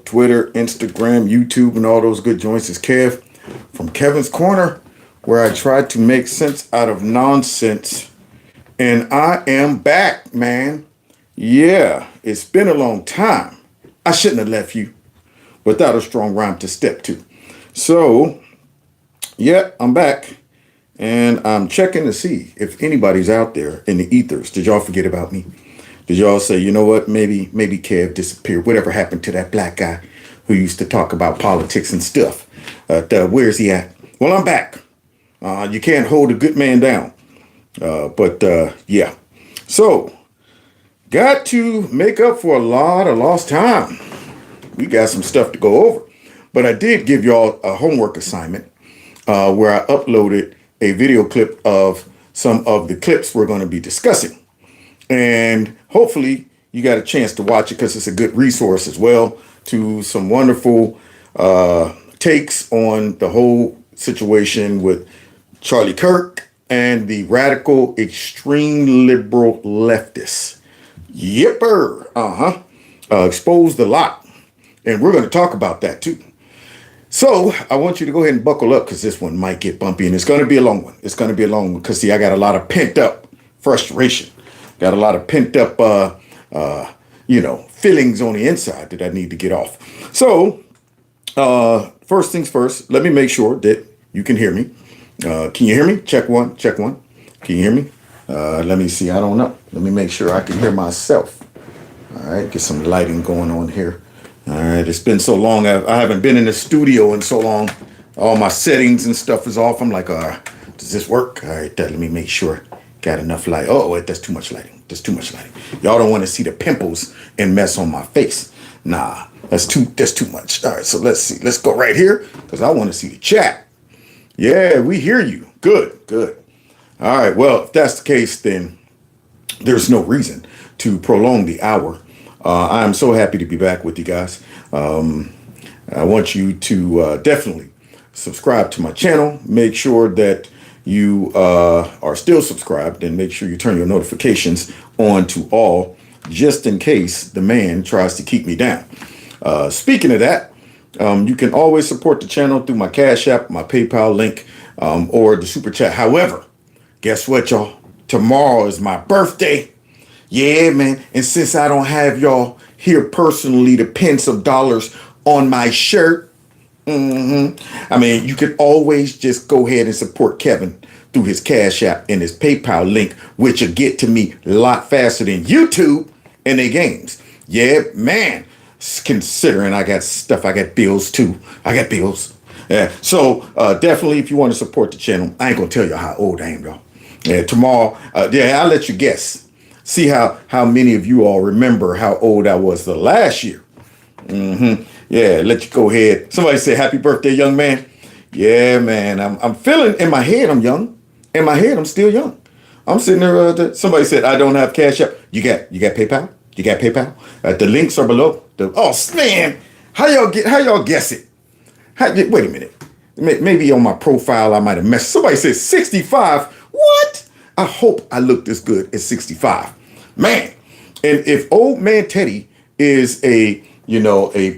Twitter, Instagram, YouTube, and all those good joints. Is Kev from Kevin's Corner, where I try to make sense out of nonsense. And I am back, man. Yeah, it's been a long time. I shouldn't have left you without a strong rhyme to step to. So, yeah, I'm back. And I'm checking to see if anybody's out there in the ethers. Did y'all forget about me? Did y'all say, you know what, maybe Kev disappeared? Whatever happened to that black guy who used to talk about politics and stuff? Where's he at? Well, I'm back. You can't hold a good man down. But yeah. So, got to make up for a lot of lost time. We got some stuff to go over. But I did give y'all a homework assignment where I uploaded a video clip of some of the clips we're going to be discussing. And hopefully you got a chance to watch it because it's a good resource as well to some wonderful takes on the whole situation with Charlie Kirk and the radical extreme liberal leftists. Yipper. Exposed a lot. And we're going to talk about that too. So I want you to go ahead and buckle up because this one might get bumpy and it's going to be a long one. It's going to be a long one because, see, I got a lot of pent up frustration. Got a lot of pent up, feelings on the inside that I need to get off. So first things first, let me make sure that you can hear me. Can you hear me? Check one, check one. Can you hear me? Let me see. I don't know. Let me make sure I can hear myself. All right. Get some lighting going on here. All right. It's been so long. I haven't been in the studio in so long. All my settings and stuff is off. I'm like, does this work? All right. Let me make sure. Got enough light. Oh, wait, that's too much lighting. That's too much lighting. Y'all don't want to see the pimples and mess on my face. Nah, that's too much. All right, so let's see. Let's go right here because I want to see the chat. Yeah, we hear you. Good. All right, well, if that's the case, then there's no reason to prolong the hour. I'm so happy to be back with you guys. I want you to definitely subscribe to my channel. Make sure that you are still subscribed and make sure you turn your notifications on to all just in case the man tries to keep me down. Speaking of that, you can always support the channel through my Cash App, my PayPal link, or the Super Chat. However, guess what, y'all? Tomorrow is my birthday. Yeah, man. And since I don't have y'all here personally to pin some dollars on my shirt, I mean, you can always just go ahead and support Kevin through his Cash App and his PayPal link, which will get to me a lot faster than YouTube and their games. Yeah, man. Considering I got stuff, I got bills too. I got bills. Yeah. So definitely, if you want to support the channel, I ain't gonna tell you how old I am, y'all. Yeah, tomorrow, I'll let you guess. See how many of you all remember how old I was the last year. Yeah, let you go ahead. Somebody say happy birthday, young man. Yeah, man. I'm feeling in my head I'm young. In my head I'm still young. I'm sitting there. Somebody said I don't have Cash App. You got PayPal? You got PayPal? The links are below. Man, how y'all guess it? Wait a minute. Maybe on my profile I might have messed. Somebody said 65. What? I hope I look this good at 65. Man. And if old man Teddy is a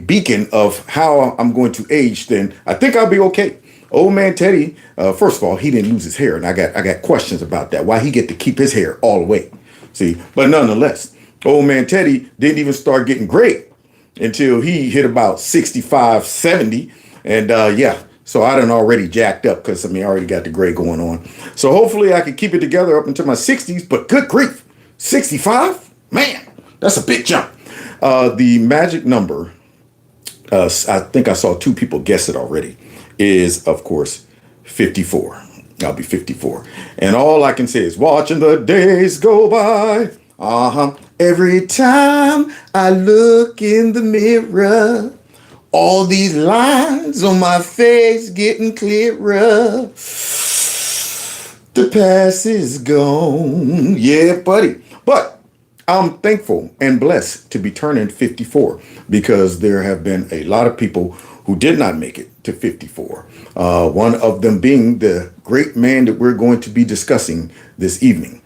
beacon of how I'm going to age, then I think I'll be okay. Old man Teddy, first of all, he didn't lose his hair, and I got questions about that. Why he get to keep his hair all the way? See, but nonetheless, old man Teddy didn't even start getting gray until he hit about 65, 70, and so I done already jacked up because I already got the gray going on. So hopefully I can keep it together up until my 60s. But good grief, 65, man, that's a big jump. The magic number, I think I saw two people guess it already, is, of course, 54. I'll be 54. And all I can say is watching the days go by. Every time I look in the mirror, all these lines on my face getting clearer. The past is gone. Yeah, buddy. But I'm thankful and blessed to be turning 54 because there have been a lot of people who did not make it to 54. One of them being the great man that we're going to be discussing this evening.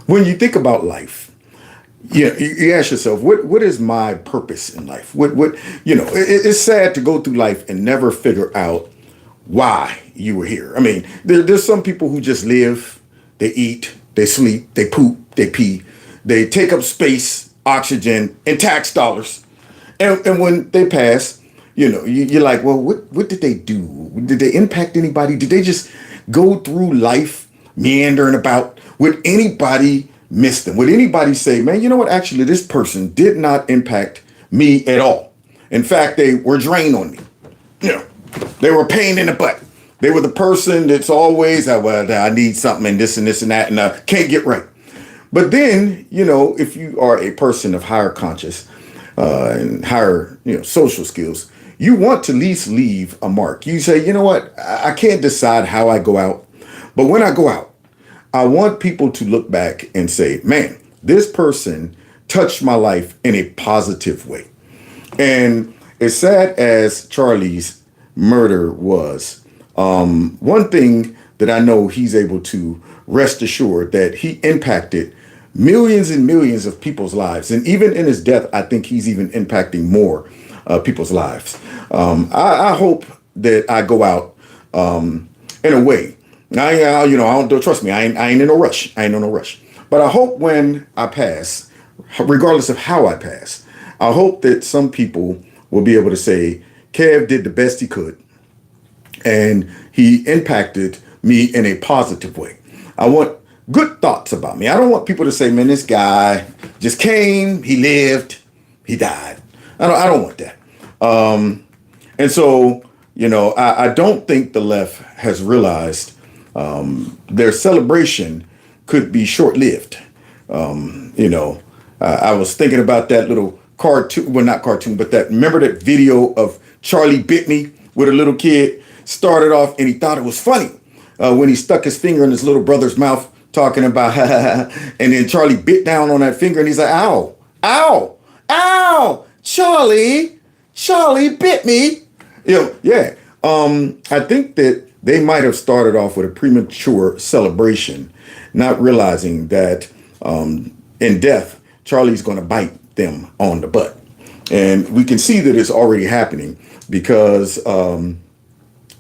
When you think about life, you ask yourself, what is my purpose in life? It's sad to go through life and never figure out why you were here. I mean, there's some people who just live, they eat, they sleep, they poop, they pee, they take up space, oxygen, and tax dollars. And when they pass, you're like, well, what did they do? Did they impact anybody? Did they just go through life meandering about? Would anybody miss them? Would anybody say, man, you know what? Actually, this person did not impact me at all. In fact, they were drain on me. They were a pain in the butt. They were the person that's always, well, I need something and this and this and that, and I can't get right. But then, if you are a person of higher conscious and higher, social skills, you want to at least leave a mark. You say, you know what? I can't decide how I go out, but when I go out, I want people to look back and say, man, this person touched my life in a positive way. And as sad as Charlie's murder was, one thing that I know he's able to rest assured that he impacted millions and millions of people's lives. And even in his death, I think he's even impacting more people's lives. I hope that I go out in a way. I don't trust me. I ain't in no rush. I ain't in no rush. But I hope when I pass, regardless of how I pass, I hope that some people will be able to say, Kev did the best he could, and he impacted me in a positive way. I want good thoughts about me. I don't want people to say, man, this guy just came, he lived, he died. I don't want that. And so, I don't think the left has realized their celebration could be short-lived. I was thinking about that little cartoon, well, not cartoon, but remember that video of Charlie Bit Me with a little kid? Started off and he thought it was funny when he stuck his finger in his little brother's mouth talking about, and then Charlie bit down on that finger and he's like, ow, ow, ow, Charlie bit me. Yeah. I think that they might have started off with a premature celebration, not realizing that in death, Charlie's going to bite them on the butt. And we can see that it's already happening because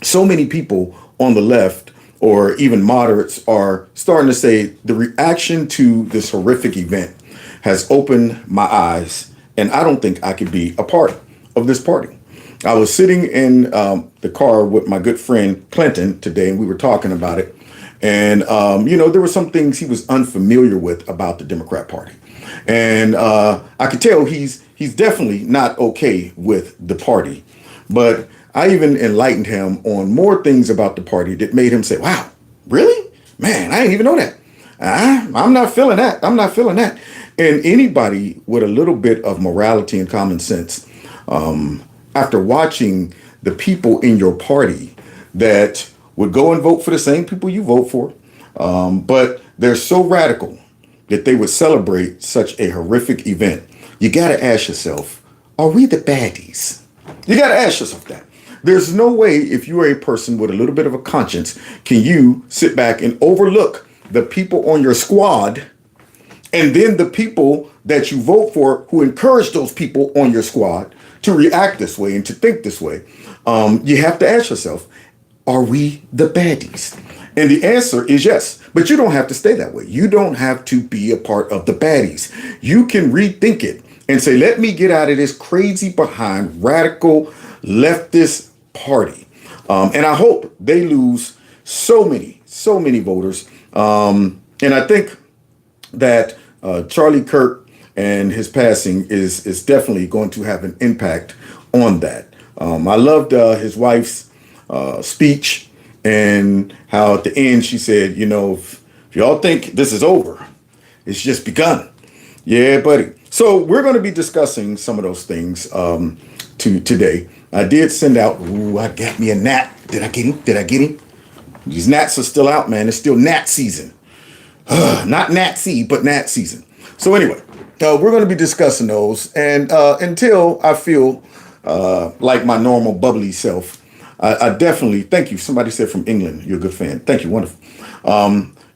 so many people on the left or even moderates are starting to say the reaction to this horrific event has opened my eyes, and I don't think I could be a part of this party. I was sitting in the car with my good friend Clinton today, and we were talking about it. And, there were some things he was unfamiliar with about the Democrat Party. And I could tell he's definitely not okay with the party. But I even enlightened him on more things about the party that made him say, wow, really? Man, I didn't even know that. I'm not feeling that. I'm not feeling that. And anybody with a little bit of morality and common sense, after watching the people in your party that would go and vote for the same people you vote for, but they're so radical that they would celebrate such a horrific event, you got to ask yourself, are we the baddies? You got to ask yourself that. There's no way, if you are a person with a little bit of a conscience, can you sit back and overlook the people on your squad and then the people that you vote for who encourage those people on your squad to react this way and to think this way. You have to ask yourself, are we the baddies? And the answer is yes, but you don't have to stay that way. You don't have to be a part of the baddies. You can rethink it and say, let me get out of this crazy behind radical leftist party. And I hope they lose so many voters. And I think that Charlie Kirk and his passing is definitely going to have an impact on that. I loved his wife's speech and how at the end she said, if y'all think this is over, it's just begun. Yeah, buddy. So we're going to be discussing some of those things today. I did send out, I got me a gnat. Did I get him? These gnats are still out, man. It's still gnat season. Not Nazi, but gnat season. So anyway, we're going to be discussing those. And until I feel like my normal bubbly self, I definitely, thank you. Somebody said from England, you're a good fan. Thank you, wonderful.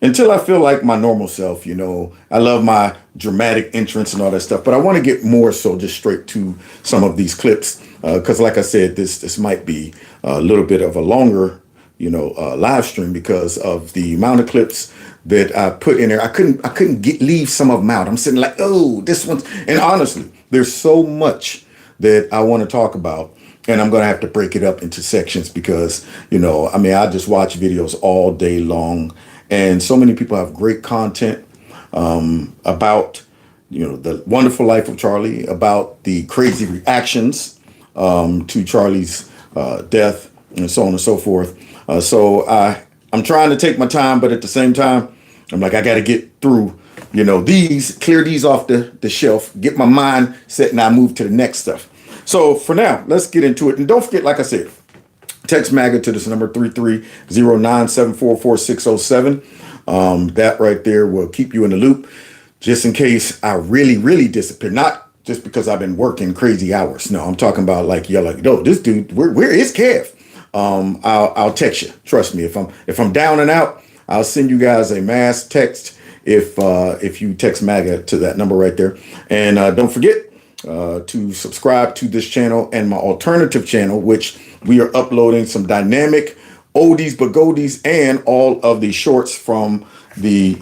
until I feel like my normal self. I love my dramatic entrance and all that stuff, but I want to get more so just straight to some of these clips because, like I said, this might be a little bit of a longer, live stream because of the amount of clips that I put in there. I couldn't leave some of them out. I'm sitting like, oh, this one's, and honestly, there's so much that I want to talk about. And I'm going to have to break it up into sections because, I just watch videos all day long. And so many people have great content about, the wonderful life of Charlie, about the crazy reactions to Charlie's death and so on and so forth. So I'm trying to take my time, but at the same time, I'm like, I got to get through, clear these off the shelf, get my mind set, and I move to the next stuff. So for now, let's get into it. And don't forget, like I said, text MAGA to this number 330-974-4607. That right there will keep you in the loop just in case I really, really disappear. Not just because I've been working crazy hours. No, I'm talking about like, you're like, no, this dude, where is Kev? I'll text you. Trust me. If I'm down and out, I'll send you guys a mass text if you text MAGA to that number right there. And don't forget to subscribe to this channel and my alternative channel, which we are uploading some dynamic oldies but goldies and all of the shorts from the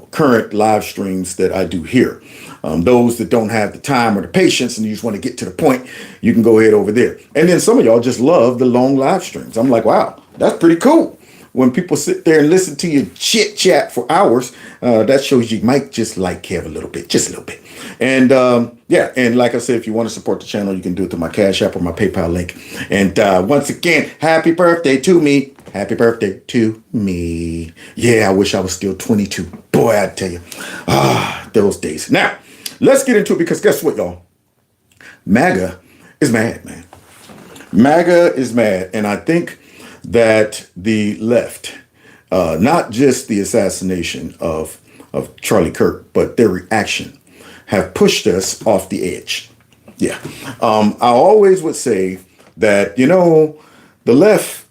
current live streams that I do here. Those that don't have the time or the patience and you just want to get to the point, you can go ahead over there. And then some of y'all just love the long live streams. I'm like, wow, that's pretty cool. When people sit there and listen to you chit chat for hours, that shows you might just like Kev a little bit, just a little bit. And and like I said, if you want to support the channel, you can do it through my Cash App or my PayPal link. And once again, happy birthday to me. Happy birthday to me. Yeah, I wish I was still 22. Boy, I tell you, those days. Now, let's get into it because guess what, y'all? MAGA is mad, man. MAGA is mad. And I think that the left, not just the assassination of Charlie Kirk, but their reaction have pushed us off the edge. Yeah. I always would say that, the left,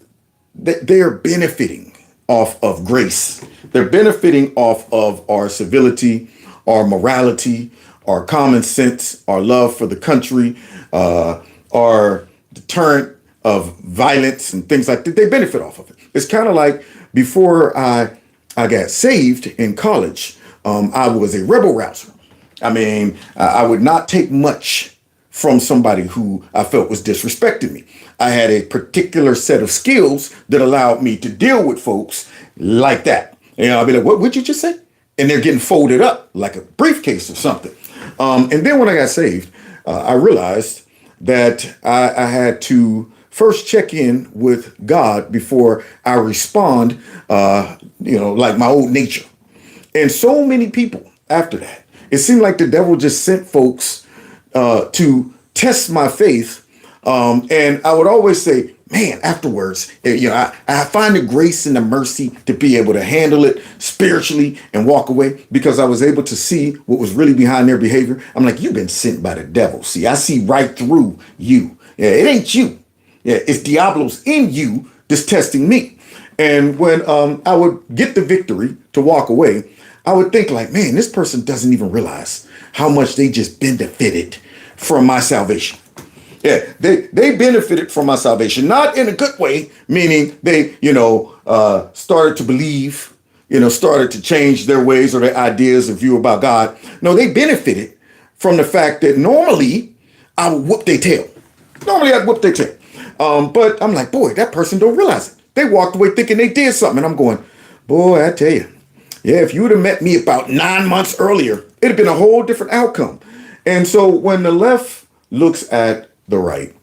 they are benefiting off of grace. They're benefiting off of our civility, our morality, our common sense, our love for the country, our deterrent of violence and things like that. They benefit off of it. It's kind of like before I got saved in college, I was a rebel rouser. I would not take much from somebody who I felt was disrespecting me. I had a particular set of skills that allowed me to deal with folks like that. I'll be like, what would you just say? And they're getting folded up like a briefcase or something. And then when I got saved, I realized that I had to first check in with God before I respond, like my old nature. And so many people after that, it seemed like the devil just sent folks to test my faith. And I would always say, man, afterwards, I find the grace and the mercy to be able to handle it spiritually and walk away because I was able to see what was really behind their behavior. I'm like, you've been sent by the devil. See, I see right through you. Yeah, it ain't you. Yeah, it's Diablo's in you that's testing me. And when I would get the victory to walk away, I would think like, man, this person doesn't even realize how much they just benefited from my salvation. Yeah, they benefited from my salvation, not in a good way, meaning they, started to believe, started to change their ways or their ideas and view about God. No, they benefited from the fact that normally I would whoop their tail. Normally I'd whoop their tail. But I'm like, boy, that person don't realize it. They walked away thinking they did something. And I'm going, boy, I tell you, yeah, if you would have met me about 9 months earlier, it'd have been a whole different outcome. And so when the left looks at the right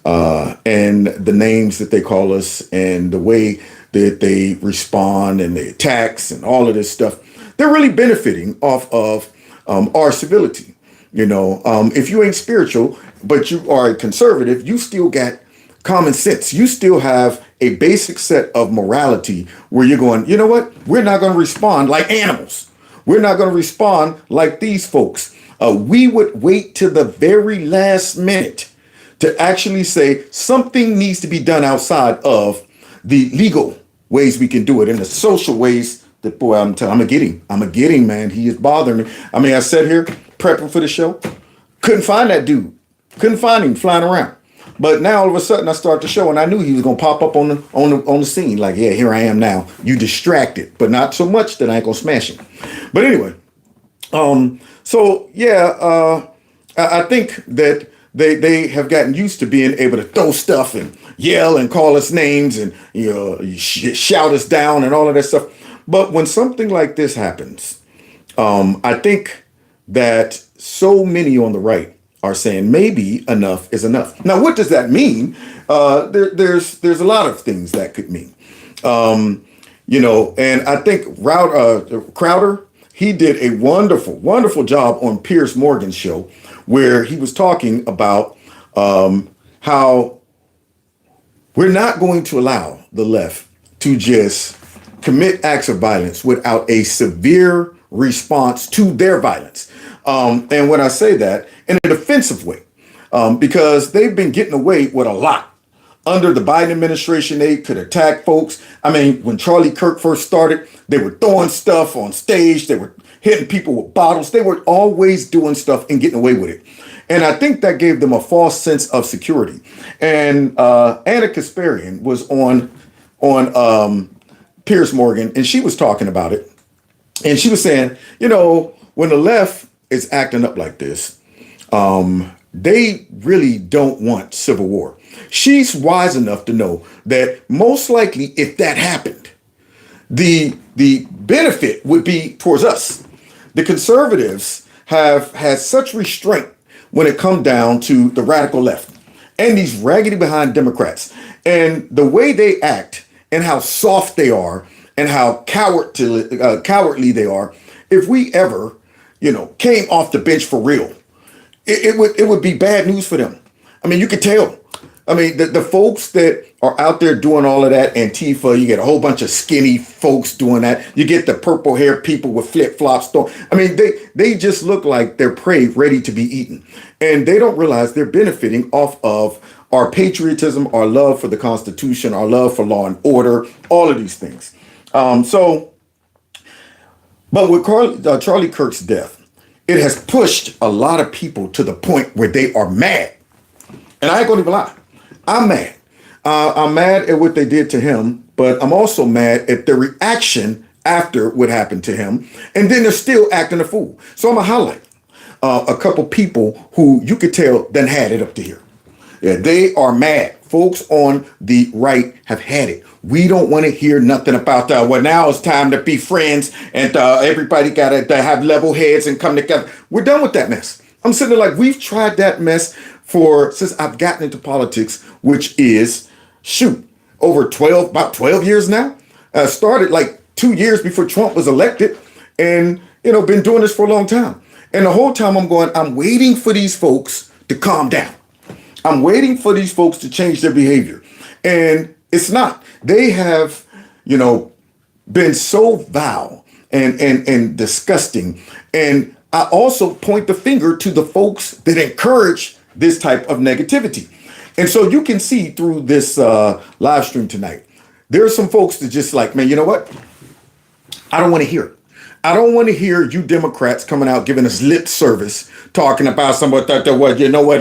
and the names that they call us and the way that they respond and the attacks and all of this stuff, they're really benefiting off of our civility. If you ain't spiritual, but you are a conservative, you still got common sense. You still have a basic set of morality where you're going, you know what? We're not going to respond like animals. We're not going to respond like these folks. We would wait to the very last minute to actually say something needs to be done outside of the legal ways we can do it and the social ways The boy, I'm gonna get him. I'm gonna get him, man. He is bothering me. I mean, I sat here prepping for the show, couldn't find that dude, couldn't find him flying around. But now all of a sudden I start the show and I knew he was gonna pop up on the scene. Like, yeah, here I am now. You distracted, but not so much that I ain't gonna smash him. But anyway, so yeah, I think that they have gotten used to being able to throw stuff and yell and call us names and shout us down and all of that stuff. But when something like this happens, I think that so many on the right are saying maybe enough is enough. Now, what does that mean? There's a lot of things that could mean. And I think Crowder, he did a wonderful job on Piers Morgan's show where he was talking about how we're not going to allow the left to just commit acts of violence without a severe response to their violence. And when I say that, in a defensive way, because they've been getting away with a lot. Under the Biden administration, they could attack folks. I mean, when Charlie Kirk first started, they were throwing stuff on stage. They were hitting people with bottles. They were always doing stuff and getting away with it. And I think that gave them a false sense of security. And Anna Kasparian was on Piers Morgan, and she was talking about it. And she was saying, when the left is acting up like this, they really don't want civil war. She's wise enough to know that most likely if that happened, the benefit would be towards us. The conservatives have had such restraint when it comes down to the radical left and these raggedy behind Democrats and the way they act and how soft they are and how cowardly they are. If we ever, came off the bench for real, it would be bad news for them. I mean, you could tell. I mean, the folks that are out there doing all of that, Antifa, you get a whole bunch of skinny folks doing that. You get the purple hair people with flip-flops. I mean, they just look like they're prey ready to be eaten. And they don't realize they're benefiting off of our patriotism, our love for the Constitution, our love for law and order, all of these things. But with Charlie Kirk's death, it has pushed a lot of people to the point where they are mad. And I ain't gonna even lie. I'm mad. I'm mad at what they did to him, but I'm also mad at the reaction after what happened to him. And then they're still acting a fool. So I'm gonna highlight a couple people who you could tell done had it up to here. Yeah, they are mad. Folks on the right have had it. We don't want to hear nothing about well, now it's time to be friends and everybody got to have level heads and come together. We're done with that mess. I'm sitting there like, we've tried that mess since I've gotten into politics, which is, about 12 years now. Started like 2 years before Trump was elected and, been doing this for a long time. And the whole time I'm waiting for these folks to calm down. I'm waiting for these folks to change their behavior. And it's not. They have, been so vile and disgusting. And I also point the finger to the folks that encourage this type of negativity. And so you can see through this live stream tonight, there are some folks that just like, man, you know what? I don't want to hear it. I don't want to hear you Democrats coming out giving us lip service, talking about somebody that,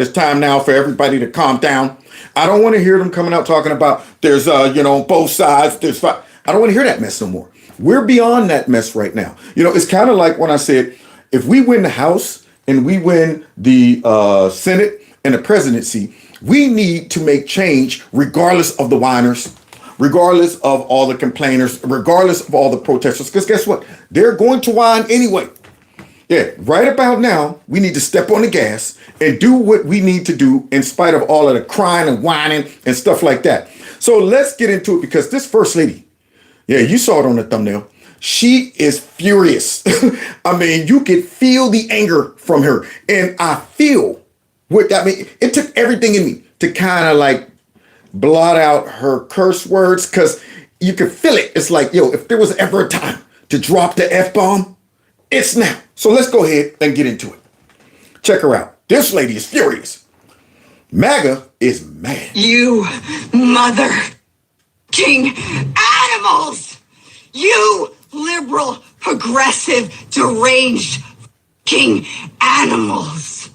it's time now for everybody to calm down. I don't want to hear them coming out talking about there's, on both sides. I don't want to hear that mess no more. We're beyond that mess right now. It's kind of like when I said, if we win the House and we win the Senate and the presidency, we need to make change regardless of the whiners, regardless of all the complainers, regardless of all the protesters. Because guess what? They're going to whine anyway. Yeah, right about now, we need to step on the gas and do what we need to do in spite of all of the crying and whining and stuff like that. So let's get into it because this first lady, yeah, you saw it on the thumbnail. She is furious. I mean, you could feel the anger from her. And it took everything in me to kind of like blot out her curse words because you could feel it. It's like, if there was ever a time to drop the F-bomb, it's now. So let's go ahead and get into it. Check her out. This lady is furious. MAGA is mad. You mother king animals! You liberal, progressive, deranged fucking animals.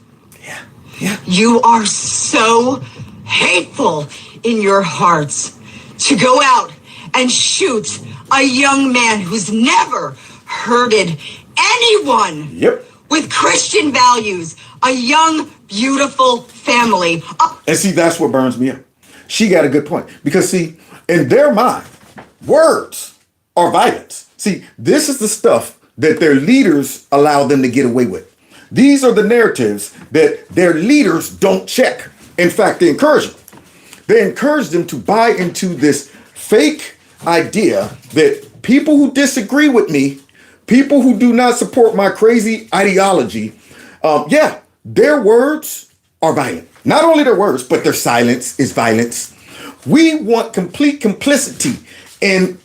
Yeah. You are so hateful in your hearts to go out and shoot a young man who's never hurted anyone. Yep. With Christian values, a young, beautiful family. And see, that's what burns me up. She got a good point. Because see, in their mind, words are violence. See, this is the stuff that their leaders allow them to get away with. These are the narratives that their leaders don't check. In fact, they encourage them. They encourage them to buy into this fake idea that people who disagree with me, people who do not support my crazy ideology, their words are violent. Not only their words, but their silence is violence. We want complete complicity in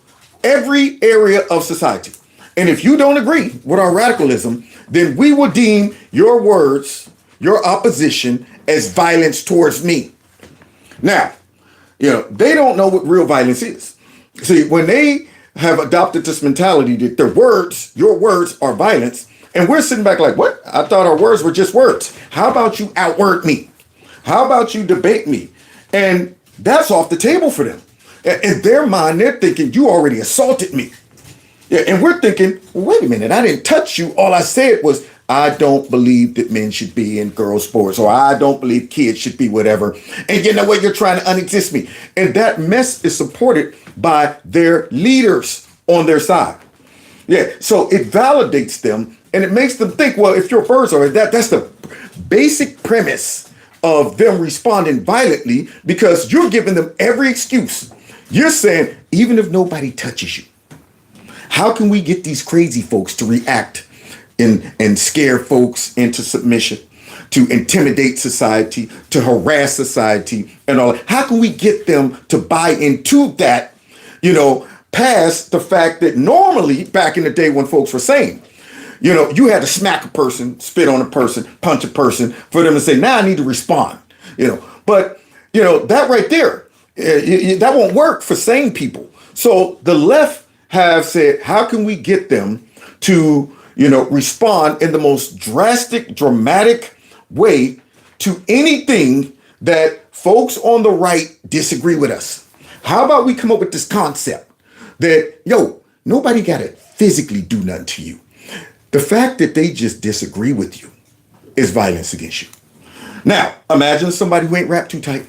every area of society. And if you don't agree with our radicalism, then we will deem your words, your opposition, as violence towards me. Now, they don't know what real violence is. See, when they have adopted this mentality that your words are violence, and we're sitting back like, what? I thought our words were just words. How about you outword me? How about you debate me? And that's off the table for them. In their mind, they're thinking, you already assaulted me. Yeah, and we're thinking, well, wait a minute, I didn't touch you. All I said was, I don't believe that men should be in girls' sports, or I don't believe kids should be whatever. And you know what? You're trying to unexist me. And that mess is supported by their leaders on their side. Yeah, so it validates them and it makes them think, well, if your words are that's the basic premise of them responding violently, because you're giving them every excuse. You're saying, even if nobody touches you, how can we get these crazy folks to react and scare folks into submission, to intimidate society, to harass society and all that? How can we get them to buy into that, past the fact that normally back in the day when folks were saying, you had to smack a person, spit on a person, punch a person for them to say, now I need to respond, but that right there, that won't work for sane people. So the left have said, how can we get them to, respond in the most drastic, dramatic way to anything that folks on the right disagree with us? How about we come up with this concept that, nobody got to physically do nothing to you. The fact that they just disagree with you is violence against you. Now, imagine somebody who ain't wrapped too tight.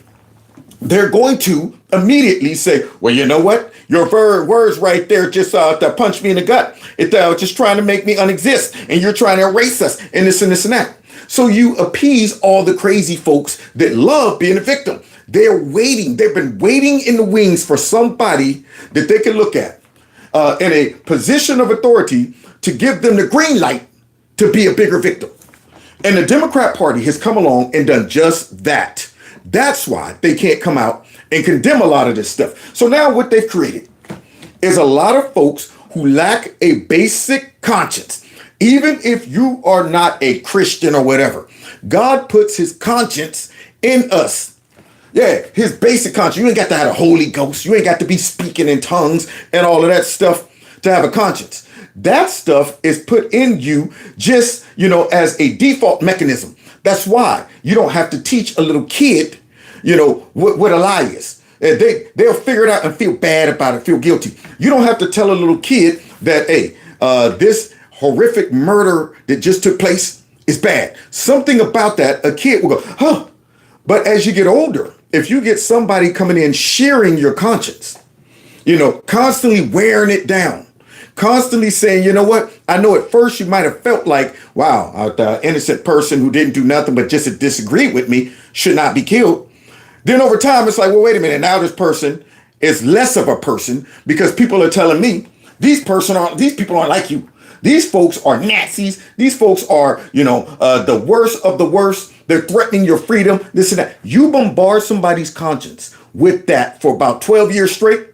They're going to immediately say, well, you know what? Your words right there just punched me in the gut. It's just trying to make me unexist. And you're trying to erase us and this and this and that. So you appease all the crazy folks that love being a victim. They're waiting. They've been waiting in the wings for somebody that they can look at in a position of authority to give them the green light to be a bigger victim. And the Democrat Party has come along and done just that. That's why they can't come out and condemn a lot of this stuff. So now what they've created is a lot of folks who lack a basic conscience. Even if you are not a Christian or whatever, God puts his conscience in us. Yeah, his basic conscience. You ain't got to have a Holy Ghost. You ain't got to be speaking in tongues and all of that stuff to have a conscience. That stuff is put in you just, as a default mechanism. That's why you don't have to teach a little kid, what a lie is. They'll figure it out and feel bad about it, feel guilty. You don't have to tell a little kid that, hey, this horrific murder that just took place is bad. Something about that, a kid will go, huh. But as you get older, if you get somebody coming in shearing your conscience, constantly wearing it down, constantly saying, you know what? I know at first you might have felt like, wow, the innocent person who didn't do nothing but just disagreed with me should not be killed. Then over time, it's like, well, wait a minute. Now this person is less of a person because people are telling me these people aren't like you. These folks are Nazis. These folks are, the worst of the worst. They're threatening your freedom, this and that. You bombard somebody's conscience with that for about 12 years straight.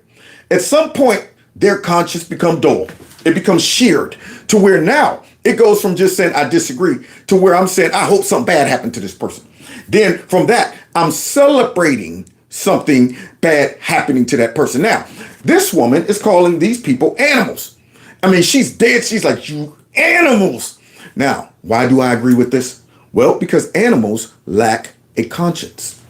At some point, their conscience becomes dull. It becomes sheared to where now it goes from just saying, I disagree, to where I'm saying, I hope something bad happened to this person. Then from that, I'm celebrating something bad happening to that person. Now, this woman is calling these people animals. I mean, she's dead. She's like, you animals. Now, why do I agree with this? Well, because animals lack a conscience.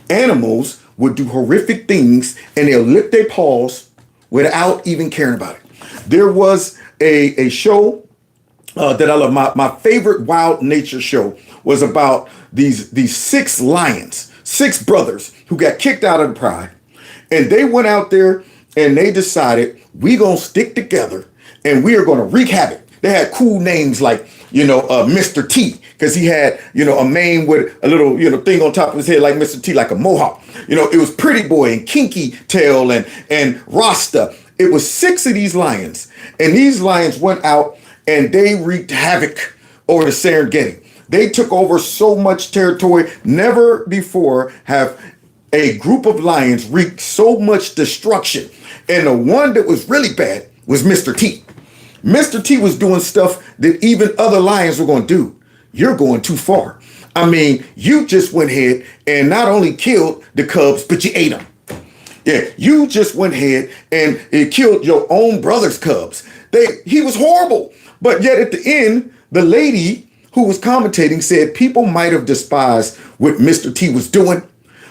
Animals would do horrific things and they'll lick their paws without even caring about it. There was a show that I love. My favorite wild nature show was about these six lions, six brothers who got kicked out of the pride. And they went out there and they decided, we gonna stick together and we are gonna wreak havoc. They had cool names like, Mr. T, because he had, a mane with a little, thing on top of his head like Mr. T, like a mohawk. It was Pretty Boy and Kinky Tail and Rasta. It was six of these lions. And these lions went out and they wreaked havoc over the Serengeti. They took over so much territory. Never before have a group of lions wreaked so much destruction. And the one that was really bad was Mr. T. Mr. T was doing stuff that even other lions were going to do. You're going too far. I mean, you just went ahead and not only killed the cubs, but you ate them. Yeah, you just went ahead and it killed your own brother's cubs. He was horrible. But yet at the end, the lady who was commentating said people might have despised what Mr. T was doing,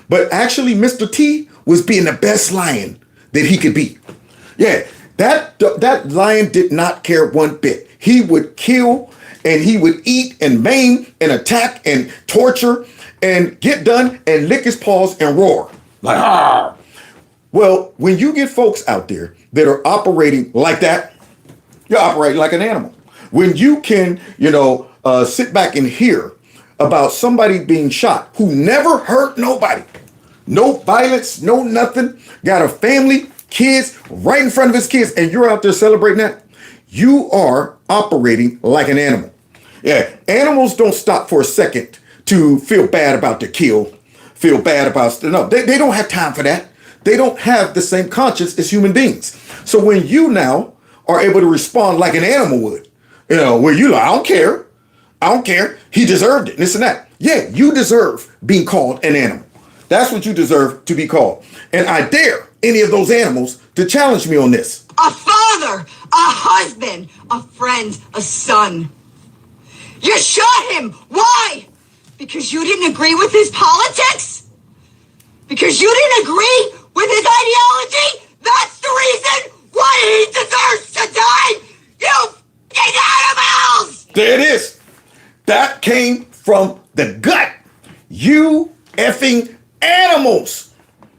but actually Mr. T was being the best lion that he could be. Yeah, that lion did not care one bit. He would kill and he would eat and maim and attack and torture and get done and lick his paws and roar like, ah. Well, when you get folks out there that are operating like that, you're operating like an animal. When you can, sit back and hear about somebody being shot who never hurt nobody, no violence, no nothing, got a family, kids right in front of his kids, and you're out there celebrating that, you are operating like an animal. Yeah, animals don't stop for a second to feel bad about their kill, feel bad about, no, they don't have time for that. They don't have the same conscience as human beings. So when you now are able to respond like an animal would, where you like, I don't care, he deserved it, this and that. Yeah, you deserve being called an animal. That's what you deserve to be called. And I dare any of those animals to challenge me on this. A father, a husband, a friend, a son. You shot him. Why? Because you didn't agree with his politics? Because you didn't agree with his ideology? That's the reason why he deserves to die, you f***ing animals! There it is. That came from the gut. You effing animals.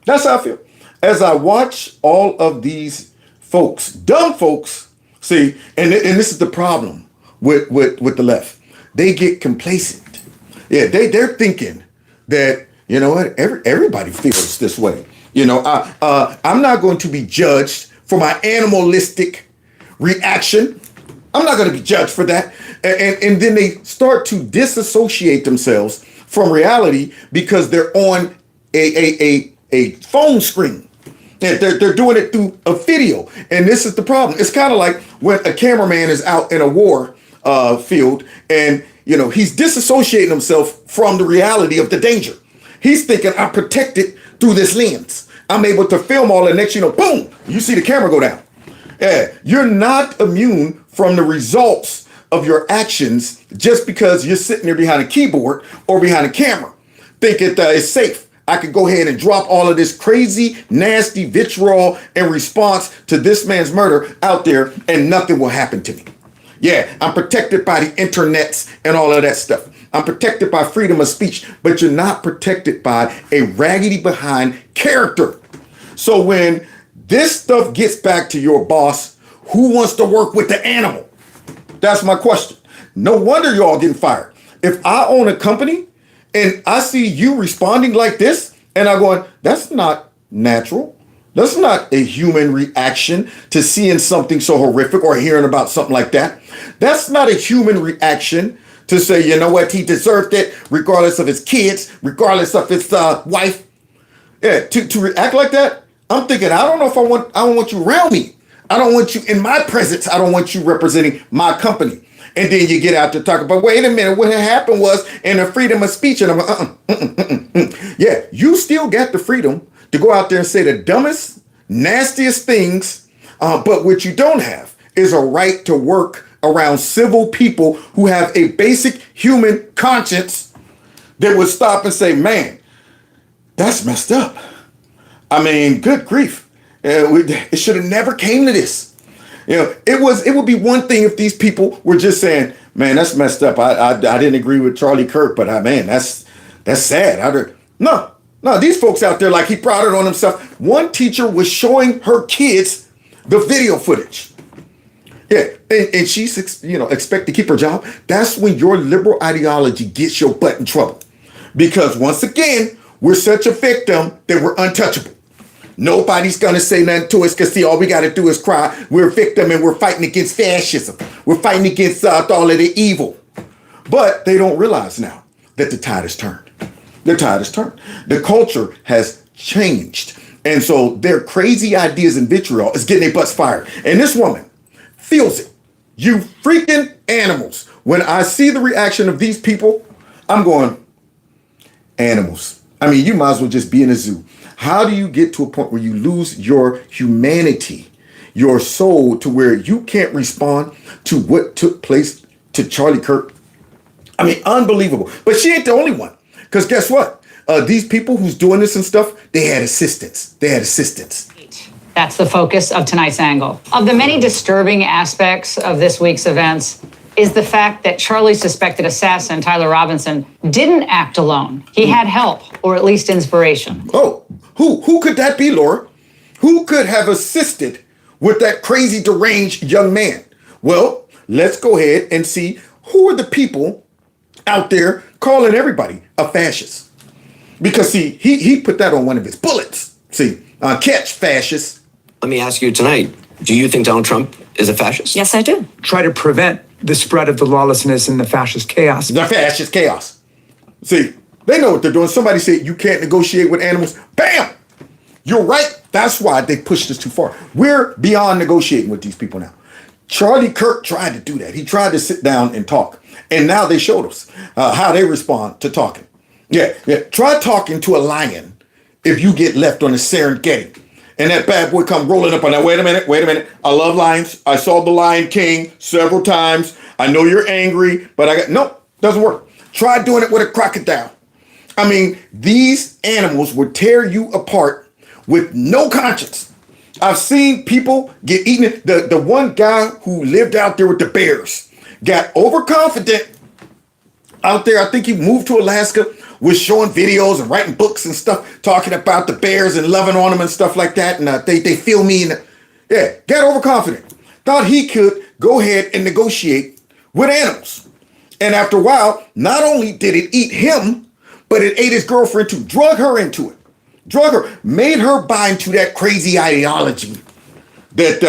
That's how I feel. As I watch all of these folks, dumb folks, see, and this is the problem with the left. They get complacent. Yeah, they're thinking that, you know what, everybody feels this way. I'm not going to be judged for my animalistic reaction. I'm not going to be judged for that. And then they start to disassociate themselves from reality because they're on a phone screen. They're doing it through a video. And this is the problem. It's kind of like when a cameraman is out in a war field and, he's disassociating himself from the reality of the danger. He's thinking, I'm protected through this lens. I'm able to film all the next, boom, you see the camera go down. Yeah, you're not immune from the results of your actions just because you're sitting there behind a keyboard or behind a camera, thinking that it's safe. I could go ahead and drop all of this crazy, nasty vitriol in response to this man's murder out there and nothing will happen to me. Yeah, I'm protected by the internets and all of that stuff. I'm protected by freedom of speech, but you're not protected by a raggedy behind character. So when this stuff gets back to your boss, who wants to work with the animal? That's my question. No wonder you're all getting fired. If I own a company and I see you responding like this, and I'm going, that's not natural. That's not a human reaction to seeing something so horrific or hearing about something like that. That's not a human reaction to say, you know what, he deserved it, regardless of his kids, regardless of his wife. Yeah, to react like that, I'm thinking, I don't know if I don't want you around me. I don't want you in my presence. I don't want you representing my company. And then you get out to talk about, wait a minute, what had happened was in the freedom of speech. And I'm like, yeah, you still got the freedom to go out there and say the dumbest, nastiest things, but what you don't have is a right to work around civil people who have a basic human conscience that would stop and say, man, that's messed up. I mean, good grief. It should have never came to this. It would be one thing if these people were just saying, man, that's messed up. I didn't agree with Charlie Kirk, but man, that's sad. No, these folks out there, like, he prided on himself. One teacher was showing her kids the video footage. Yeah, and she's, expect to keep her job. That's when your liberal ideology gets your butt in trouble. Because once again, we're such a victim that we're untouchable. Nobody's going to say nothing to us because, see, all we got to do is cry. We're a victim and we're fighting against fascism. We're fighting against all of the evil. But they don't realize now that the tide has turned. The tide has turned. The culture has changed. And so their crazy ideas and vitriol is getting their butts fired. And this woman feels it. You freaking animals. When I see the reaction of these people, I'm going, animals. I mean, you might as well just be in a zoo. How do you get to a point where you lose your humanity, your soul, to where you can't respond to what took place to Charlie Kirk? I mean, unbelievable. But she ain't the only one. Because guess what? These people who's doing this and stuff, they had assistance. That's the focus of tonight's angle. Of the many disturbing aspects of this week's events is the fact that Charlie's suspected assassin, Tyler Robinson, didn't act alone. He had help, or at least inspiration. Oh, who could that be, Laura? Who could have assisted with that crazy, deranged young man? Well, let's go ahead and see who are the people out there calling everybody a fascist. Because, see, he put that on one of his bullets. See, catch fascists. Let me ask you tonight, do you think Donald Trump is a fascist? Yes, I do. Try to prevent the spread of the lawlessness and the fascist chaos. The fascist chaos. See, they know what they're doing. Somebody said you can't negotiate with animals. Bam! You're right. That's why they pushed us too far. We're beyond negotiating with these people now. Charlie Kirk tried to do that. He tried to sit down and talk. And now they showed us how they respond to talking. Yeah. Try talking to a lion if you get left on the Serengeti. And that bad boy come rolling up on that. Wait a minute. I love lions. I saw The Lion King several times. I know you're angry, but nope, doesn't work. Try doing it with a crocodile. I mean, these animals would tear you apart with no conscience. I've seen people get eaten. The one guy who lived out there with the bears got overconfident out there. I think he moved to Alaska, was showing videos and writing books and stuff, talking about the bears and loving on them and stuff like that. And they feel me. Got overconfident. Thought he could go ahead and negotiate with animals. And after a while, not only did it eat him, but it ate his girlfriend too, drug her into it. Drug her, made her buy into that crazy ideology that,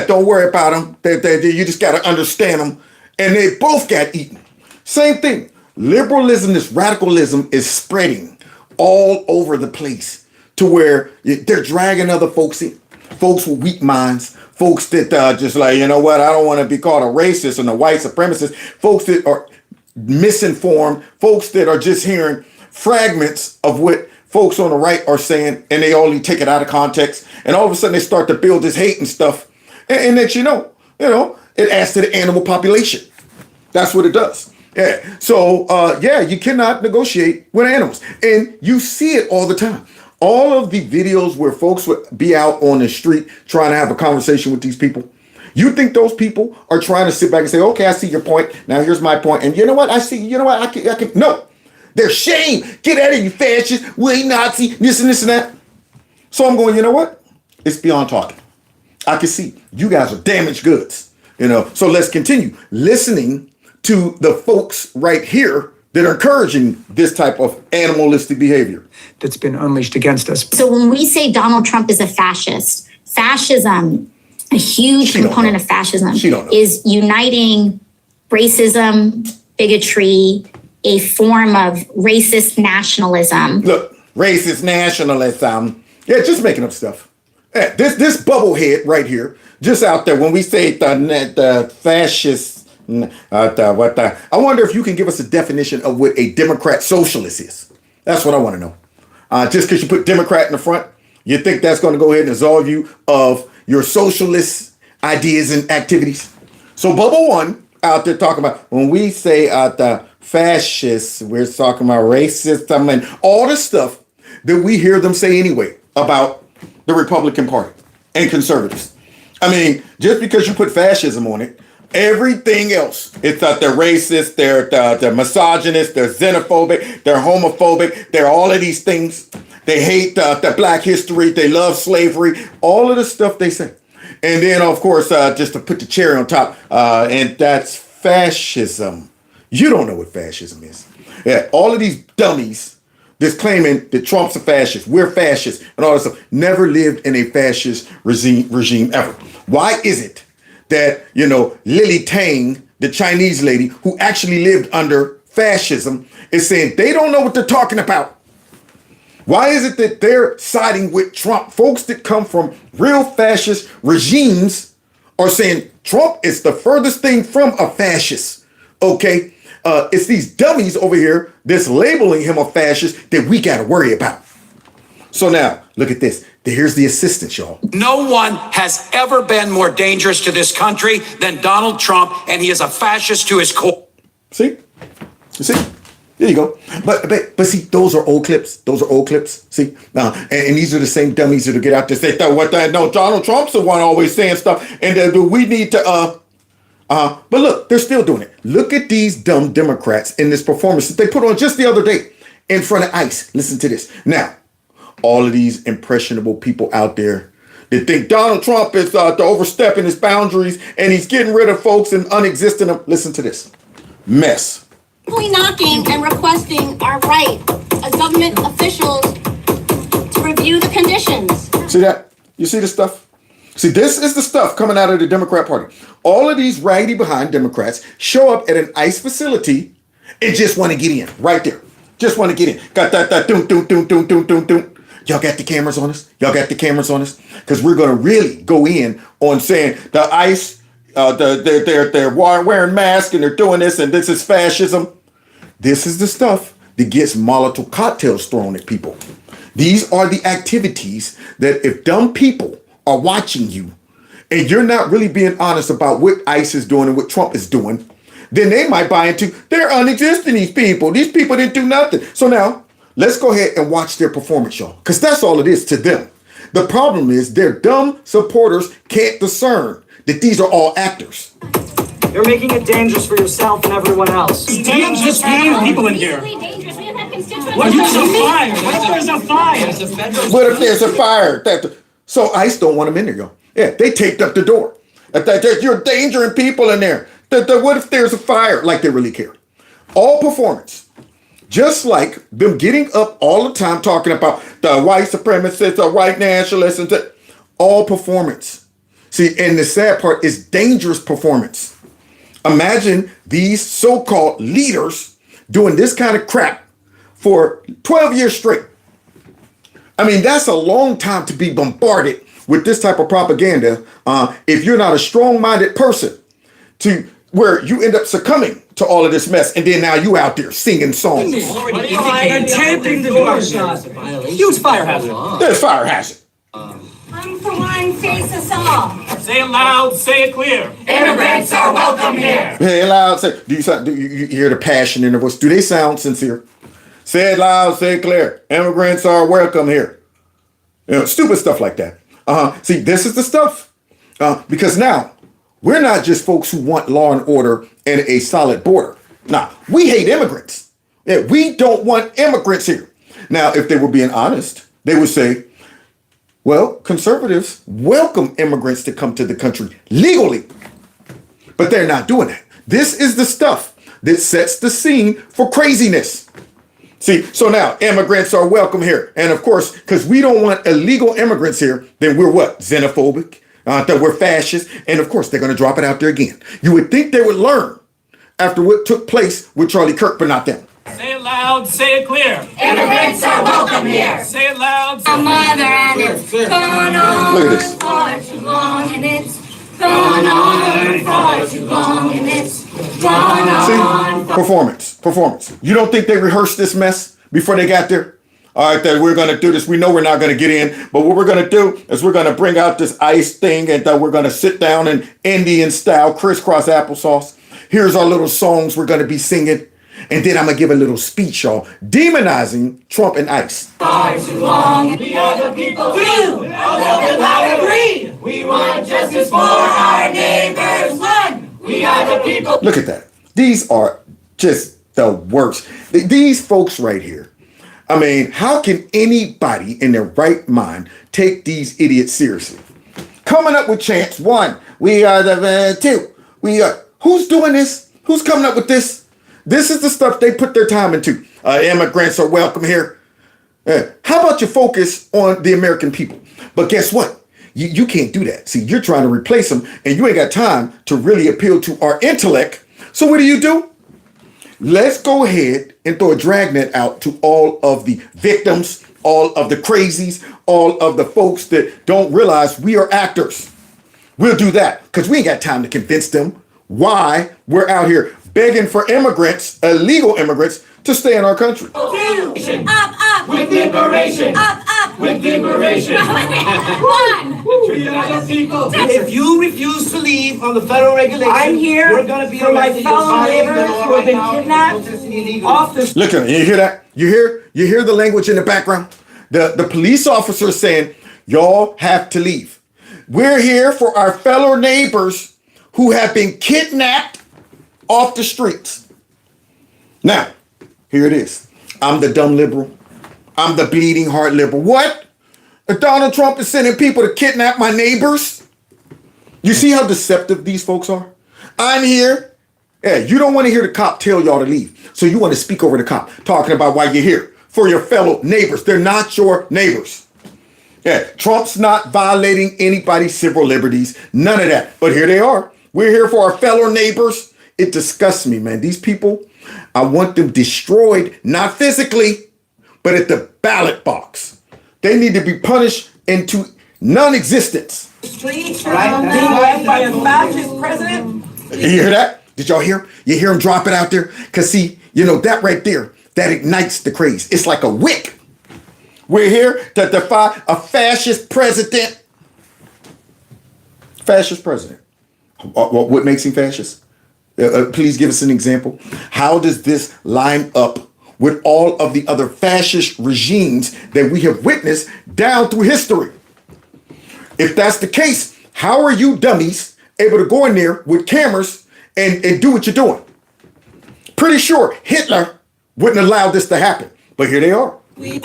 don't worry about them. That you just got to understand them. And they both got eaten. Same thing. Liberalism, this radicalism is spreading all over the place to where they're dragging other folks in. Folks with weak minds, folks that just like, you know what, I don't want to be called a racist and a white supremacist, folks that are misinformed, folks that are just hearing fragments of what folks on the right are saying, and they only take it out of context, and all of a sudden they start to build this hate and stuff, and that it adds to the animal population. That's what it does. Yeah. So you cannot negotiate with animals, and you see it all the time. All of the videos where folks would be out on the street trying to have a conversation with these people. You think those people are trying to sit back and say, okay, I see your point. Now here's my point. And you know what? I can. No, they're shame. Get out of here, you fascist. We ain't Nazi, this and this and that. So I'm going, you know what? It's beyond talking. I can see you guys are damaged goods, So let's continue listening to the folks right here that are encouraging this type of animalistic behavior that's been unleashed against us. So when we say Donald Trump is a fascist, fascism, a huge component of fascism is uniting racism, bigotry, a form of racist nationalism. Look, racist nationalism. Yeah, just making up stuff. Yeah, this bubblehead right here, just out there when we say the fascist. I wonder if you can give us a definition of what a Democrat socialist is. That's what I want to know. Just because you put Democrat in the front, you think that's going to go ahead and absolve you of your socialist ideas and activities. So Bubble One out there talking about, when we say the fascists, we're talking about racism and all this stuff that we hear them say anyway about the Republican Party and conservatives. I mean, just because you put fascism on it, everything else, it's that they're racist, they're misogynist, they're xenophobic, they're homophobic, they're all of these things. They hate the black history, they love slavery, all of the stuff they say. And then, of course, just to put the cherry on top, and that's fascism. You don't know what fascism is. Yeah, all of these dummies that's claiming that Trump's a fascist, we're fascists, and all this stuff, never lived in a fascist regime ever. Why is it that, Lily Tang, the Chinese lady who actually lived under fascism, is saying they don't know what they're talking about? Why is it that they're siding with Trump? Folks that come from real fascist regimes are saying Trump is the furthest thing from a fascist. Okay? It's these dummies over here that's labeling him a fascist that we got to worry about. So now, look at this. Here's the assistance, y'all. No one has ever been more dangerous to this country than Donald Trump, and he is a fascist to his core. See? You see? There you go. But see, those are old clips. Those are old clips. See? And these are the same dummies that'll get out there and say, no, Donald Trump's the one always saying stuff, and we need to, but look, they're still doing it. Look at these dumb Democrats in this performance that they put on just the other day in front of ICE. Listen to this. Now, all of these impressionable people out there that think Donald Trump is overstepping his boundaries and he's getting rid of folks and unexisting them. Listen to this. Mess. Knocking and requesting our right as government officials to review the conditions. See that? You see the stuff? See, this is the stuff coming out of the Democrat Party. All of these raggedy behind Democrats show up at an ICE facility and just want to get in right there. Just want to get in. Got that doom, doom, doom, doom, doom, doom, doom. Y'all got the cameras on us? Y'all got the cameras on us? Because we're going to really go in on saying the ICE, they're wearing masks and they're doing this and this is fascism. This is the stuff that gets Molotov cocktails thrown at people. These are the activities that if dumb people are watching you and you're not really being honest about what ICE is doing and what Trump is doing, then they might buy into, they're unexisting, these people. These people didn't do nothing. So now, let's go ahead and watch their performance, y'all, because that's all it is to them. The problem is their dumb supporters can't discern that these are all actors. You're making it dangerous for yourself and everyone else. Dangerous people in here. What if there's a fire? What if there's a fire? So ICE don't want them in there, y'all. Yeah, they taped up the door. You're endangering people in there. What if there's a fire? Like they really care. All performance. Just like them getting up all the time talking about the white supremacists, the white nationalists, and all performance. See, and the sad part is dangerous performance. Imagine these so-called leaders doing this kind of crap for 12 years straight. I mean, that's a long time to be bombarded with this type of propaganda if you're not a strong-minded person to where you end up succumbing to all of this mess, and then now you out there singing songs. Attempting the door. Huge fire hazard. There's fire hazard. I'm for one, face us all. Say it loud, say it clear. Immigrants are welcome here. Say it loud. Do you hear the passion in their voice? Do they sound sincere? Say it loud, say it clear. Immigrants are welcome here. Stupid stuff like that. See, this is the stuff. Because now, we're not just folks who want law and order and a solid border. Nah, we hate immigrants. Yeah, we don't want immigrants here. Now, if they were being honest, they would say, well, conservatives welcome immigrants to come to the country legally. But they're not doing that. This is the stuff that sets the scene for craziness. See, so now immigrants are welcome here. And of course, because we don't want illegal immigrants here, then we're what? Xenophobic? That we're fascists. And of course, they're going to drop it out there again. You would think they would learn after what took place with Charlie Kirk, but not them. Say it loud, say it clear. Immigrants are welcome here. Say it loud. A mother and it's gone on Look at this. for too long and it's gone on for too long and it's gone on. See, performance. You don't think they rehearsed this mess before they got there? All right, that we're going to do this. We know we're not going to get in, but what we're going to do is we're going to bring out this ice thing, and we're going to sit down in Indian style, crisscross applesauce. Here's our little songs we're going to be singing. And then I'm going to give a little speech, y'all, demonizing Trump and ICE. Far too long, we are the people who agree. We want justice for our neighbors. One, we are the people. Look at that. These are just the worst. These folks right here. I mean, how can anybody in their right mind take these idiots seriously? Coming up with chants. One, we are the two. We are. Who's doing this? Who's coming up with this? This is the stuff they put their time into. Immigrants are welcome here. How about you focus on the American people? But guess what? You can't do that. See, you're trying to replace them, and you ain't got time to really appeal to our intellect. So what do? Let's go ahead and throw a dragnet out to all of the victims, all of the crazies, all of the folks that don't realize we are actors. We'll do that because we ain't got time to convince them why we're out here begging for immigrants, illegal immigrants, to stay in our country. Up, with liberation. Up, with liberation. One. If you refuse to leave on the federal regulation, I'm here we're going to be for my fellow neighbors who have been kidnapped off the. Look at it. You hear that? You hear the language in the background? The police officer is saying, y'all have to leave. We're here for our fellow neighbors who have been kidnapped off the streets. Now, here it is. I'm the dumb liberal. I'm the bleeding heart liberal. What? Donald Trump is sending people to kidnap my neighbors? You see how deceptive these folks are? I'm here. Yeah, you don't want to hear the cop tell y'all to leave. So you want to speak over the cop, talking about why you're here. For your fellow neighbors. They're not your neighbors. Yeah, Trump's not violating anybody's civil liberties. None of that. But here they are. We're here for our fellow neighbors. It disgusts me, man. These people, I want them destroyed, not physically, but at the ballot box. They need to be punished into non-existence. Streets being led by a fascist president. You hear that? Did y'all hear? You hear him drop it out there? Because see, that right there, that ignites the craze. It's like a wick. We're here to defy a fascist president. Fascist president. What makes him fascist? Please give us an example. How does this line up with all of the other fascist regimes that we have witnessed down through history? If that's the case, how are you dummies able to go in there with cameras and do what you're doing? Pretty sure Hitler wouldn't allow this to happen, but here they are. Look,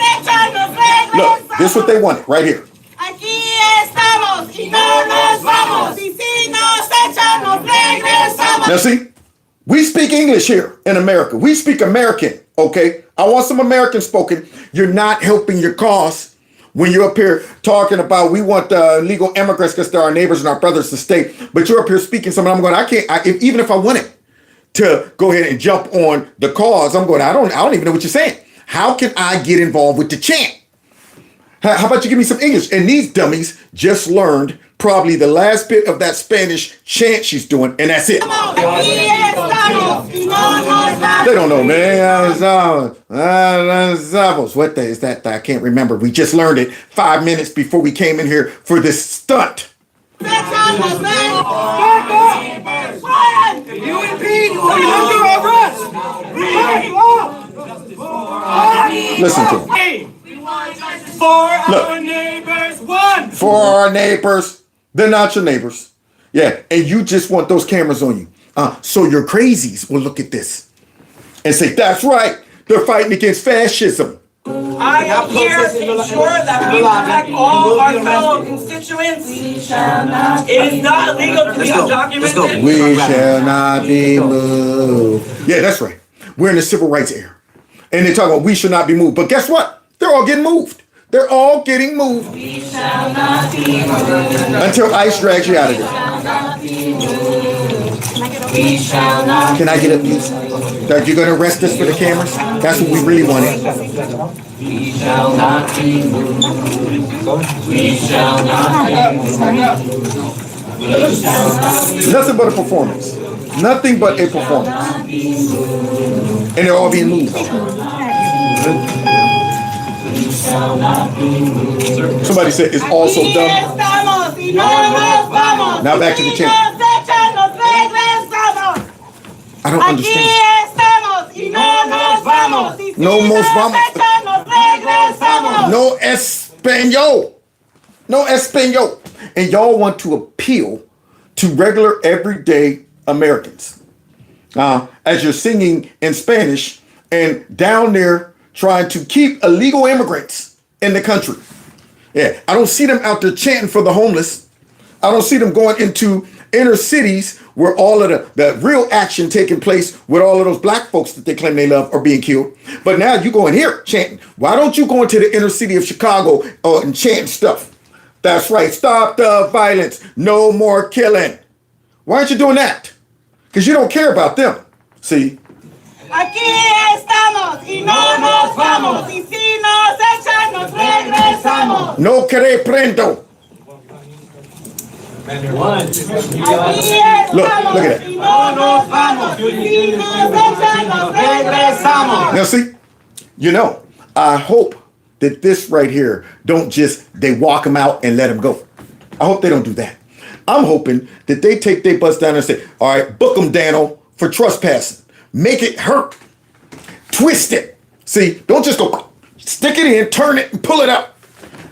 this is what they wanted right here. Aquí estamos y no nos vamos. Y si nos echan, nos regresamos. Now see, we speak English here in America. We speak American, okay? I want some American spoken. You're not helping your cause when you're up here talking about we want legal immigrants because they're our neighbors and our brothers to stay. But you're up here speaking something. I'm going, even if I wanted to go ahead and jump on the cause, I'm going, I don't even know what you're saying. How can I get involved with the chant? How about you give me some English? And these dummies just learned probably the last bit of that Spanish chant she's doing, and that's it. They don't know, man. What day is that? I can't remember. We just learned it 5 minutes before we came in here for this stunt. Listen to him. For our neighbors, one. For our neighbors. They're not your neighbors. Yeah, and you just want those cameras on you. So your crazies will look at this and say, that's right. They're fighting against fascism. I am here to ensure that we protect all our fellow constituents. It is not illegal to be undocumented. We shall not be moved. Yeah, that's right. We're in the civil rights era. And they're talking about we should not be moved. But guess what? They're all getting moved. They're all getting moved. We shall not be moved. Until ICE drags you out of there. We shall not. Can I get up, please? Are you going to arrest us for the cameras? That's what we really wanted. We shall not be moved. We shall not be moved. Nothing but a performance. Nothing but a performance. And they're all being moved. Somebody said it's also dumb. Now back to the chant. I don't understand. No most vamos. No español. No español. And y'all want to appeal to regular everyday Americans. As you're singing in Spanish and down there trying to keep illegal immigrants in the country. Yeah, I don't see them out there chanting for the homeless. I don't see them going into inner cities where all of the real action taking place with all of those black folks that they claim they love are being killed. But now you go in here chanting. Why don't you go into the inner city of Chicago and chant stuff? That's right. Stop the violence. No more killing. Why aren't you doing that? Because you don't care about them. See? Aquí estamos y no nos vamos. Y si nos echan, nos regresamos. No que prendo. Look at that. Now see, I hope that this right here don't just, they walk them out and let them go. I hope they don't do that. I'm hoping that they take their bus down and say, all right, book them, Daniel, for trespassing. Make it hurt. Twist it. See, don't just go stick it in, turn it, and pull it out.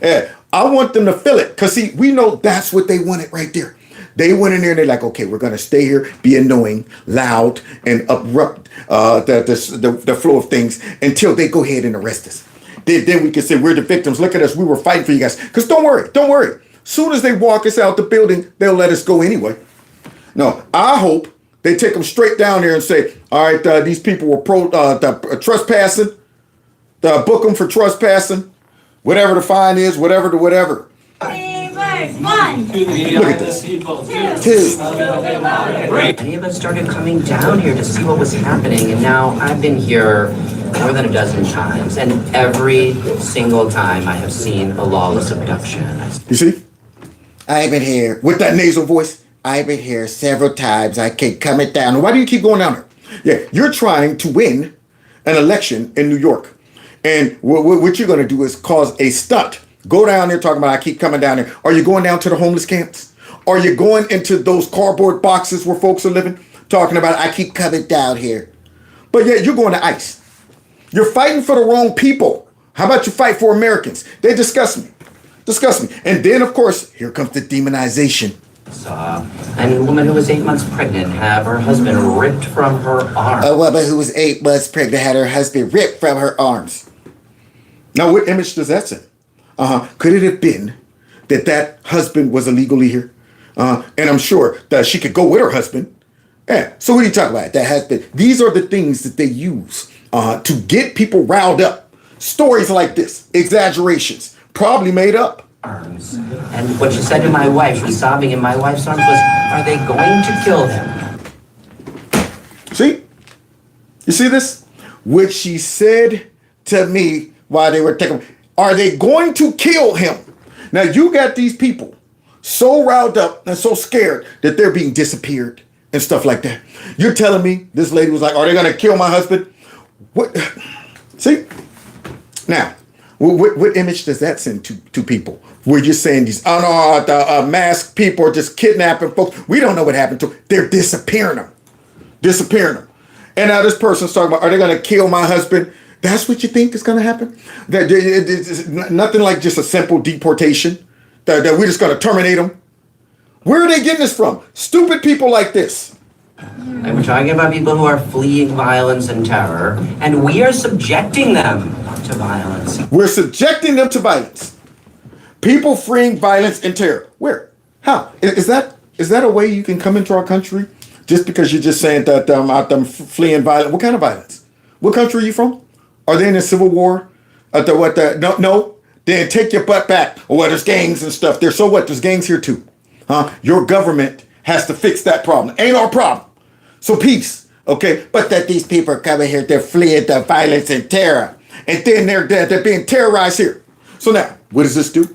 Yeah, I want them to feel it. Because, see, we know that's what they wanted right there. They went in there and they're like, okay, we're going to stay here, be annoying, loud, and abrupt the flow of things until they go ahead and arrest us. Then we can say we're the victims. Look at us. We were fighting for you guys. Because don't worry. Soon as they walk us out the building, they'll let us go anyway. No, I hope they take them straight down there and say, all right, these people were trespassing. Book them for trespassing. Whatever the fine is, whatever. One. Look at this. Two. Many of us started coming down here to see what was happening, and now I've been here more than a dozen times, and every single time I have seen a lawless abduction. You see? I've been here with that nasal voice. I've been here several times. I keep coming down. Why do you keep going down there? Yeah, you're trying to win an election in New York. And what you're going to do is cause a stunt. Go down there talking about I keep coming down there. Are you going down to the homeless camps? Are you going into those cardboard boxes where folks are living? Talking about I keep coming down here. But yeah, you're going to ICE. You're fighting for the wrong people. How about you fight for Americans? They disgust me. And then, of course, here comes the demonization. And a woman who was 8 months pregnant have her husband ripped from her arm. A woman who was 8 months pregnant had her husband ripped from her arms. Now, what image does that send? Could it have been that husband was illegally here? And I'm sure that she could go with her husband. Yeah. So what are you talking about? That husband. These are the things that they use to get people riled up. Stories like this, exaggerations. Probably made up. Arms. And what she said to my wife, she was sobbing in my wife's arms, was, are they going to kill them? See? You see this? What she said to me while they were taking, are they going to kill him? Now you got these people so riled up and so scared that they're being disappeared and stuff like that. You're telling me this lady was like, are they going to kill my husband? What? See? Now, what image does that send to people? Where you're saying these masked people are just kidnapping folks. We don't know what happened to them. They're disappearing them. And now this person's talking about, are they going to kill my husband? That's what you think is going to happen? That it's nothing like just a simple deportation? That we're just going to terminate them? Where are they getting this from? Stupid people like this. And we're talking about people who are fleeing violence and terror, and we are subjecting them to violence. We're subjecting them to violence. People fleeing violence and terror. Where? How? Is that a way you can come into our country just because you're just saying that out them fleeing violence? What kind of violence? What country are you from? Are they in a civil war? No. Then take your butt back. Or there's gangs and stuff there. So what? There's gangs here too. Your government has to fix that problem. Ain't our problem. So peace. Okay? But that these people are coming here, they're fleeing the violence and terror. And then they're being terrorized here. So now, what does this do?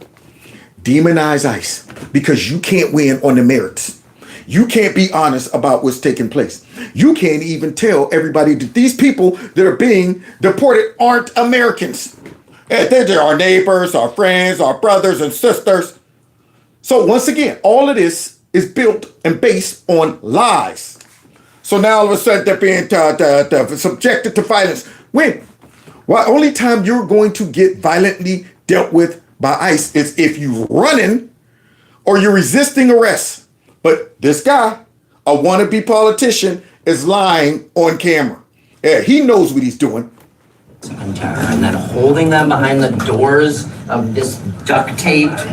Demonize ICE. Because you can't win on the merits. You can't be honest about what's taking place. You can't even tell everybody that these people that are being deported aren't Americans. They're our neighbors, our friends, our brothers and sisters. So once again, all of this is built and based on lies. So now all of a sudden they're being subjected to violence. When? Well, only time you're going to get violently dealt with by ICE is if you're running or you're resisting arrest. But this guy, a wannabe politician, is lying on camera. Yeah, he knows what he's doing. And then holding them behind the doors of this duct-taped,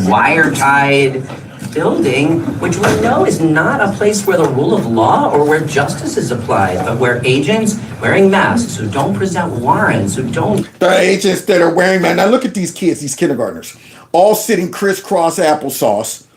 wire-tied building, which we know is not a place where the rule of law or where justice is applied, but where agents wearing masks who don't present warrants, who don't... The agents that are wearing masks. Now look at these kids, these kindergartners, all sitting crisscross applesauce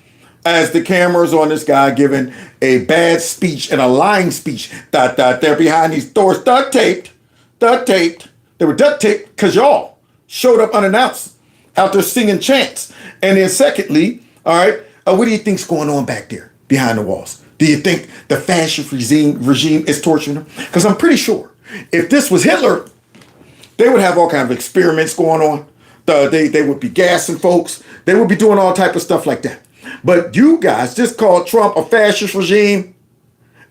as the camera's on this guy giving a bad speech and a lying speech. They're behind these doors, duct-taped. They were duct-taped because y'all showed up unannounced out there singing chants. And then secondly, all right, what do you think's going on back there behind the walls? Do you think the fascist regime is torturing them? Because I'm pretty sure if this was Hitler, they would have all kinds of experiments going on. They would be gassing folks. They would be doing all type of stuff like that. But you guys just called Trump a fascist regime,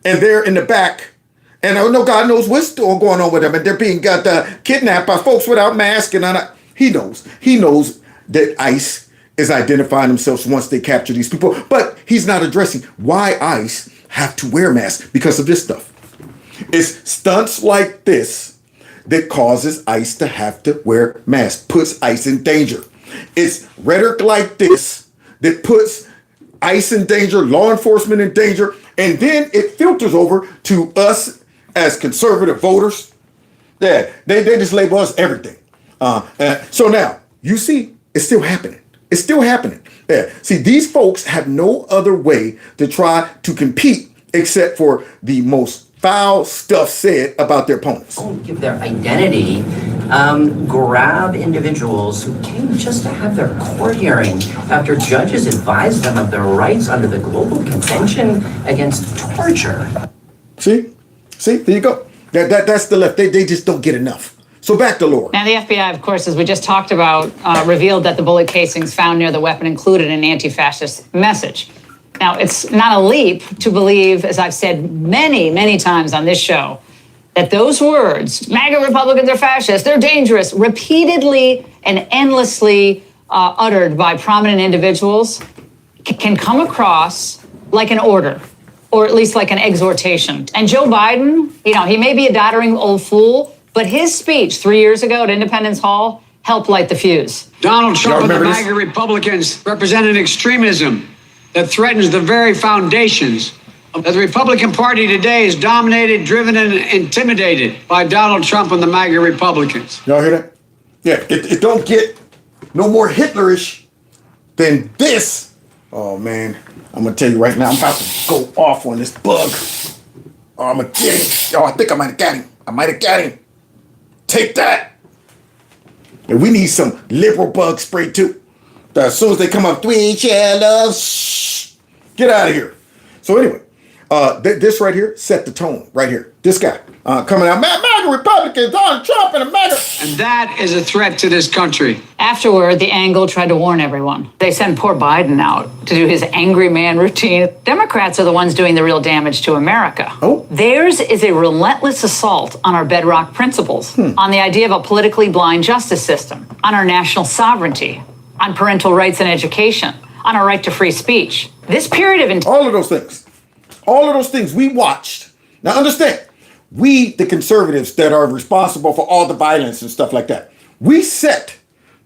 and they're in the back. And I know God knows what's still going on with them. And they're being kidnapped by folks without masks. And he knows. He knows that ICE is identifying themselves once they capture these people. But he's not addressing why ICE have to wear masks because of this stuff. It's stunts like this that causes ICE to have to wear masks, puts ICE in danger. It's rhetoric like this that puts ICE in danger, law enforcement in danger, and then it filters over to us as conservative voters. Yeah, they just label us everything. So now, you see, it's still happening. It's still happening. Yeah. See, these folks have no other way to try to compete except for the most foul stuff said about their opponents. Don't give their identity. Grab individuals who came just to have their court hearing after judges advised them of their rights under the Global Convention Against Torture. See, there you go. That's the left. They just don't get enough. So back to Laura. Now, the FBI, of course, as we just talked about, revealed that the bullet casings found near the weapon included an anti-fascist message. Now, it's not a leap to believe, as I've said many, many times on this show, that those words, MAGA Republicans are fascists, they're dangerous, repeatedly and endlessly uttered by prominent individuals, can come across like an order, or at least like an exhortation. And Joe Biden, he may be a doddering old fool, but his speech 3 years ago at Independence Hall helped light the fuse. Donald Trump and the MAGA Republicans represent an extremism that threatens the very foundations of the Republican Party today is dominated, driven, and intimidated by Donald Trump and the MAGA Republicans. Y'all hear that? Yeah, it don't get no more Hitlerish than this. Oh, man. I'm going to tell you right now, I'm about to go off on this bug. Oh, I'm going to get him. Oh, I think I might have got him. Take that. And we need some liberal bug spray, too. As soon as they come up, we shall love, shh, get out of here. So anyway, this right here set the tone right here. This guy coming out, MAGA Republicans, Donald Trump and the MAGA. And that is a threat to this country. Afterward, the Angle tried to warn everyone. They sent poor Biden out to do his angry man routine. Democrats are the ones doing the real damage to America. Oh. Theirs is a relentless assault on our bedrock principles, on the idea of a politically blind justice system, on our national sovereignty, on parental rights and education, on our right to free speech. This period of... All of those things we watched. Now understand, we, the conservatives that are responsible for all the violence and stuff like that, we sat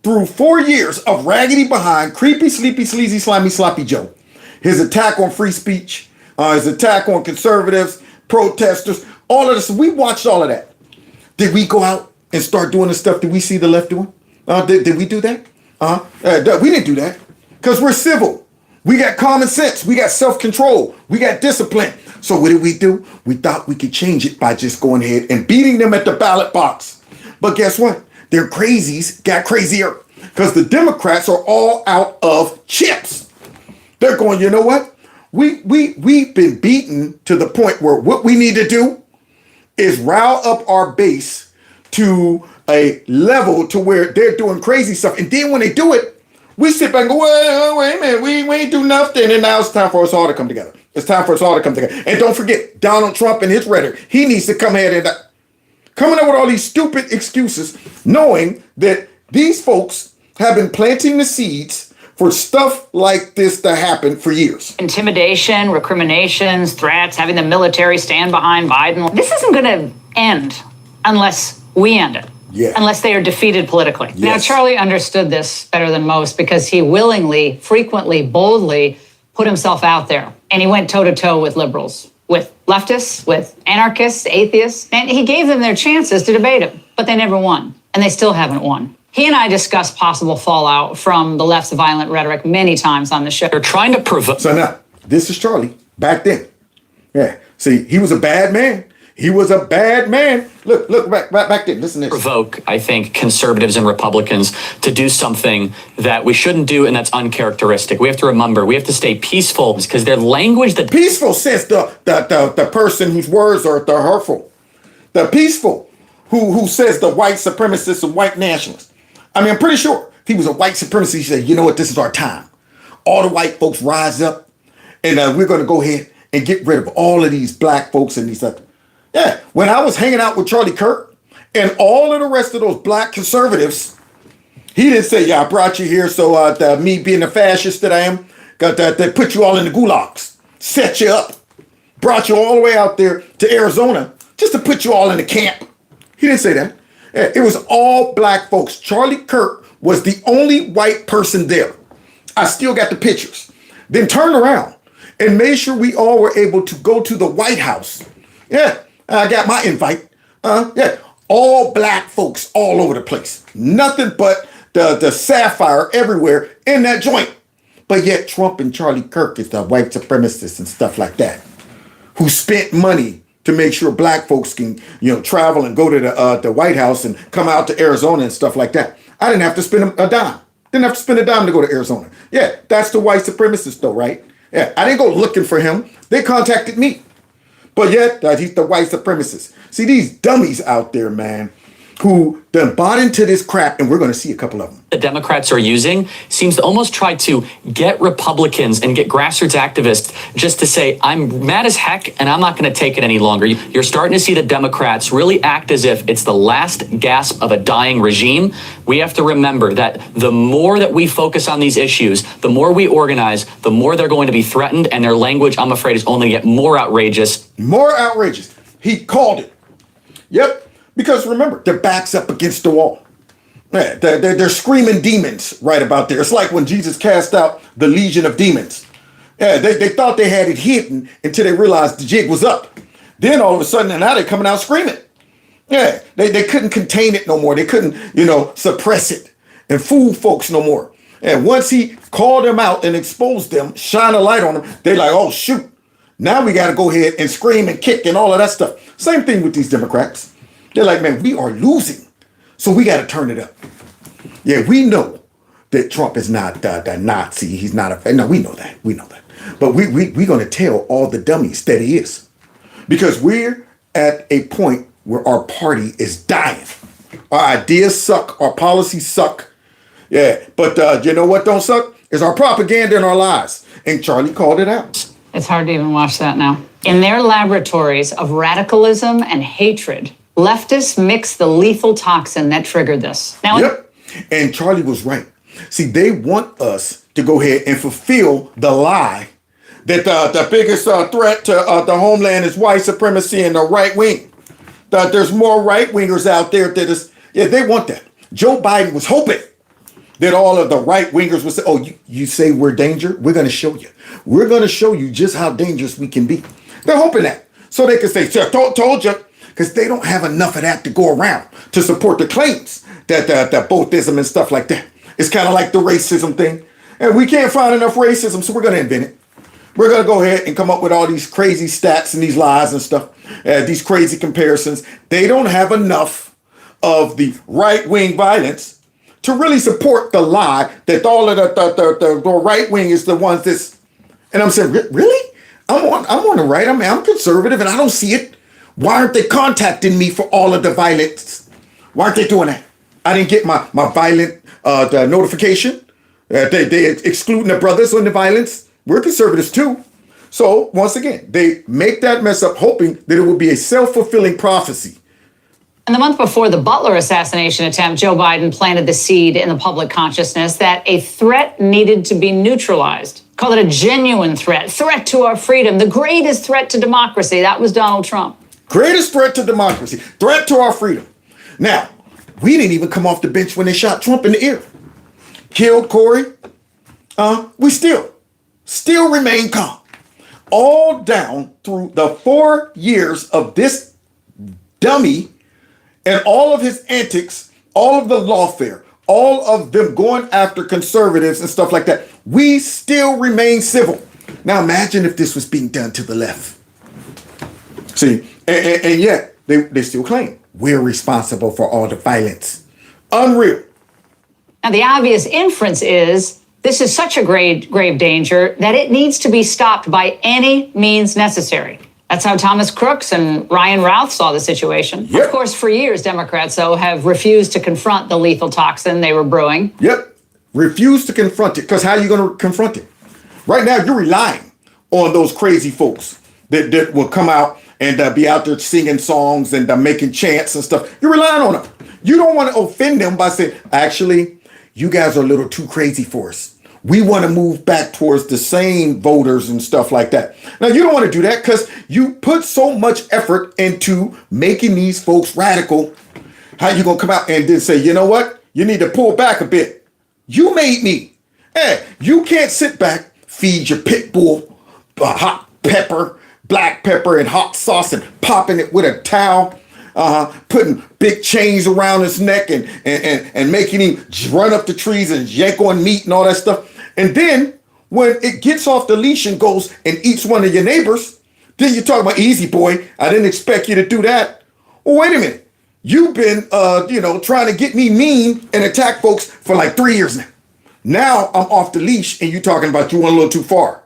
through 4 years of raggedy behind, creepy, sleepy, sleazy, slimy, sloppy Joe. His attack on free speech, his attack on conservatives, protesters, all of this. We watched all of that. Did we go out and start doing the stuff that we see the left doing? Did we do that? We didn't do that because we're civil. We got common sense. We got self-control. We got discipline. So what did we do? We thought we could change it by just going ahead and beating them at the ballot box. But guess what? Their crazies got crazier because the Democrats are all out of chips. They're going, you know what? We've been beaten to the point where what we need to do is rile up our base to a level to where they're doing crazy stuff. And then when they do it, we sit back and go, well, wait a minute, we ain't do nothing. And now it's time for us all to come together. It's time for us all to come together. And don't forget, Donald Trump and his rhetoric, he needs to come ahead and coming up with all these stupid excuses, knowing that these folks have been planting the seeds for stuff like this to happen for years. Intimidation, recriminations, threats, having the military stand behind Biden. This isn't going to end unless we end it. Yeah. Unless they are defeated politically. Yes. Now, Charlie understood this better than most because he willingly, frequently, boldly put himself out there. And he went toe-to-toe with liberals, with leftists, with anarchists, atheists. And he gave them their chances to debate him, but they never won. And they still haven't won. He and I discussed possible fallout from the left's violent rhetoric many times on the show. They're trying to provoke. So now, this is Charlie back then. Yeah. See, he was a bad man. He was a bad man. Look back then. Listen to this. Provoke, I think, conservatives and Republicans to do something that we shouldn't do and that's uncharacteristic. We have to remember, we have to stay peaceful because their language that peaceful says the person whose words are hurtful. The peaceful who says the white supremacist and white nationalists. I mean, I'm pretty sure if he was a white supremacist, he said, you know what, this is our time. All the white folks rise up and we're going to go ahead and get rid of all of these black folks and these other. Yeah, when I was hanging out with Charlie Kirk and all of the rest of those black conservatives, he didn't say, yeah, I brought you here so me being the fascist that I am, got that put you all in the gulags, set you up, brought you all the way out there to Arizona just to put you all in the camp. He didn't say that. Yeah, it was all black folks. Charlie Kirk was the only white person there. I still got the pictures. Then turned around and made sure we all were able to go to the White House. Yeah. I got my invite. Yeah, all black folks all over the place. Nothing but the sapphire everywhere in that joint. But yet Trump and Charlie Kirk is the white supremacists and stuff like that, who spent money to make sure black folks can, travel and go to the White House and come out to Arizona and stuff like that. I didn't have to spend a dime. Didn't have to spend a dime to go to Arizona. Yeah, that's the white supremacist though, right? Yeah, I didn't go looking for him. They contacted me. But yet, he's the white supremacist. See, these dummies out there, man, who done bought into this crap, and we're going to see a couple of them. The Democrats are using seems to almost try to get Republicans and get grassroots activists just to say, I'm mad as heck and I'm not going to take it any longer. You're starting to see the Democrats really act as if it's the last gasp of a dying regime. We have to remember that the more that we focus on these issues, the more we organize, the more they're going to be threatened, and their language, I'm afraid, is only going to get more outrageous. More outrageous. He called it. Yep. Because remember, their back's up against the wall. Yeah, they're screaming demons right about there. It's like when Jesus cast out the legion of demons. Yeah, they thought they had it hidden until they realized the jig was up. Then all of a sudden, now they're coming out screaming. Yeah, they couldn't contain it no more. They couldn't, suppress it and fool folks no more. And once he called them out and exposed them, shine a light on them, they're like, oh, shoot. Now we got to go ahead and scream and kick and all of that stuff. Same thing with these Democrats. They're like, man, we are losing, so we got to turn it up. Yeah, we know that Trump is not the Nazi. He's not a... No, we know that. We know that. But we're going to tell all the dummies that he is. Because we're at a point where our party is dying. Our ideas suck. Our policies suck. Yeah, but you know what don't suck? Is our propaganda and our lies. And Charlie called it out. It's hard to even watch that now. In their laboratories of radicalism and hatred, leftists mix the lethal toxin that triggered this. Now, yep. And Charlie was right. See, they want us to go ahead and fulfill the lie that the biggest threat to the homeland is white supremacy and the right wing. That there's more right wingers out there that is, yeah, they want that. Joe Biden was hoping that all of the right wingers would say, oh, you say we're danger? We're going to show you. We're going to show you just how dangerous we can be. They're hoping that. So they can say, told you. Because they don't have enough of that to go around to support the claims that boathism and stuff like that. It's kind of like the racism thing. And we can't find enough racism, so we're going to invent it. We're going to go ahead and come up with all these crazy stats and these lies and stuff, these crazy comparisons. They don't have enough of the right-wing violence to really support the lie that all of the right wing is the ones that's... And I'm saying, really? I'm on the right. I'm conservative and I don't see it. Why aren't they contacting me for all of the violence? Why aren't they doing that? I didn't get my violent the notification. They excluding the brothers on the violence. We're conservatives too. So once again, they make that mess up hoping that it will be a self-fulfilling prophecy. And the month before the Butler assassination attempt, Joe Biden planted the seed in the public consciousness that a threat needed to be neutralized. Called it a genuine threat to our freedom, the greatest threat to democracy. That was Donald Trump. Greatest threat to democracy, threat to our freedom. Now, we didn't even come off the bench when they shot Trump in the ear. Killed Corey. We still remain calm. All down through the 4 years of this dummy and all of his antics, all of the lawfare, all of them going after conservatives and stuff like that. We still remain civil. Now imagine if this was being done to the left. See, and yet they still claim we're responsible for all the violence. Unreal. Now the obvious inference is this is such a grave danger that it needs to be stopped by any means necessary. That's how Thomas Crooks and Ryan Routh saw the situation. Yep. Of course, for years, Democrats, though, have refused to confront the lethal toxin they were brewing. Yep. Refuse to confront it, because how are you going to confront it? Right now, you're relying on those crazy folks that will come out and be out there singing songs and making chants and stuff. You're relying on them. You don't want to offend them by saying, actually, you guys are a little too crazy for us. We want to move back towards the same voters and stuff like that. Now, you don't want to do that because you put so much effort into making these folks radical. How you going to come out and then say, you know what? You need to pull back a bit. You made me. Hey, you can't sit back, feed your pit bull hot pepper, black pepper and hot sauce and popping it with a towel. Putting big chains around his neck and making him run up the trees and yank on meat and all that stuff. And then when it gets off the leash and goes and eats one of your neighbors, then you talk about easy boy. I didn't expect you to do that. Well, wait a minute. You've been, trying to get me mean and attack folks for like 3 years now. Now I'm off the leash and you talking about you went a little too far.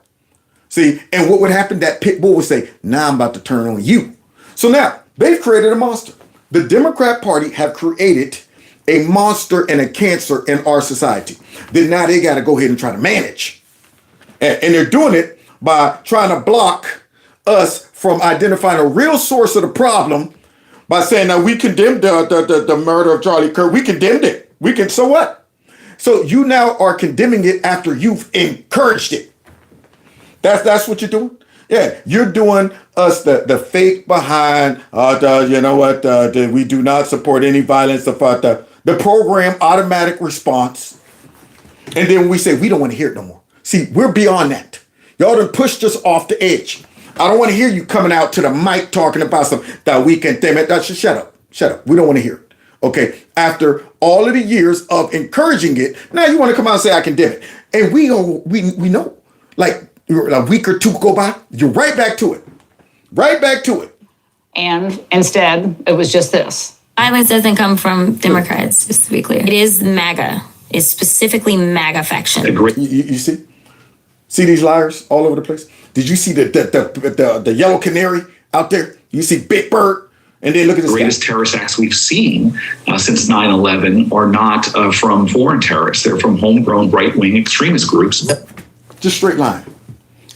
See, and what would happen? That pit bull would say, now I'm about to turn on you. So now they've created a monster. The Democrat Party have created a monster and a cancer in our society that now they got to go ahead and try to manage. And they're doing it by trying to block us from identifying a real source of the problem by saying, now we condemned the murder of Charlie Kirk. We condemned it. So what? So you now are condemning it after you've encouraged it. That's what you're doing. Yeah, you're doing us the fake behind, we do not support any violence, the program automatic response. And then we say, we don't want to hear it no more. See, we're beyond that. Y'all done pushed us off the edge. I don't want to hear you coming out to the mic talking about that we condemn it. Shut up. We don't want to hear it. Okay, after all of the years of encouraging it, now you want to come out and say, I condemn it. And we know, like, a week or two go by, you're right back to it. Right back to it. And instead, it was just this. Violence doesn't come from Democrats, just to be clear. It is MAGA. It's specifically MAGA faction. You see? See these liars all over the place? Did you see the yellow canary out there? You see Big Bird? And then look at this greatest terrorist acts we've seen since 9/11 are not from foreign terrorists. They're from homegrown right-wing extremist groups. Just straight line.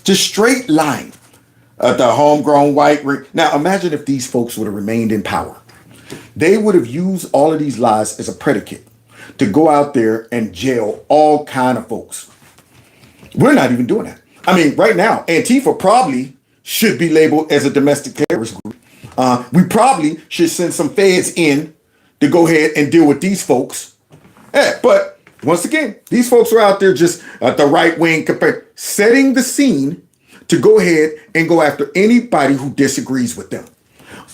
Just straight line. The homegrown white. Now, imagine if these folks would have remained in power. They would have used all of these lies as a predicate to go out there and jail all kind of folks. We're not even doing that. I mean, right now, Antifa probably should be labeled as a domestic terrorist group. We probably should send some feds in to go ahead and deal with these folks. But once again, these folks are out there just at the right wing, setting the scene to go ahead and go after anybody who disagrees with them.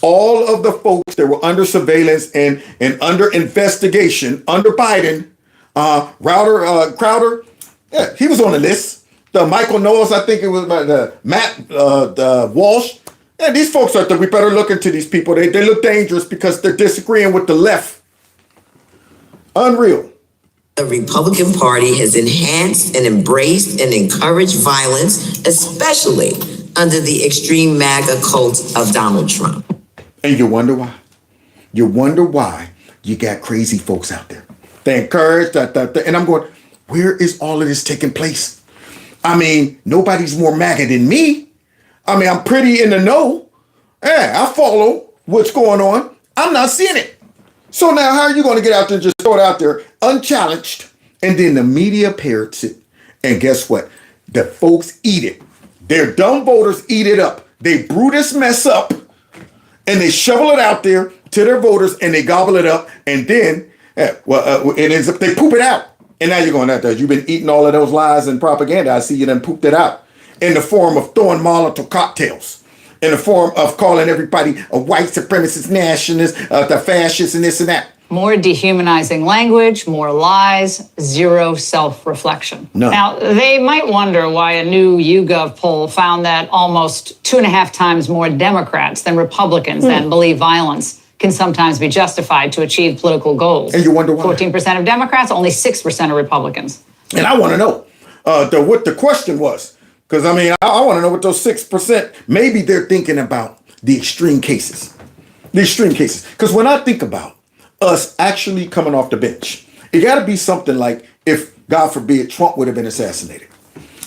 All of the folks that were under surveillance and under investigation under Biden, Crowder, yeah, he was on the list. The Michael Knowles, I think it was Matt Walsh. Yeah, these folks are we better look into these people. They look dangerous because they're disagreeing with the left. Unreal. The Republican Party has enhanced and embraced and encouraged violence, especially under the extreme MAGA cult of Donald Trump. And you wonder why? You wonder why you got crazy folks out there. They encourage that. And I'm going, where is all of this taking place? I mean, nobody's more MAGA than me. I mean, I'm pretty in the know. Yeah, I follow what's going on. I'm not seeing it. So now how are you going to get out there and just throw it out there unchallenged? And then the media parrots it. And guess what? The folks eat it. Their dumb voters eat it up. They brew this mess up and they shovel it out there to their voters and they gobble it up. And then, it ends up, they poop it out. And now you're going out there. You've been eating all of those lies and propaganda. I see you done pooped it out in the form of throwing Molotov cocktails, in the form of calling everybody a white supremacist nationalist, the fascists and this and that. More dehumanizing language, more lies, zero self-reflection. None. Now, they might wonder why a new YouGov poll found that almost 2.5 times more Democrats than Republicans then believe violence can sometimes be justified to achieve political goals. And you wonder why. 14% of Democrats, only 6% of Republicans. And I want to know what the question was. Because, I mean, I want to know what those 6%, maybe they're thinking about the extreme cases. The extreme cases. Because when I think about us actually coming off the bench, it got to be something like if, God forbid, Trump would have been assassinated.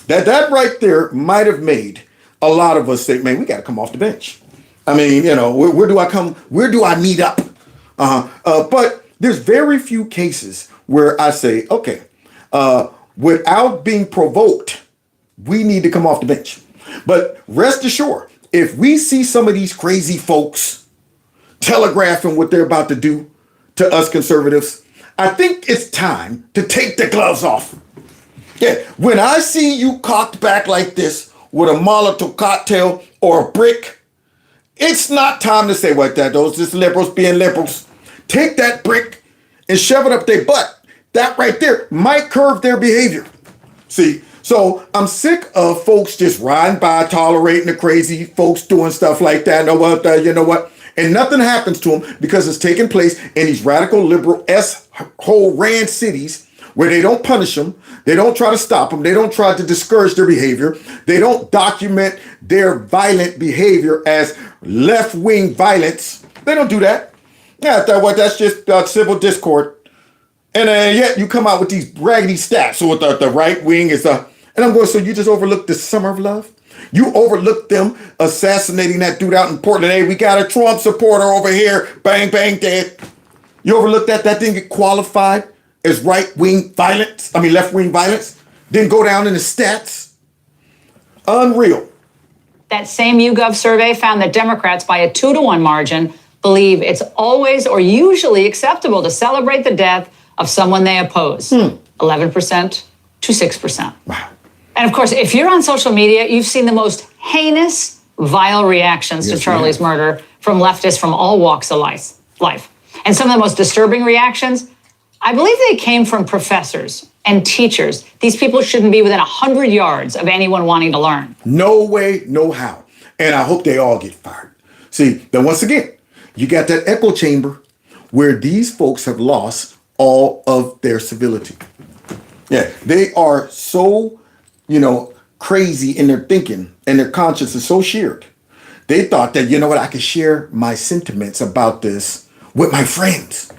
That right there might have made a lot of us say, man, we got to come off the bench. I mean, you know, where do I come? Where do I meet up? But there's very few cases where I say, okay, without being provoked, we need to come off the bench. But rest assured, if we see some of these crazy folks telegraphing what they're about to do to us conservatives, I think it's time to take the gloves off. Yeah, when I see you cocked back like this with a Molotov cocktail or a brick, it's not time to say what that those just liberals being liberals. Take that brick and shove it up their butt. That right there might curb their behavior. See, so I'm sick of folks just riding by, tolerating the crazy folks doing stuff like that. You know what? And nothing happens to them because it's taking place in these radical liberal whole ran cities where they don't punish them. They don't try to stop them. They don't try to discourage their behavior. They don't document their violent behavior as left-wing violence. They don't do that. Yeah, that's just civil discord. And yet you come out with these raggedy stats. So with the right wing is and I'm going, so you just overlooked the summer of love? You overlooked them assassinating that dude out in Portland. Hey, we got a Trump supporter over here. Bang, bang, dead. You overlooked that? That didn't get qualified as right-wing violence. I mean, left-wing violence. Didn't go down in the stats. Unreal. That same YouGov survey found that Democrats, by a 2-to-1 margin, believe it's always or usually acceptable to celebrate the death of someone they oppose. 11% to 6%. Wow. And of course, if you're on social media, you've seen the most heinous, vile reactions to Charlie's murder from leftists from all walks of life. And some of the most disturbing reactions, I believe they came from professors and teachers. These people shouldn't be within 100 yards of anyone wanting to learn. No way, no how. And I hope they all get fired. See, then once again, you got that echo chamber where these folks have lost all of their civility. Yeah, they are so, crazy in their thinking and their conscience is so shared. They thought that, I could share my sentiments about this with my friends.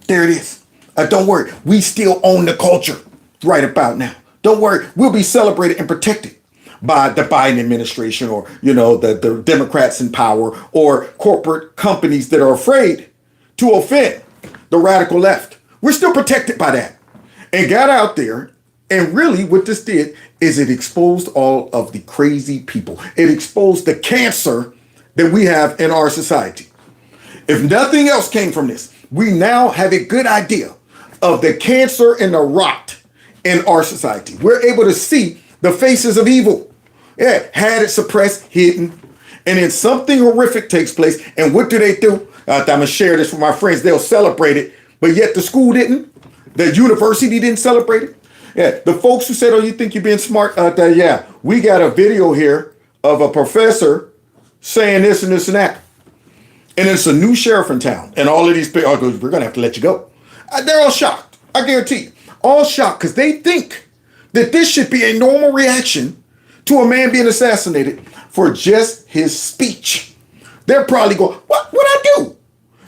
There it is. Don't worry. We still own the culture right about now. Don't worry. We'll be celebrated and protected by the Biden administration or, the Democrats in power or corporate companies that are afraid to offend the radical left. We're still protected by that. And got out there. And really what this did is it exposed all of the crazy people. It exposed the cancer that we have in our society. If nothing else came from this, we now have a good idea of the cancer and the rot in our society. We're able to see the faces of evil. Yeah, had it suppressed, hidden. And then something horrific takes place. And what do? I'm going to share this with my friends. They'll celebrate it. But yet the school didn't. The university didn't celebrate it. Yeah, the folks who said, oh, you think you're being smart? Yeah, we got a video here of a professor saying this and this and that. And it's a new sheriff in town. And all of these people, we're going to have to let you go. They're all shocked. I guarantee you. All shocked because they think that this should be a normal reaction to a man being assassinated for just his speech. They're probably going, what'd I do?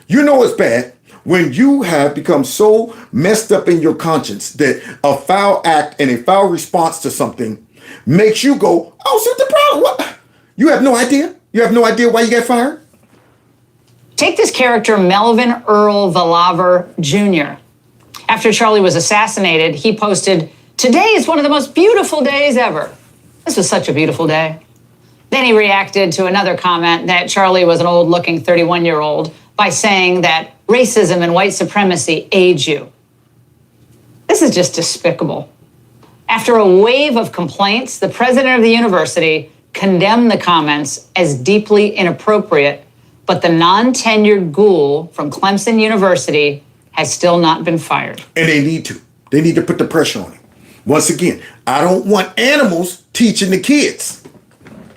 You know it's bad when you have become so messed up in your conscience that a foul act and a foul response to something makes you go, oh, so the problem, what? You have no idea? You have no idea why you got fired? Take this character, Melvin Earl Valaver Jr. After Charlie was assassinated, he posted, "Today is one of the most beautiful days ever. This was such a beautiful day." Then he reacted to another comment that Charlie was an old-looking 31-year-old by saying that racism and white supremacy age you. This is just despicable. After a wave of complaints, the president of the university condemned the comments as deeply inappropriate, but the non-tenured ghoul from Clemson University has still not been fired. And they need to. They need to put the pressure on him. Once again, I don't want animals teaching the kids.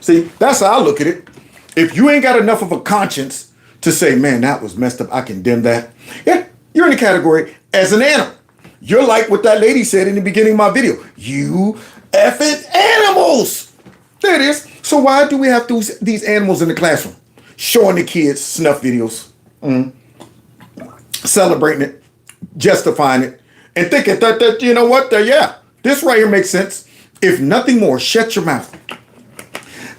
See, that's how I look at it. If you ain't got enough of a conscience to say, man, that was messed up, I condemn that. Yeah, you're in the category as an animal. You're like what that lady said in the beginning of my video. You effing animals. There it is. So why do we have these animals in the classroom? Showing the kids snuff videos, celebrating it, justifying it, and thinking that you know what, yeah, this right here makes sense. If nothing more, shut your mouth.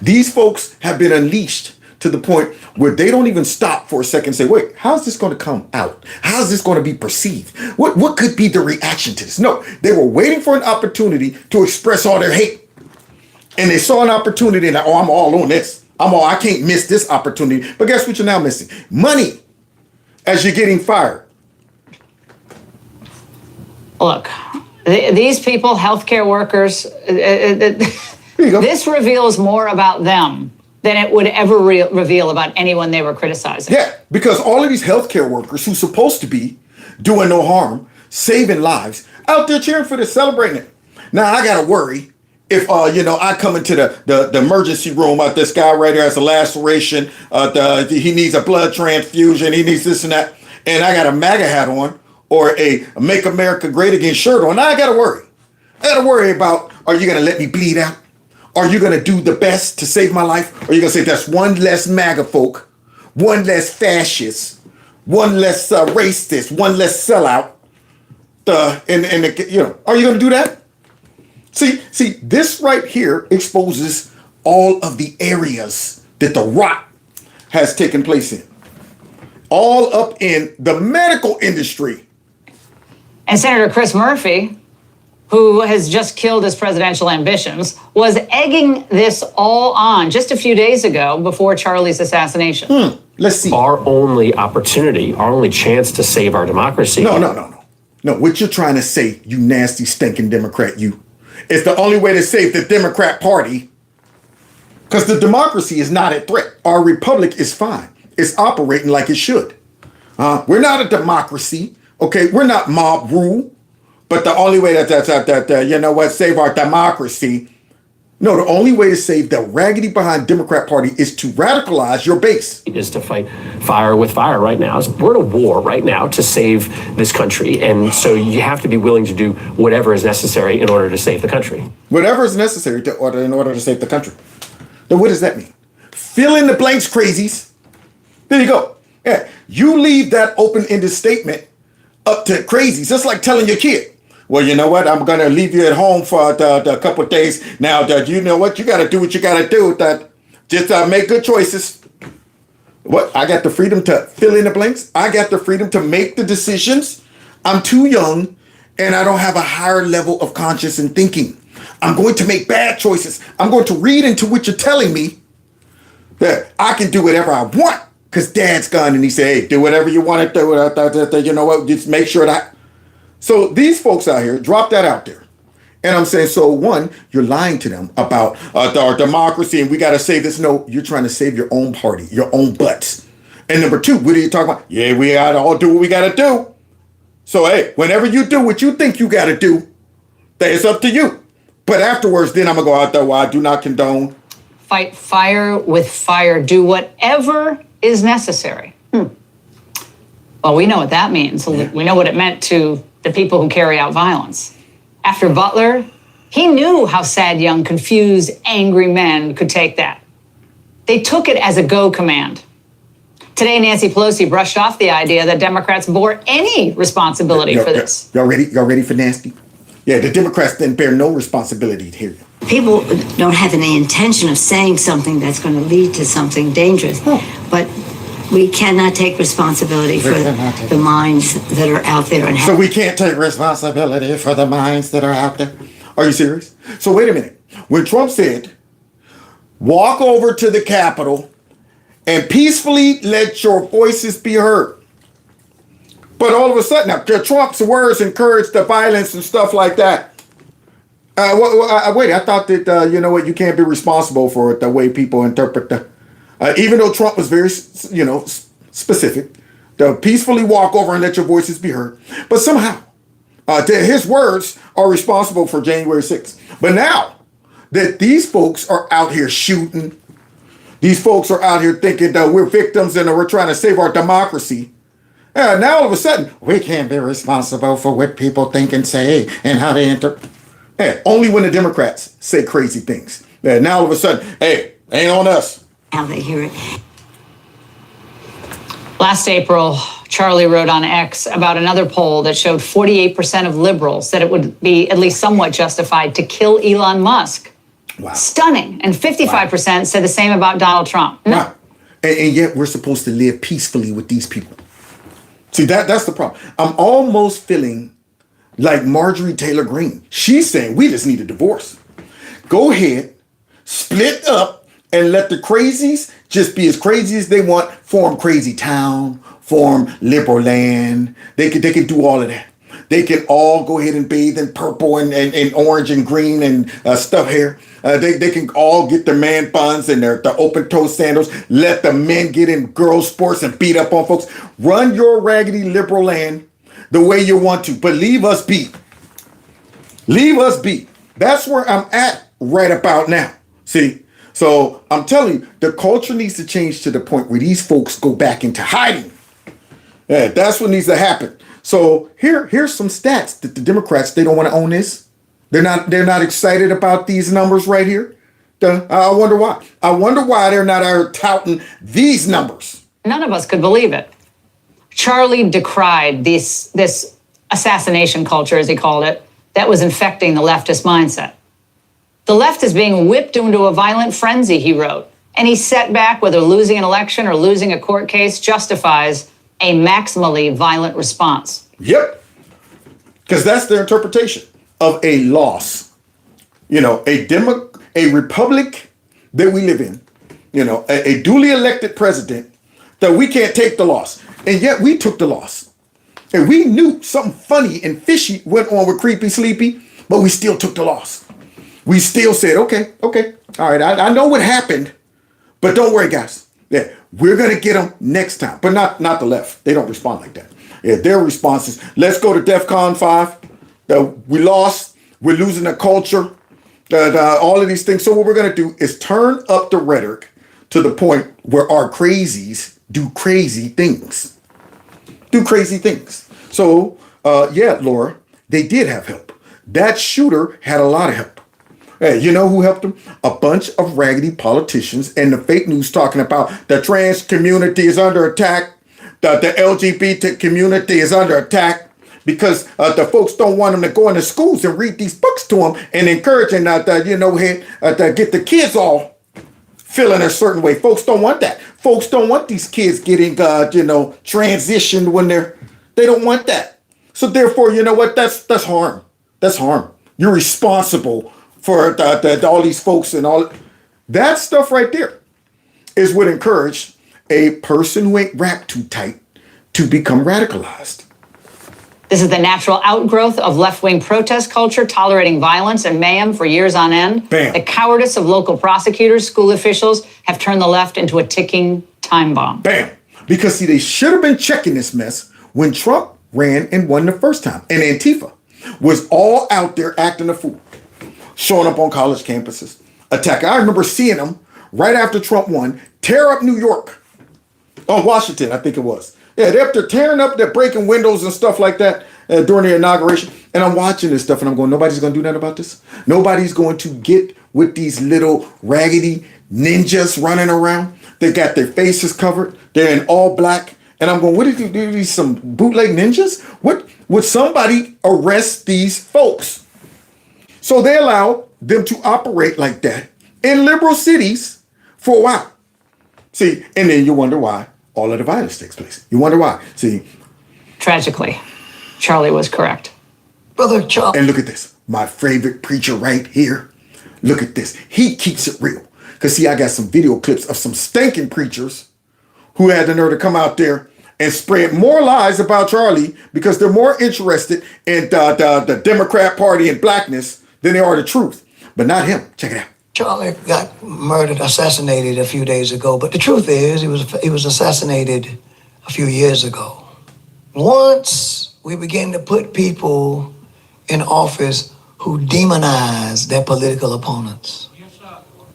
These folks have been unleashed to the point where they don't even stop for a second and say, wait, how's this going to come out? How's this going to be perceived? What could be the reaction to this? No, they were waiting for an opportunity to express all their hate. And they saw an opportunity and, oh, I'm all on this. I can't miss this opportunity. But guess what you're now missing? Money as you're getting fired. Look, these people, healthcare workers, this reveals more about them than it would ever reveal about anyone they were criticizing. Yeah, because all of these healthcare workers who's supposed to be doing no harm, saving lives, out there cheering for this, celebrating it. Now I gotta worry if I come into the emergency room, this guy right here has a laceration, he needs a blood transfusion, he needs this and that, and I got a MAGA hat on or a Make America Great Again shirt on. Now I gotta worry. I gotta worry about, are you gonna let me bleed out? Are you going to do the best to save my life? Or are you going to say that's one less MAGA folk, one less fascist, one less racist, one less sellout? Are you going to do that? See, this right here exposes all of the areas that the rot has taken place in. All up in the medical industry. And Senator Chris Murphy, who has just killed his presidential ambitions, was egging this all on just a few days ago before Charlie's assassination. Let's see. Our only opportunity, our only chance to save our democracy. No. What you're trying to say, you nasty, stinking Democrat, it's the only way to save the Democrat Party, because the democracy is not at threat. Our republic is fine. It's operating like it should. We're not a democracy, okay? We're not mob rule. But the only way save our democracy. No, the only way to save the raggedy behind Democrat Party is to radicalize your base. Is to fight fire with fire right now. We're in a war right now to save this country. And so you have to be willing to do whatever is necessary in order to save the country. Whatever is necessary in order to save the country. Then what does that mean? Fill in the blanks, crazies. There you go. Yeah, you leave that open-ended statement up to crazies. Just like telling your kid, well, you know what? I'm going to leave you at home for a couple of days. Now, you know what? You got to do what you got to do. Just make good choices. What? I got the freedom to fill in the blanks. I got the freedom to make the decisions. I'm too young, and I don't have a higher level of conscience and thinking. I'm going to make bad choices. I'm going to read into what you're telling me that I can do whatever I want because Dad's gone, and he said, hey, do whatever you want to do. You know what? Just make sure that. So these folks out here, drop that out there. And I'm saying, so one, you're lying to them about our democracy and we got to save this. No, you're trying to save your own party, your own butts. And number two, what are you talking about? Yeah, we got to all do what we got to do. So, hey, whenever you do what you think you got to do, that it's up to you. But afterwards, then I'm going to go out there while I do not condone. Fight fire with fire. Do whatever is necessary. Well, we know what that means. Yeah. We know what it meant to the people who carry out violence. After Butler, he knew how sad, young, confused, angry men could take that. They took it as a go command. Today, Nancy Pelosi brushed off the idea that Democrats bore any responsibility for this. Y'all ready? Y'all ready for nasty? Yeah, the Democrats didn't bear no responsibility here. People don't have any intention of saying something that's going to lead to something dangerous, but we cannot take responsibility for the minds that are out there. And so we can't take responsibility for the minds that are out there? Are you serious? So wait a minute. When Trump said, walk over to the Capitol and peacefully let your voices be heard. But all of a sudden, now, Trump's words encouraged the violence and stuff like that. Wait, I thought that, you know what, you can't be responsible for the way people interpret the... even though Trump was very, specific, to peacefully walk over and let your voices be heard. But somehow, his words are responsible for January 6th. But now that these folks are out here shooting, these folks are out here thinking that we're victims and we're trying to save our democracy. Now all of a sudden, we can't be responsible for what people think and say and how they interpret. Only when the Democrats say crazy things. Now all of a sudden, hey, ain't on us. How they hear it. Last April, Charlie wrote on X about another poll that showed 48% of liberals said it would be at least somewhat justified to kill Elon Musk. Wow. Stunning. And 55% said the same about Donald Trump. No. Wow. And yet we're supposed to live peacefully with these people. See, that's the problem. I'm almost feeling like Marjorie Taylor Greene. She's saying we just need a divorce. Go ahead, split up, and let the crazies just be as crazy as they want. Form Crazy Town, form Liberal Land. They can do all of that. They can all go ahead and bathe in purple and orange and green and stuff hair. They can all get their man buns and their open-toe sandals. Let the men get in girl sports and beat up on folks. Run your raggedy liberal land the way you want to, but leave us be. Leave us be. That's where I'm at right about now. See? So I'm telling you, the culture needs to change to the point where these folks go back into hiding. Yeah, that's what needs to happen. So here's some stats that the Democrats, they don't want to own this. They're not excited about these numbers right here. I wonder why. I wonder why they're not touting these numbers. None of us could believe it. Charlie decried this assassination culture, as he called it, that was infecting the leftist mindset. The left is being whipped into a violent frenzy, he wrote. Any setback, whether losing an election or losing a court case, justifies a maximally violent response. Yep. Because that's their interpretation of a loss. You know, a republic that we live in, you know, a duly elected president, that we can't take the loss. And yet we took the loss. And we knew something funny and fishy went on with Creepy Sleepy, but we still took the loss. We still said, okay, all right, I know what happened, but don't worry, guys. Yeah, we're going to get them next time, but not the left. They don't respond like that. Yeah, their response is, let's go to DEFCON 5. We lost. We're losing the culture. All of these things. So what we're going to do is turn up the rhetoric to the point where our crazies do crazy things. Do crazy things. So, yeah, Laura, they did have help. That shooter had a lot of help. Hey, you know who helped them? A bunch of raggedy politicians and the fake news talking about the trans community is under attack. The LGBT community is under attack because the folks don't want them to go into schools and read these books to them and encouraging to get the kids all feeling a certain way. Folks don't want that. Folks don't want these kids getting, transitioned when they don't want that. So therefore, you know what? That's harm. That's harm. You're responsible for all these folks and all that stuff right there is what encouraged a person who ain't wrapped too tight to become radicalized. This is the natural outgrowth of left-wing protest culture, tolerating violence and mayhem for years on end. Bam. The cowardice of local prosecutors, school officials have turned the left into a ticking time bomb. Bam. Because, see, they should have been checking this mess when Trump ran and won the first time. And Antifa was all out there acting a fool, showing up on college campuses, attacking. I remember seeing them right after Trump won, tear up New York, on Washington, I think it was. Yeah, they're up there tearing up, they're breaking windows and stuff like that during the inauguration. And I'm watching this stuff and I'm going, nobody's going to do nothing about this. Nobody's going to get with these little raggedy ninjas running around. They got their faces covered. They're in all black. And I'm going, what did you do? These some bootleg ninjas? What would somebody arrest these folks? So they allow them to operate like that in liberal cities for a while. See, and then you wonder why all of the violence takes place. You wonder why. See. Tragically, Charlie was correct. Brother Charlie. And look at this. My favorite preacher right here. Look at this. He keeps it real. Because see, I got some video clips of some stinking preachers who had the nerve to come out there and spread more lies about Charlie because they're more interested in the Democrat Party and blackness than they are the truth. But not him. Check it out. Charlie got murdered, assassinated a few days ago. But the truth is, he was assassinated a few years ago. Once we begin to put people in office who demonize their political opponents.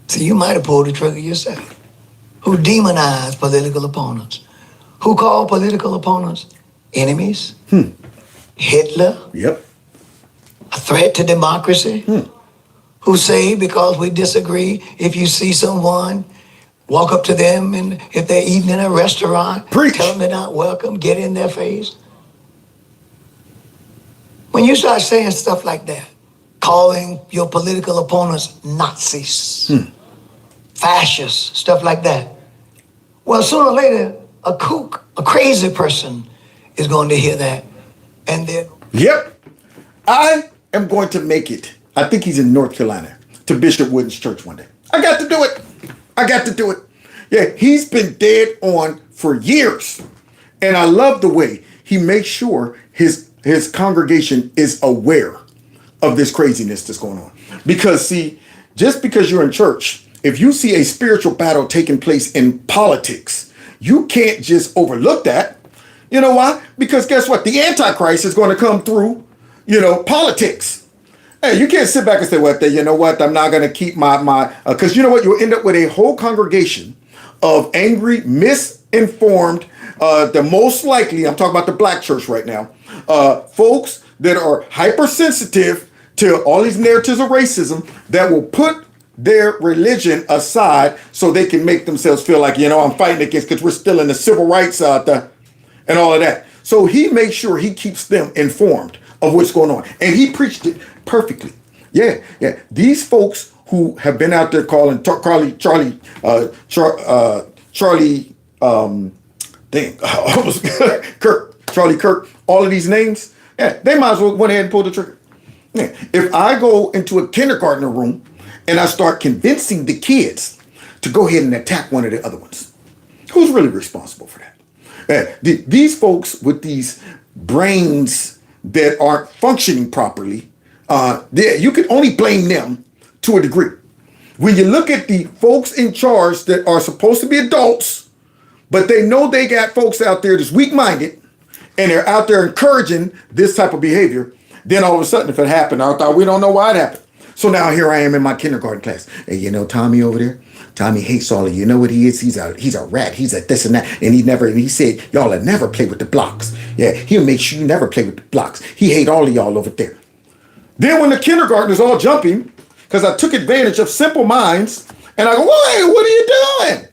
So you might have pulled the trigger yourself. Who demonize political opponents. Who call political opponents enemies. Hitler. Yep. A threat to democracy. Who say because we disagree, if you see someone, walk up to them and if they're eating in a restaurant, tell them they're not welcome, get in their face. When you start saying stuff like that, calling your political opponents Nazis, fascists, stuff like that, well, sooner or later, a kook, a crazy person is going to hear that. And then... Yep. I am going to make it. I think he's in North Carolina, to Bishop Wooden's church one day. I got to do it. I got to do it. Yeah, he's been dead on for years. And I love the way he makes sure his congregation is aware of this craziness that's going on. Because see, just because you're in church, if you see a spiritual battle taking place in politics, you can't just overlook that. You know why? Because guess what? The Antichrist is going to come through, politics. Hey, you can't sit back and say, well, you know what? I'm not going to keep because you know what? You'll end up with a whole congregation of angry, misinformed, the most likely, I'm talking about the black church right now, folks that are hypersensitive to all these narratives of racism that will put their religion aside so they can make themselves feel like, I'm fighting against because we're still in the civil rights and all of that. So he makes sure he keeps them informed of what's going on. And he preached it perfectly. Yeah. These folks who have been out there calling Charlie Kirk, Charlie Kirk, all of these names, they might as well went ahead and pull the trigger. Yeah. If I go into a kindergartner room and I start convincing the kids to go ahead and attack one of the other ones, who's really responsible for that? These folks with these brains that aren't functioning properly, you can only blame them to a degree. When you look at the folks in charge that are supposed to be adults, but they know they got folks out there that's weak-minded, and they're out there encouraging this type of behavior, then all of a sudden, if it happened, I thought, we don't know why it happened. So now here I am in my kindergarten class. Hey, Tommy over there? Tommy hates all of you. You know what he is? He's a rat. He's a this and that. And he said, y'all will never play with the blocks. Yeah, he'll make sure you never play with the blocks. He hate all of y'all over there. Then when the kindergartners all jumping, because I took advantage of simple minds, and I go, hey, what are you doing?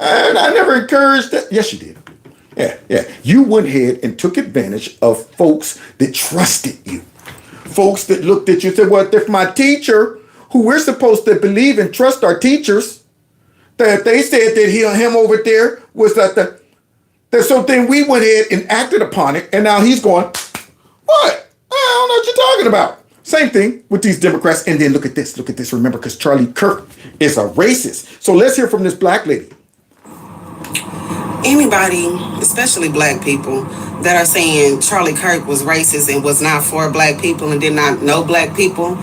And I never encouraged that. Yes, you did. Yeah. You went ahead and took advantage of folks that trusted you. Folks that looked at you and said, well, if my teacher, who we're supposed to believe and trust our teachers, that they said that him over there was that so then we went ahead and acted upon it, and now he's going, what? I don't know what you're talking about. Same thing with these Democrats. And then look at this, remember, because Charlie Kirk is a racist. So let's hear from this black lady. Anybody, especially black people, that are saying Charlie Kirk was racist and was not for black people and did not know black people,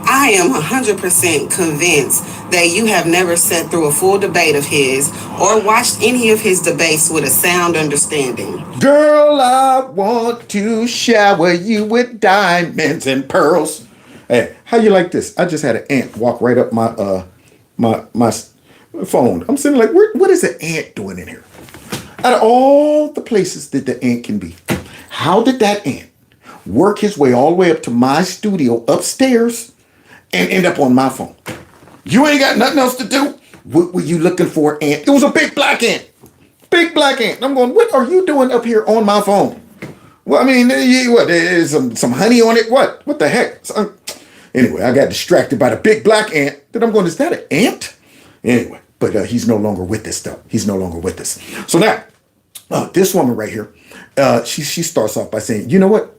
I am 100% convinced that you have never sat through a full debate of his or watched any of his debates with a sound understanding. Girl, I want to shower you with diamonds and pearls. Hey, how you like this? I just had an ant walk right up my phone. I'm sitting like, what is an ant doing in here? Out of all the places that the ant can be, how did that ant work his way all the way up to my studio upstairs and end up on my phone? You ain't got nothing else to do what were you looking for, ant? It was a big black ant. Big black ant. I'm going, what are you doing up here on my phone? Well, I mean, what? There's some honey on it? What? What the heck? Anyway, I got distracted by the big black ant. Then I'm going, is that an ant? Anyway, but he's no longer with us, though. He's no longer with us. So now, this woman right here, she starts off by saying, you know what?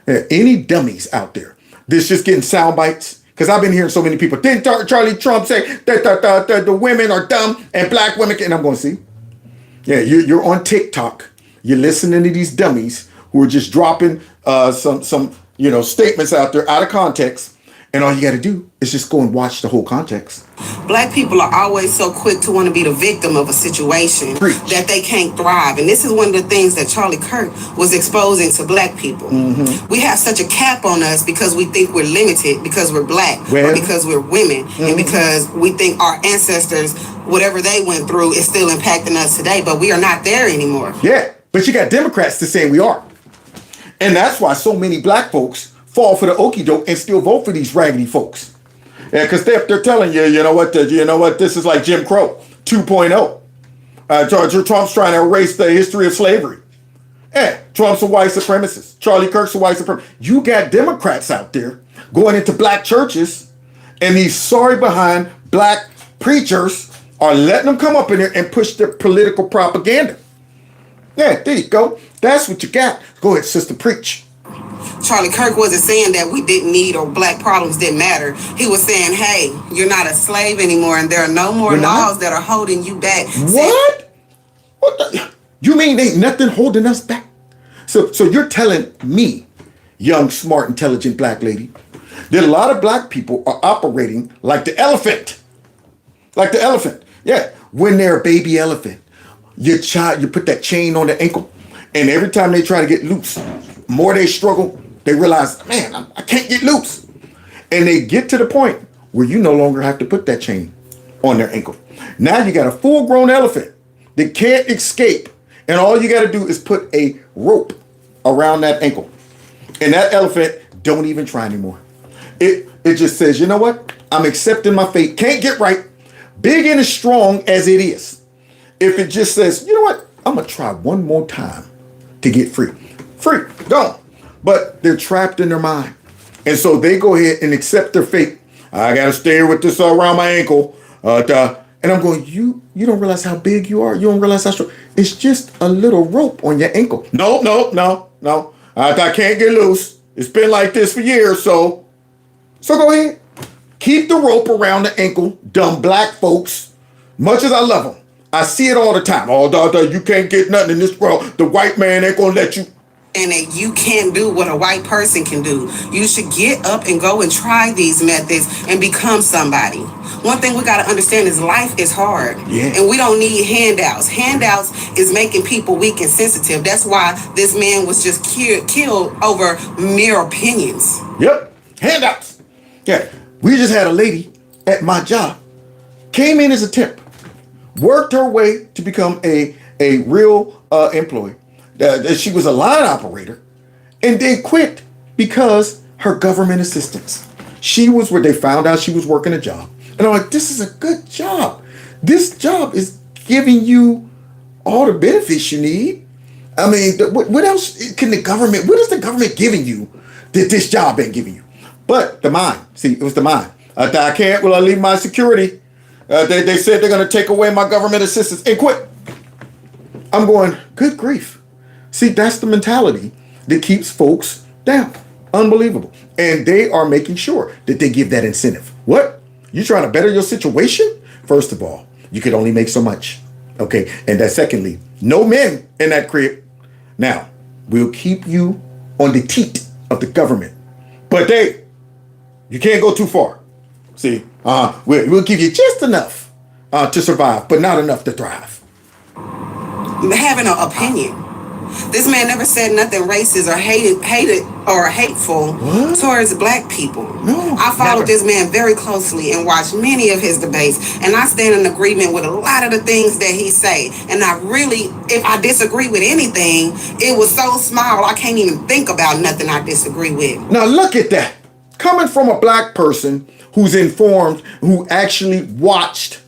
Any dummies out there that's just getting sound bites? Because I've been hearing so many people, didn't Charlie Trump say that the women are dumb and black women can? And I'm going to see. Yeah, you're on TikTok. You're listening to these dummies who are just dropping some statements out there out of context. And all you got to do is just go and watch the whole context. Black people are always so quick to want to be the victim of a situation that they can't thrive. And this is one of the things that Charlie Kirk was exposing to black people. Mm-hmm. We have such a cap on us because we think we're limited, because we're black, or because we're women, and because we think our ancestors, whatever they went through, is still impacting us today. But we are not there anymore. Yeah, but you got Democrats to say we are. And that's why so many black folks fall for the okie doke and still vote for these raggedy folks. Yeah, because they're telling you, you know what, this is like Jim Crow 2.0. Trump's trying to erase the history of slavery. Yeah, Trump's a white supremacist. Charlie Kirk's a white supremacist. You got Democrats out there going into black churches, and these sorry behind black preachers are letting them come up in there and push their political propaganda. Yeah, there you go. That's what you got. Go ahead, sister, preach. Charlie Kirk wasn't saying that we didn't need or black problems didn't matter. He was saying, hey, you're not a slave anymore, and there are no more laws that are holding you back. What? You mean ain't nothing holding us back? So you're telling me, young, smart, intelligent black lady, that a lot of black people are operating like the elephant. Like the elephant. Yeah, when they're a baby elephant, you put that chain on the ankle, and every time they try to get loose, more they struggle, they realize, man, I can't get loose. And they get to the point where you no longer have to put that chain on their ankle. Now you got a full-grown elephant that can't escape, and all you got to do is put a rope around that ankle. And that elephant don't even try anymore. It just says, you know what? I'm accepting my fate. Can't get right. Big and as strong as it is. If it just says, you know what? I'm going to try one more time to get free. Free, gone. But they're trapped in their mind. And so they go ahead and accept their fate. I got to stay here with this around my ankle. And I'm going, you don't realize how big you are. You don't realize how strong. It's just a little rope on your ankle. No. I can't get loose. It's been like this for years. So go ahead. Keep the rope around the ankle, dumb black folks. Much as I love them, I see it all the time. Oh, you can't get nothing in this world. The white man ain't going to let you. And that you can't do what a white person can do. You should get up and go and try these methods and become somebody. One thing we got to understand is life is hard. Yeah. And we don't need handouts. Handouts is making people weak and sensitive. That's why this man was just killed over mere opinions. Yep. Handouts. Yeah. We just had a lady at my job. Came in as a temp. Worked her way to become a real employee. She was a line operator and then quit because her government assistance. She was where they found out she was working a job. And I'm like, this is a good job. This job is giving you all the benefits you need. I mean, what else can the government, what is the government giving you that this job ain't giving you? But the mind. See, it was the mind. I can't, will I leave my security? They said they're going to take away my government assistance and quit. I'm going, good grief. See, that's the mentality that keeps folks down. Unbelievable. And they are making sure that they give that incentive. What? You trying to better your situation? First of all, you could only make so much. Okay. And that secondly, no men in that crib. Now, we'll keep you on the teat of the government. But you can't go too far. See, we'll give you just enough to survive, but not enough to thrive. Having an opinion. This man never said nothing racist or hated or hateful towards black people. No, I followed this man very closely and watched many of his debates, and I stand in agreement with a lot of the things that he say. And I really, if I disagree with anything, it was so small I can't even think about nothing I disagree with. Now look at that. Coming from a black person who's informed, who actually watched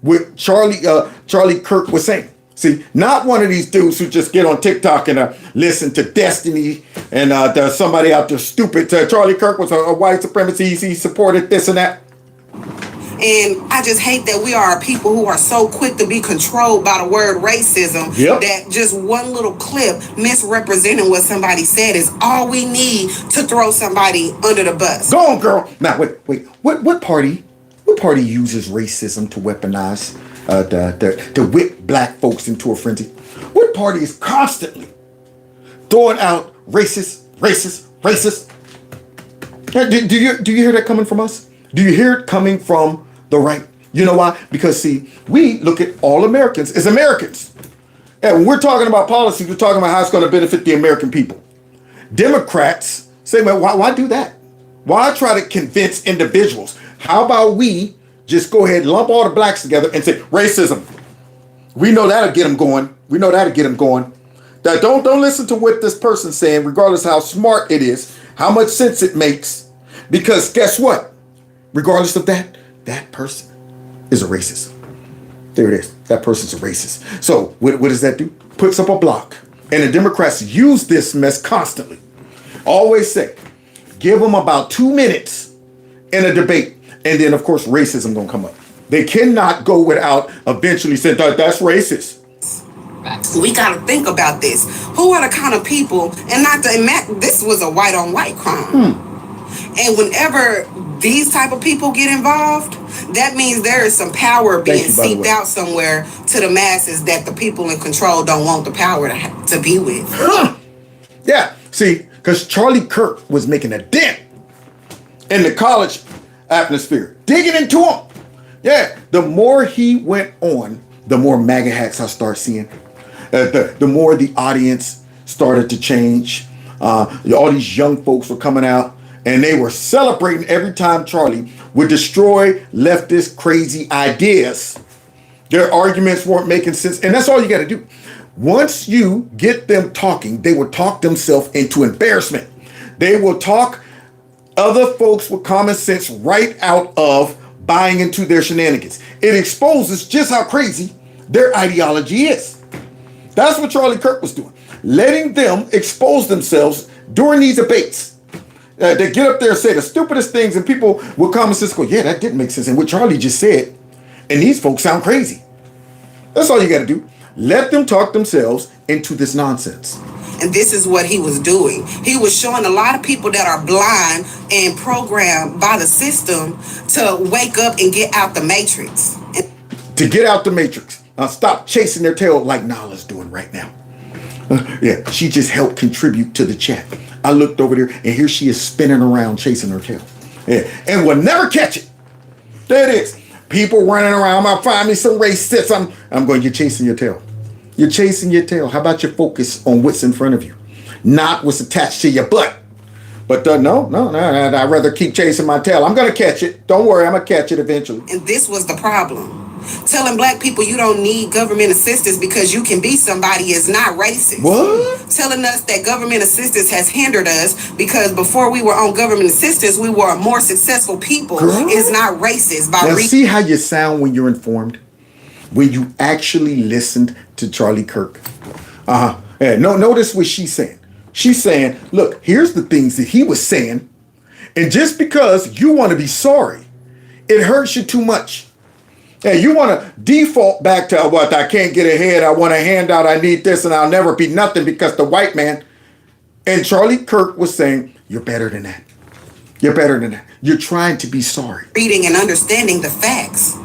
what Charlie Kirk was saying. See, not one of these dudes who just get on TikTok and listen to Destiny and there's somebody out there stupid. Charlie Kirk was a white supremacist. He supported this and that. And I just hate that we are people who are so quick to be controlled by the word racism that just one little clip misrepresenting what somebody said is all we need to throw somebody under the bus. Go on, girl. Now, wait. What party uses racism to weaponize, to whip black folks into a frenzy? What party is constantly throwing out racist? Do you hear that coming from us? Do you hear it coming from the right? You know why? Because, see, we look at all Americans as Americans. And when we're talking about policy, we're talking about how it's going to benefit the American people. Democrats say, well, why do that? Why try to convince individuals? How about we just go ahead and lump all the blacks together and say, racism. We know that'll get them going. That don't listen to what this person's saying, regardless how smart it is, how much sense it makes. Because guess what? Regardless of that person is a racist. There it is. That person's a racist. So what does that do? Puts up a block. And the Democrats use this mess constantly. Always say, give them about 2 minutes in a debate. And then, of course, racism gonna come up. They cannot go without eventually saying that's racist. We got to think about this. Who are the kind of people, this was a white on white crime. And whenever these type of people get involved, that means there is some power being seeped out somewhere to the masses that the people in control don't want the power to be with. Yeah, see, because Charlie Kirk was making a dent in the college atmosphere, digging into them. Yeah, the more he went on, the more MAGA hats I start seeing. The more the audience started to change. All these young folks were coming out and they were celebrating every time Charlie would destroy leftist crazy ideas. Their arguments weren't making sense. And that's all you got to do. Once you get them talking, they will talk themselves into embarrassment. They will talk other folks with common sense right out of buying into their shenanigans. It exposes just how crazy their ideology is. That's what Charlie Kirk was doing. Letting them expose themselves during these debates. They get up there and say the stupidest things and people with common sense go, yeah, that didn't make sense. And what Charlie just said, and these folks sound crazy. That's all you got to do. Let them talk themselves into this nonsense. And this is what he was doing. He was showing a lot of people that are blind and programmed by the system to wake up and get out the matrix. To get out the matrix. Stop chasing their tail like Nala's doing right now. Yeah, she just helped contribute to the chat. I looked over there and here she is spinning around chasing her tail. Yeah, and we'll never catch it. There it is. People running around. I'll find me some racists. I'm going, you're chasing your tail. You're chasing your tail. How about you focus on what's in front of you? Not what's attached to your butt. But no, I'd rather keep chasing my tail. I'm going to catch it. Don't worry, I'm going to catch it eventually. And this was the problem. Telling black people you don't need government assistance because you can be somebody is not racist. What? Telling us that government assistance has hindered us because before we were on government assistance, we were more successful people is not racist. Now see how you sound when you're informed? When you actually listened to Charlie Kirk. Yeah, notice what she's saying. She's saying, look, here's the things that he was saying. And just because you want to be sorry, it hurts you too much. Yeah, you want to default back to what? I can't get ahead. I want a handout. I need this and I'll never be nothing because the white man. And Charlie Kirk was saying, you're better than that. You're better than that. You're trying to be sorry. Reading and understanding the facts.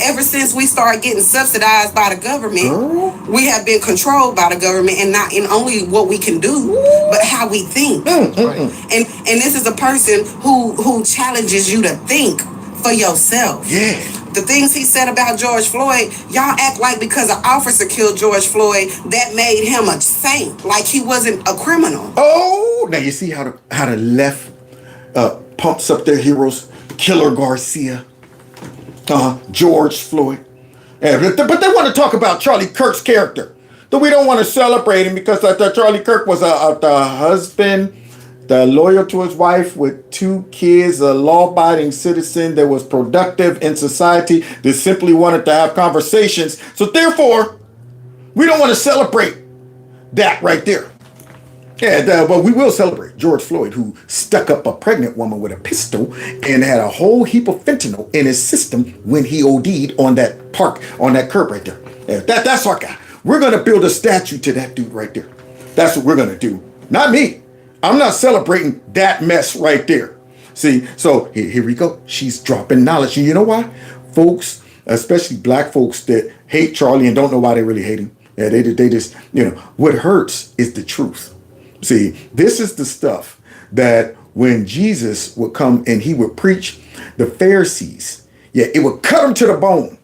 Ever since we started getting subsidized by the government, we have been controlled by the government and not in only what we can do, but how we think. And this is a person who challenges you to think for yourself. Yeah. The things he said about George Floyd, y'all act like because an officer killed George Floyd, that made him a saint, like he wasn't a criminal. Oh, now you see how the left pumps up their heroes, Killer Garcia, George Floyd. Yeah, but they want to talk about Charlie Kirk's character. That we don't want to celebrate him because Charlie Kirk was the husband The loyal to his wife with 2 kids, a law-abiding citizen that was productive in society, that simply wanted to have conversations. So therefore, we don't want to celebrate that right there. Yeah, but we will celebrate George Floyd, who stuck up a pregnant woman with a pistol and had a whole heap of fentanyl in his system when he OD'd on that curb right there. Yeah, that's our guy. We're going to build a statue to that dude right there. That's what we're going to do. Not me. I'm not celebrating that mess right there. See, so here we go. She's dropping knowledge. And you know why? Folks, especially black folks that hate Charlie and don't know why they really hate him. Yeah, they just, what hurts is the truth. See, this is the stuff that when Jesus would come and he would preach, the Pharisees, it would cut them to the bone.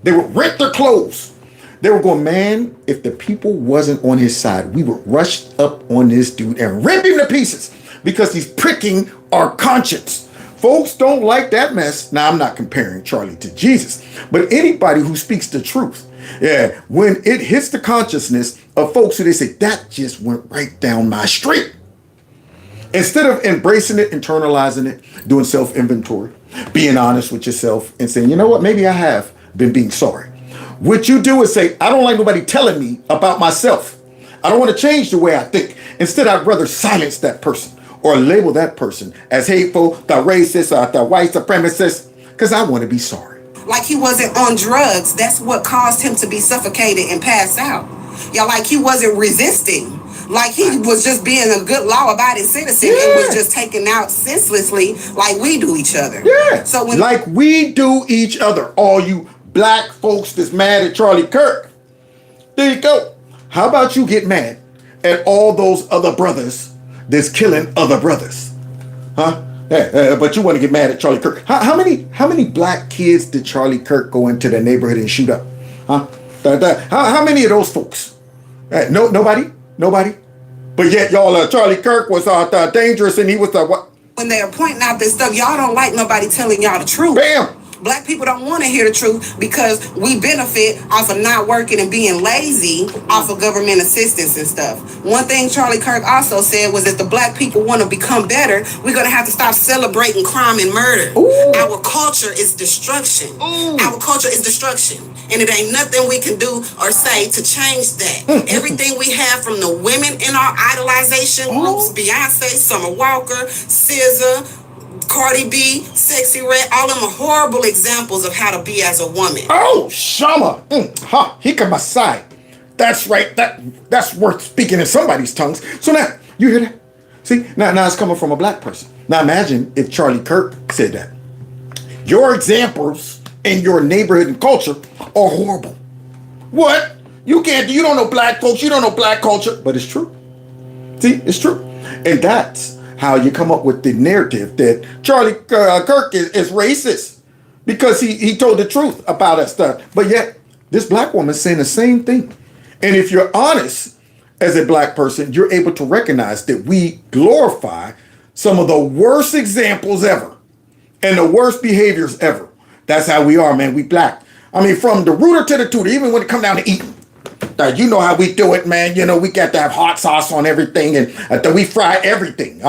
They would rent their clothes. They were going, man, if the people wasn't on his side, we would rush up on this dude and rip him to pieces because he's pricking our conscience. Folks don't like that mess. Now, I'm not comparing Charlie to Jesus, but anybody who speaks the truth, when it hits the consciousness of folks who they say, that just went right down my street. Instead of embracing it, internalizing it, doing self-inventory, being honest with yourself and saying, you know what, maybe I have been being sorry. What you do is say, I don't like nobody telling me about myself. I don't want to change the way I think. Instead, I'd rather silence that person or label that person as hateful, the racist, or the white supremacist, because I want to be sorry. Like he wasn't on drugs. That's what caused him to be suffocated and pass out. Like he wasn't resisting. Like he was just being a good law-abiding citizen and was just taken out senselessly like we do each other. Yeah, so like we do each other. All you black folks that's mad at Charlie Kirk. There you go. How about you get mad at all those other brothers that's killing other brothers? Huh? But you want to get mad at Charlie Kirk. How many black kids did Charlie Kirk go into the neighborhood and shoot up? Huh? How many of those folks? Nobody? But yet y'all, Charlie Kirk was dangerous and he was what? When they're pointing out this stuff, y'all don't like nobody telling y'all the truth. Bam! Black people don't want to hear the truth because we benefit off of not working and being lazy off of government assistance and stuff. One thing Charlie Kirk also said was that the black people want to become better, we're going to have to stop celebrating crime and murder. Ooh. Our culture is destruction. Ooh. Our culture is destruction. And it ain't nothing we can do or say to change that. Everything we have from the women in our idolization groups, Beyonce, Summer Walker, SZA, Cardi B, Sexy Red, all of them are horrible examples of how to be as a woman. Oh, Shama. He come aside. That's right. That's worth speaking in somebody's tongues. So now, you hear that? See, now it's coming from a black person. Now imagine if Charlie Kirk said that. Your examples in your neighborhood and culture are horrible. What? You don't know black folks, you don't know black culture. But it's true. See, it's true. And that's how you come up with the narrative that Charlie Kirk is racist because he told the truth about that stuff. But yet, this black woman is saying the same thing. And if you're honest as a black person, you're able to recognize that we glorify some of the worst examples ever and the worst behaviors ever. That's how we are, man. We black. I mean, from the rooter to the tutor, even when it come down to eating. You know how we do it, man. You know, we got to have hot sauce on everything and we fry everything. Put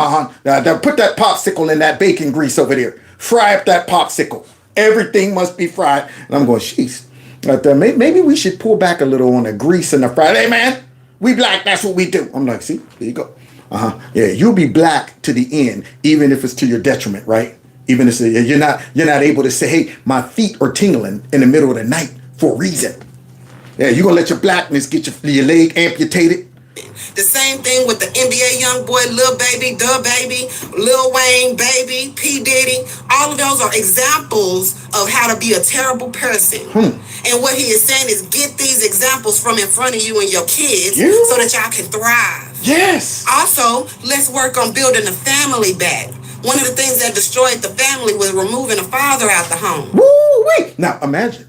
that popsicle in that bacon grease over there. Fry up that popsicle. Everything must be fried. And I'm going, sheesh. Maybe we should pull back a little on the grease and the fry. Hey, man, we black. That's what we do. I'm like, see, there you go. Yeah, you'll be black to the end, even if it's to your detriment, right? Even if you're not able to say, hey, my feet are tingling in the middle of the night for a reason. Yeah, you gonna let your blackness get your leg amputated? The same thing with the NBA young boy, Lil Baby, Da Baby, Lil Wayne, Baby, P. Diddy. All of those are examples of how to be a terrible person. And what he is saying is get these examples from in front of you and your kids so that y'all can thrive. Yes. Also, let's work on building the family back. One of the things that destroyed the family was removing a father out the home. Woo-wee. Now, imagine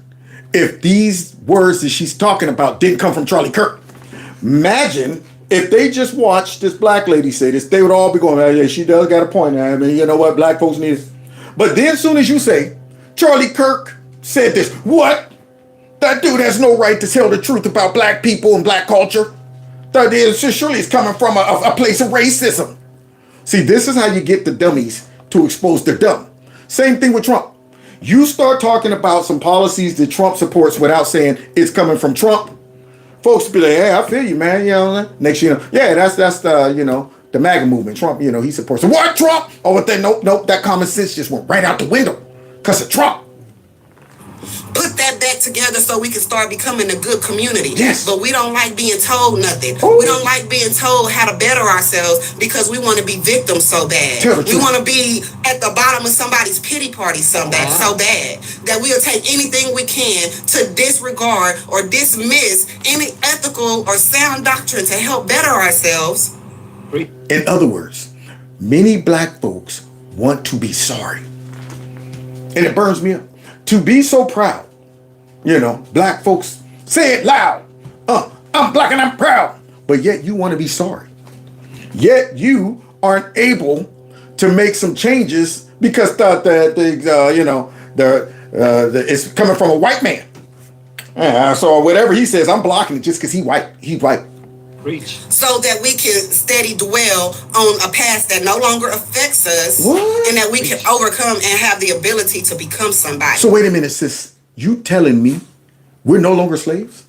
if these words that she's talking about didn't come from Charlie Kirk. Imagine if they just watched this black lady say this, they would all be going, yeah, she does got a point. I mean, you know what? Black folks need it. But then as soon as you say, Charlie Kirk said this, what? That dude has no right to tell the truth about black people and black culture. That is, surely it's coming from a place of racism. See, this is how you get the dummies to expose their dumb. Same thing with Trump. You start talking about some policies that Trump supports without saying it's coming from Trump. Folks be like, hey, I feel you, man. You know, next year, yeah, that's the, you know, the MAGA movement. Trump, you know, he supports it. What, Trump? Oh, but then, nope, that common sense just went right out the window because of Trump. Put that back together so we can start becoming a good community. Yes. But we don't like being told nothing. Ooh. We don't like being told how to better ourselves because we want to be victims so bad. We want to be at the bottom of somebody's pity party so bad that we'll take anything we can to disregard or dismiss any ethical or sound doctrine to help better ourselves. In other words, many black folks want to be sorry. And it burns me up. To be so proud, you know, black folks say it loud. I'm black and I'm proud. But yet you want to be sorry. Yet you aren't able to make some changes because it's coming from a white man. So whatever he says, I'm blocking it just because he's white. He's white. Preach. So that we can steady dwell on a past that no longer affects us. What? And that we can overcome and have the ability to become somebody. So wait a minute, sis. You telling me we're no longer slaves?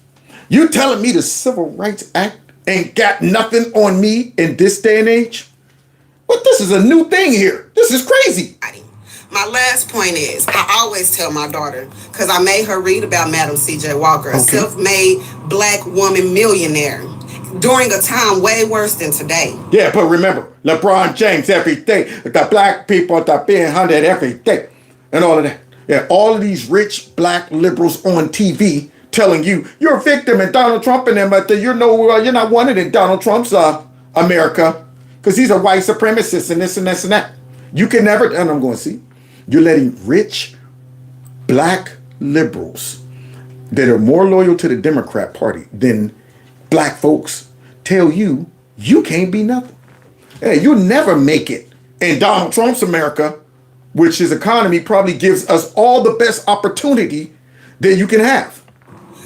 You telling me the Civil Rights Act ain't got nothing on me in this day and age? But this is a new thing here. This is crazy. My last point is, I always tell my daughter, because I made her read about Madam C.J. Walker, a self-made black woman millionaire, during a time way worse than today. Yeah, but remember, LeBron James every day, the black people that being hunted every day, and all of that. Yeah, all of these rich black liberals on TV telling you you're a victim and Donald Trump and them, but you're not wanted in Donald Trump's America because he's a white supremacist and this and this and that. You can never, and I'm going to see, you're letting rich black liberals that are more loyal to the Democrat Party than black folks tell you you can't be nothing. Hey, you'll never make it in Donald Trump's America, which his economy probably gives us all the best opportunity that you can have.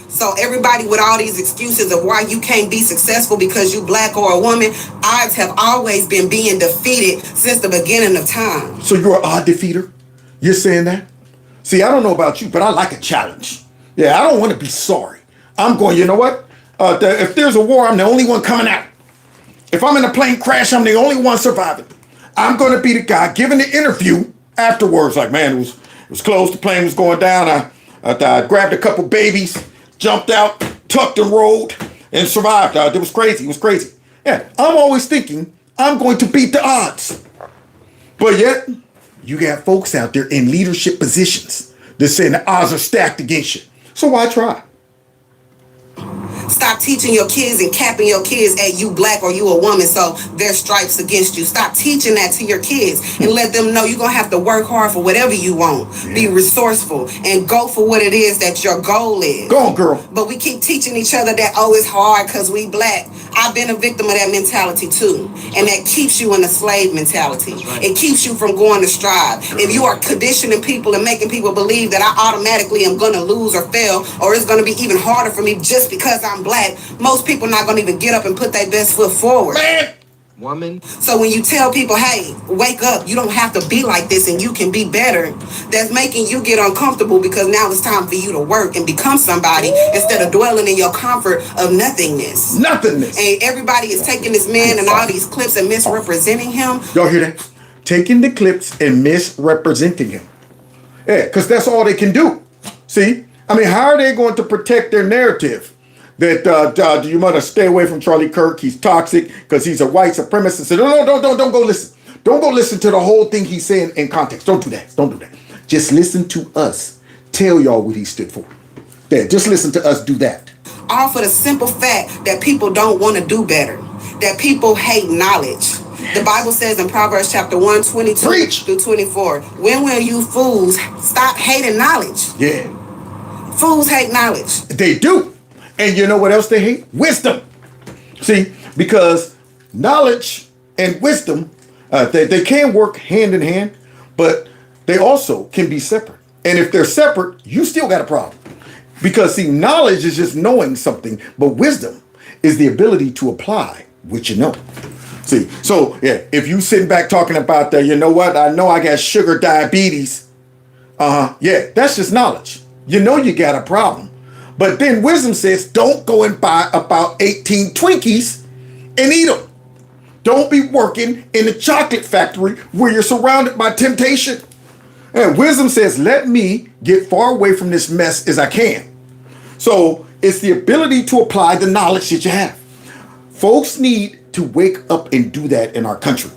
So everybody with all these excuses of why you can't be successful because you black or a woman, odds have always been being defeated since the beginning of time. So you're an odd defeater? You're saying that? See, I don't know about you, but I like a challenge. Yeah, I don't want to be sorry. I'm going, you know what? If there's a war, I'm the only one coming out. If I'm in a plane crash, I'm the only one surviving. I'm going to be the guy giving the interview afterwards. Like, man, it was close. The plane was going down. I grabbed a couple babies, jumped out, tucked and rolled, and survived. It was crazy. It was crazy. Yeah, I'm always thinking I'm going to beat the odds. But yet, you got folks out there in leadership positions that saying the odds are stacked against you. So why try? Stop teaching your kids and capping your kids at you black or you a woman so their stripes against you. Stop teaching that to your kids and let them know you're going to have to work hard for whatever you want. Yeah. Be resourceful and go for what it is that your goal is. Go on, girl. But we keep teaching each other that, oh, it's hard because we black. I've been a victim of that mentality too. And that keeps you in a slave mentality. Right. It keeps you from going to strive. If you are conditioning people and making people believe that I automatically am going to lose or fail, or it's going to be even harder for me just because I'm black, most people not going to even get up and put their best foot forward. Man. Woman. So when you tell people, hey, wake up, you don't have to be like this and you can be better, that's making you get uncomfortable because now it's time for you to work and become somebody instead of dwelling in your comfort of nothingness. Nothingness. And everybody is taking this man and all these clips and misrepresenting him. Y'all hear that? Taking the clips and misrepresenting him. Yeah, because that's all they can do. See? I mean, how are they going to protect their narrative? That you must stay away from Charlie Kirk. He's toxic because he's a white supremacist. So don't go listen. Don't go listen to the whole thing he's saying in context. Don't do that. Don't do that. Just listen to us tell y'all what he stood for. Yeah, just listen to us do that. All for the simple fact that people don't want to do better. That people hate knowledge. The Bible says in Proverbs chapter 1, 22 through 24, when will you fools stop hating knowledge? Yeah. Fools hate knowledge. They do. And you know what else they hate? Wisdom. See, because knowledge and wisdom, they can work hand in hand, but they also can be separate. And if they're separate, you still got a problem. Because, see, knowledge is just knowing something, but wisdom is the ability to apply what you know. See, so yeah, if you sitting back talking about you know what? I know I got sugar diabetes. Yeah, that's just knowledge. You know you got a problem. But then wisdom says, don't go and buy about 18 Twinkies and eat them. Don't be working in the chocolate factory where you're surrounded by temptation. And wisdom says, let me get far away from this mess as I can. So it's the ability to apply the knowledge that you have. Folks need to wake up and do that in our country.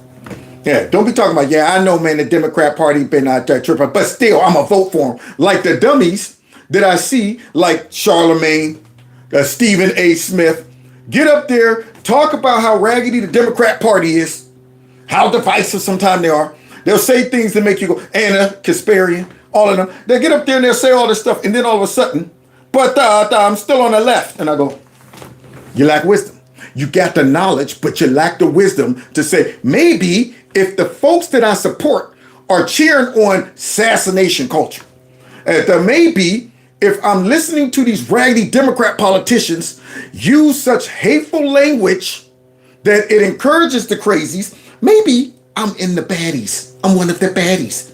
Yeah, don't be talking about, yeah, I know, man, the Democrat Party been out there tripping, but still, I'm going to vote for them. Like the dummies that I see, like Charlemagne, Stephen A. Smith, get up there, talk about how raggedy the Democrat Party is, how divisive sometimes they are. They'll say things that make you go, Anna, Kasparian, all of them. They'll get up there and they'll say all this stuff, and then all of a sudden, but I'm still on the left. And I go, you lack wisdom. You got the knowledge, but you lack the wisdom to say, maybe if the folks that I support are cheering on assassination culture, maybe if I'm listening to these raggedy Democrat politicians use such hateful language that it encourages the crazies, maybe I'm in the baddies. I'm one of the baddies.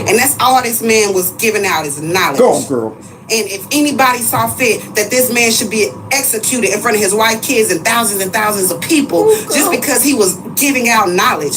And that's all this man was giving out is knowledge. Go on, girl. And if anybody saw fit that this man should be executed in front of his wife, kids, and thousands of people just because he was giving out knowledge,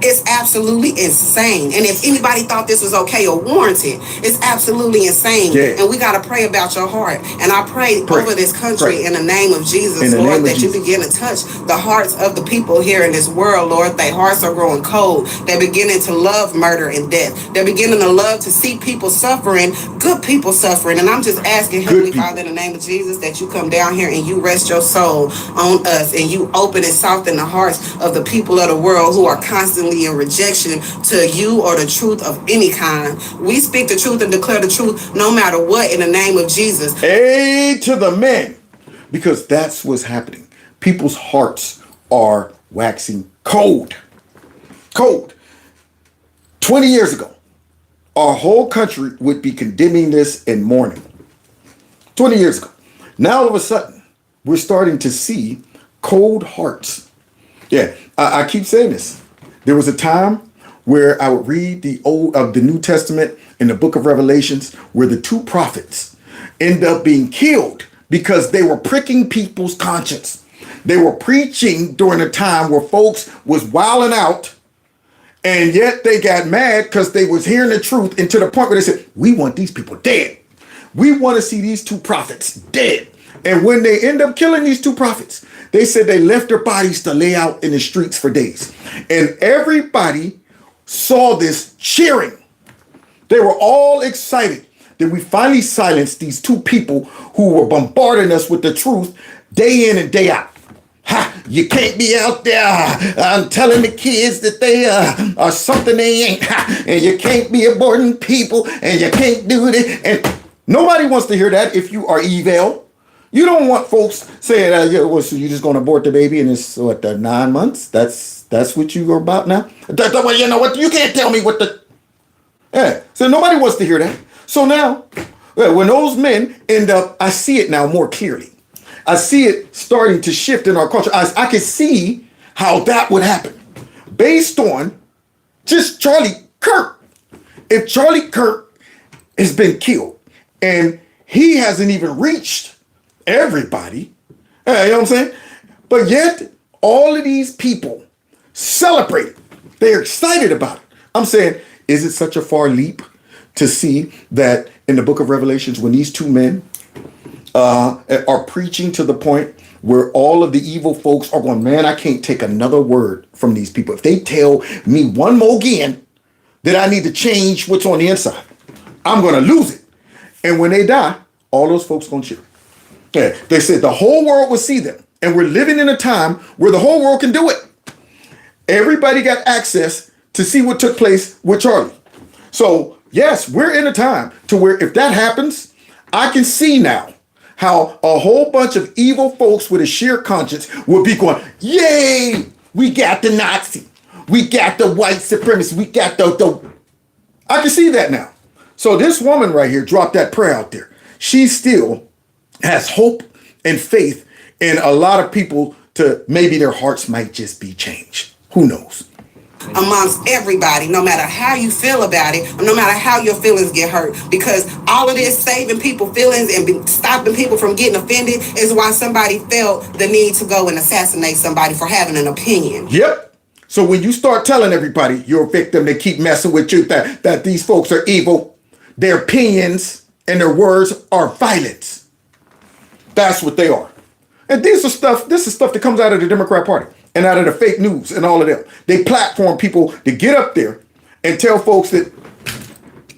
it's absolutely insane. And if anybody thought this was okay or warranted, it's absolutely insane. Yeah. And we got to pray about your heart. And I pray over this country in the name of Jesus, Lord, that you begin to touch the hearts of the people here in this world, Lord. Their hearts are growing cold. They're beginning to love murder and death. They're beginning to love to see people suffering, good people suffering. And I'm just asking, Heavenly Father, in the name of Jesus, that you come down here and you rest your soul on us and you open and soften the hearts of the people of the world who are constantly in rejection to you or the truth of any kind. We speak the truth and declare the truth no matter what in the name of Jesus. Hey to the men, because that's what's happening. People's hearts are waxing cold. Cold. 20 years ago, our whole country would be condemning this and mourning. 20 years ago. Now all of a sudden, we're starting to see cold hearts. Yeah, I keep saying this. There was a time where I would read the New Testament in the book of Revelations where the two prophets end up being killed because they were pricking people's conscience. They were preaching during a time where folks was wilding out, and yet they got mad because they was hearing the truth, and to the point where they said, we want these people dead. We want to see these two prophets dead. And when they end up killing these two prophets, they said they left their bodies to lay out in the streets for days. And everybody saw this cheering. They were all excited that we finally silenced these two people who were bombarding us with the truth day in and day out. Ha, you can't be out there telling the kids that they are something they ain't. Ha, and you can't be aborting people and you can't do this. And nobody wants to hear that if you are evil. You don't want folks saying, so you're just going to abort the baby and it's, 9 months? That's what you are about now? Well, you know what? You can't tell me what the... Yeah, so nobody wants to hear that. So now, when those men end up, I see it now more clearly. I see it starting to shift in our culture. I can see how that would happen based on just Charlie Kirk. If Charlie Kirk has been killed and he hasn't even reached everybody, you know what I'm saying? But yet, all of these people celebrate it. They're excited about it. I'm saying, is it such a far leap to see that in the book of Revelations, when these two men are preaching to the point where all of the evil folks are going, man, I can't take another word from these people. If they tell me one more again that I need to change what's on the inside, I'm going to lose it. And when they die, all those folks going to cheer. Yeah, they said the whole world will see them. And we're living in a time where the whole world can do it. Everybody got access to see what took place with Charlie. So, yes, we're in a time to where if that happens, I can see now how a whole bunch of evil folks with a sheer conscience will be going, yay, we got the Nazi. We got the white supremacist. We got the... I can see that now. So this woman right here dropped that prayer out there. She still has hope and faith in a lot of people to maybe their hearts might just be changed. Who knows? Amongst everybody, no matter how you feel about it, or no matter how your feelings get hurt, because all of this saving people feelings and stopping people from getting offended is why somebody felt the need to go and assassinate somebody for having an opinion. Yep. So when you start telling everybody you're a victim, they keep messing with you, that these folks are evil, their opinions and their words are violence. That's what they are. And this is stuff that comes out of the Democrat Party and out of the fake news and all of them. They platform people to get up there and tell folks that,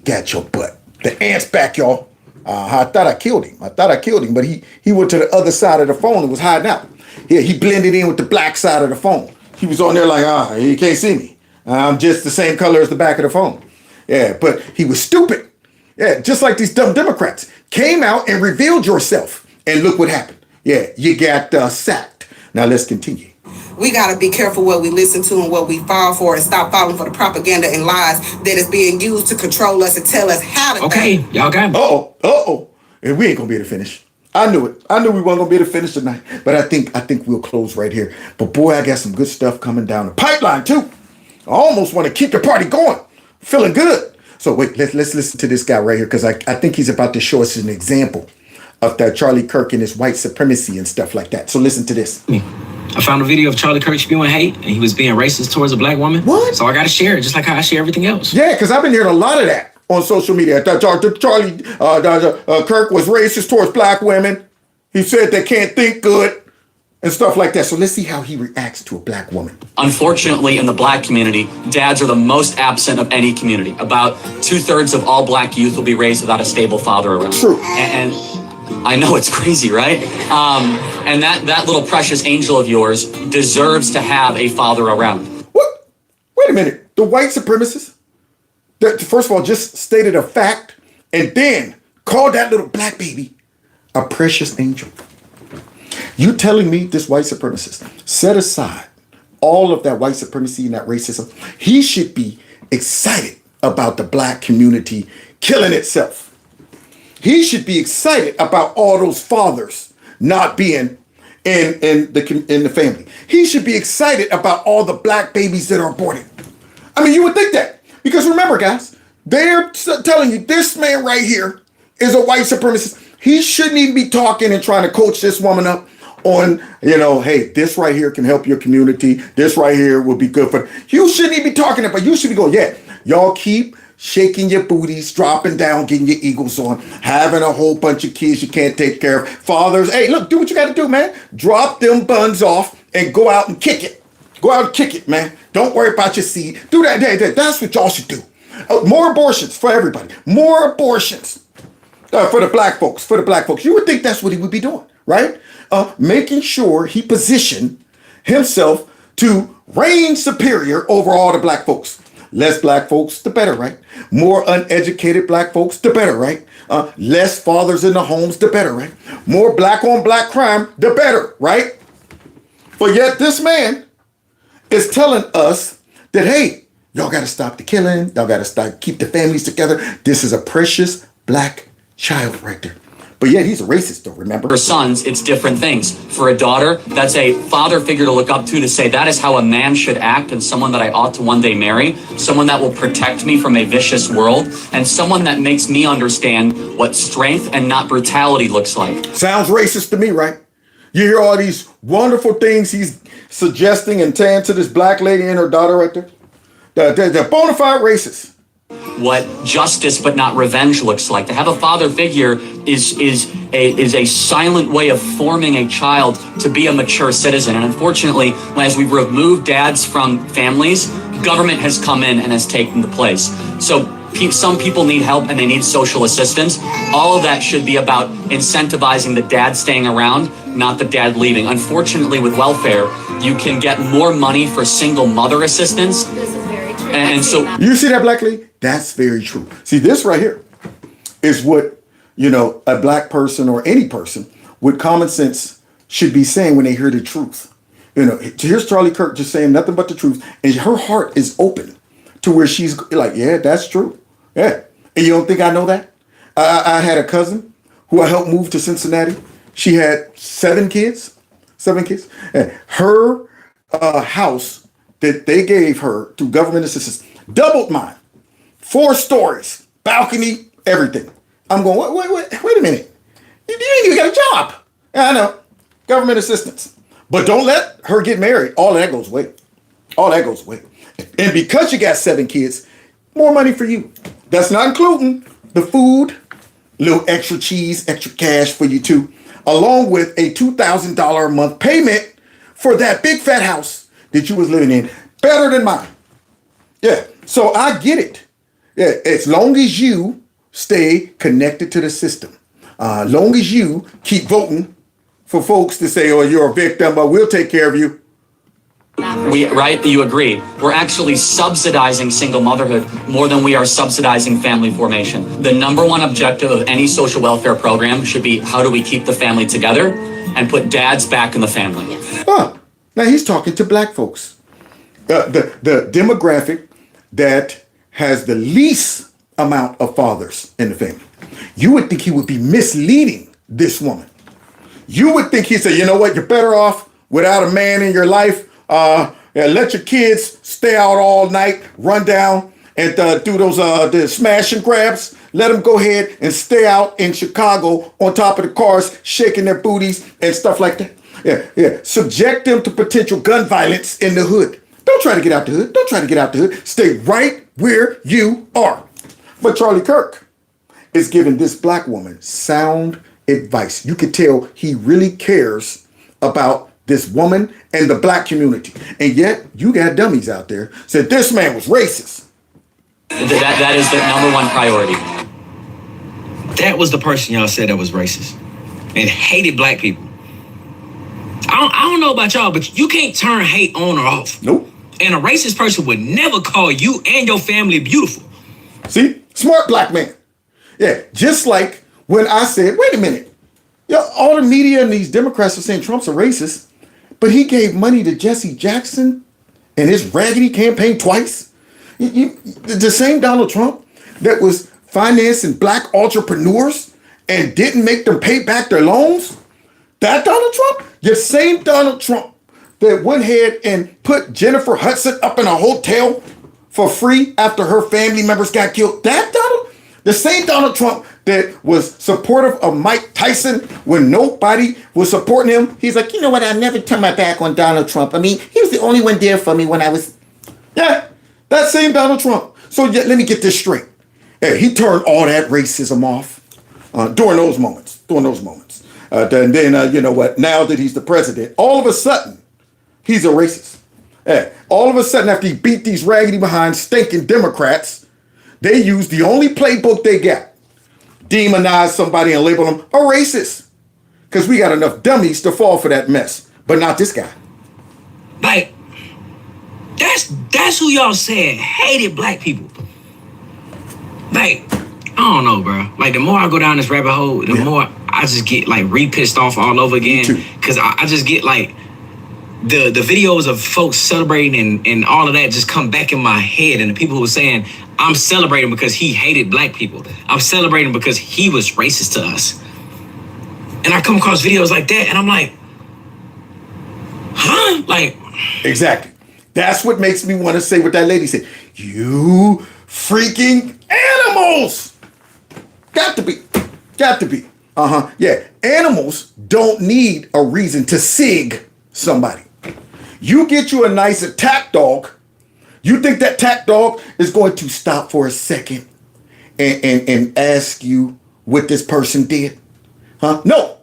got your butt. The ant's back, y'all. I thought I killed him. But he went to the other side of the phone and was hiding out. Yeah, he blended in with the black side of the phone. He was on there like, you can't see me. I'm just the same color as the back of the phone. Yeah, but he was stupid. Yeah, just like these dumb Democrats. Came out and revealed yourself. And look what happened. Yeah, you got sacked. Now let's continue. We got to be careful what we listen to and what we fall for, and stop falling for the propaganda and lies that is being used to control us and tell us how to think. Y'all got me. Uh-oh. And we ain't going to be able to finish. I knew it. I knew we weren't going to be able to finish tonight. But I think we'll close right here. But boy, I got some good stuff coming down the pipeline too. I almost want to keep the party going. Feeling good. So wait, let's listen to this guy right here, because I think he's about to show us an example of that Charlie Kirk and his white supremacy and stuff like that. So listen to this. I found a video of Charlie Kirk spewing hate, and he was being racist towards a black woman. What? So I got to share it, just like how I share everything else. Yeah, because I've been hearing a lot of that on social media. That Charlie Kirk was racist towards black women. He said they can't think good and stuff like that. So let's see how he reacts to a black woman. Unfortunately, in the black community, dads are the most absent of any community. About 2/3 of all black youth will be raised without a stable father around. True. And I know it's crazy, right? And that little precious angel of yours deserves to have a father around. What? Wait a minute. The white supremacists, that first of all just stated a fact and then called that little black baby a precious angel. You telling me this white supremacist set aside all of that white supremacy and that racism? He should be excited about the black community killing itself. He should be excited about all those fathers not being in the family. He should be excited about all the black babies that are aborted. I mean, you would think that. Because remember, guys, they're telling you this man right here is a white supremacist. He shouldn't even be talking and trying to coach this woman up on, hey, this right here can help your community. This right here will be good for... You shouldn't even be talking about... You should be going, yeah, y'all keep shaking your booties, dropping down, getting your eagles on, having a whole bunch of kids you can't take care of. Fathers, hey, look, do what you got to do, man. Drop them buns off and go out and kick it. Go out and kick it, man. Don't worry about your seed. Do that. That's what y'all should do. More abortions for everybody. More abortions for the black folks. For the black folks. You would think that's what he would be doing, right? Making sure he positioned himself to reign superior over all the black folks. Less black folks, the better, right? More uneducated black folks, the better, right? Less fathers in the homes, the better, right? More black on black crime, the better, right? But yet this man is telling us that, hey, y'all got to stop the killing. Y'all got to keep the families together. This is a precious black child right there. But yet he's a racist, though, remember? For sons, it's different things. For a daughter, that's a father figure to look up to say that is how a man should act, and someone that I ought to one day marry, someone that will protect me from a vicious world, and someone that makes me understand what strength and not brutality looks like. Sounds racist to me, right? You hear all these wonderful things he's suggesting and saying to this black lady and her daughter right there. They're bona fide racist. What justice but not revenge looks like. To have a father figure is a silent way of forming a child to be a mature citizen. And unfortunately, as we remove dads from families, government has come in and has taken the place. So some people need help and they need social assistance. All of that should be about incentivizing the dad staying around, not the dad leaving. Unfortunately, with welfare, you can get more money for single mother assistance. And so you see that, black lady? That's very true. See, this right here is what, a black person or any person with common sense should be saying when they hear the truth. Here's Charlie Kirk just saying nothing but the truth. And her heart is open to where she's like, yeah, that's true. Yeah. And you don't think I know that? I had a cousin who I helped move to Cincinnati. She had 7 kids. 7 kids. Her house that they gave her through government assistance doubled mine. 4 stories, balcony, everything. I'm going, wait a minute. You ain't even got a job. Yeah, I know. Government assistance. But don't let her get married. All that goes away. All that goes away. And because you got 7 kids, more money for you. That's not including the food, little extra cheese, extra cash for you too, along with a $2,000 a month payment for that big fat house that you was living in. Better than mine. Yeah, so I get it. Yeah, as long as you stay connected to the system, long as you keep voting for folks to say, oh, you're a victim, but we'll take care of you. Right? You agree. We're actually subsidizing single motherhood more than we are subsidizing family formation. The number one objective of any social welfare program should be how do we keep the family together and put dads back in the family. Now he's talking to black folks. The demographic that has the least amount of fathers in the family. You would think he would be misleading this woman. You would think he'd say, you know what, you're better off without a man in your life. Let your kids stay out all night, run down and do those the smash and grabs. Let them go ahead and stay out in Chicago on top of the cars, shaking their booties and stuff like that. Yeah. Subject them to potential gun violence in the hood. Don't try to get out the hood. Don't try to get out the hood. Stay right where you are. But Charlie Kirk is giving this black woman sound advice. You can tell he really cares about this woman and the black community. And yet, you got dummies out there said this man was racist. That is the number one priority. That was the person y'all said that was racist and hated black people. I don't know about y'all, but you can't turn hate on or off. Nope. And a racist person would never call you and your family beautiful. See? Smart black man. Yeah, just like when I said, wait a minute. All the media and these Democrats are saying Trump's a racist, but he gave money to Jesse Jackson and his raggedy campaign twice. The same Donald Trump that was financing black entrepreneurs and didn't make them pay back their loans. That Donald Trump? The same Donald Trump that went ahead and put Jennifer Hudson up in a hotel for free after her family members got killed. That Donald? The same Donald Trump that was supportive of Mike Tyson when nobody was supporting him. He's like, you know what? I never turned my back on Donald Trump. I mean, he was the only one there for me when I was... Yeah, that same Donald Trump. So let me get this straight. He turned all that racism off during those moments. Then you know what? Now that he's the president, all of a sudden, he's a racist. All of a sudden, after he beat these raggedy behind stinking Democrats, they use the only playbook they got. Demonize somebody and label them a racist. Because we got enough dummies to fall for that mess. But not this guy. Like, that's who y'all said hated black people. Like, I don't know, bro. Like, the more I go down this rabbit hole, the more I just get, like, re-pissed off all over again. Because I just get, like, the videos of folks celebrating and all of that just come back in my head. And the people who were saying, I'm celebrating because he hated black people. I'm celebrating because he was racist to us. And I come across videos like that, and I'm like, huh? Like... Exactly. That's what makes me want to say what that lady said. You freaking animals! Got to be. Yeah, animals don't need a reason to sig somebody. You get you a nice attack dog. You think that attack dog is going to stop for a second and ask you what this person did? Huh? No.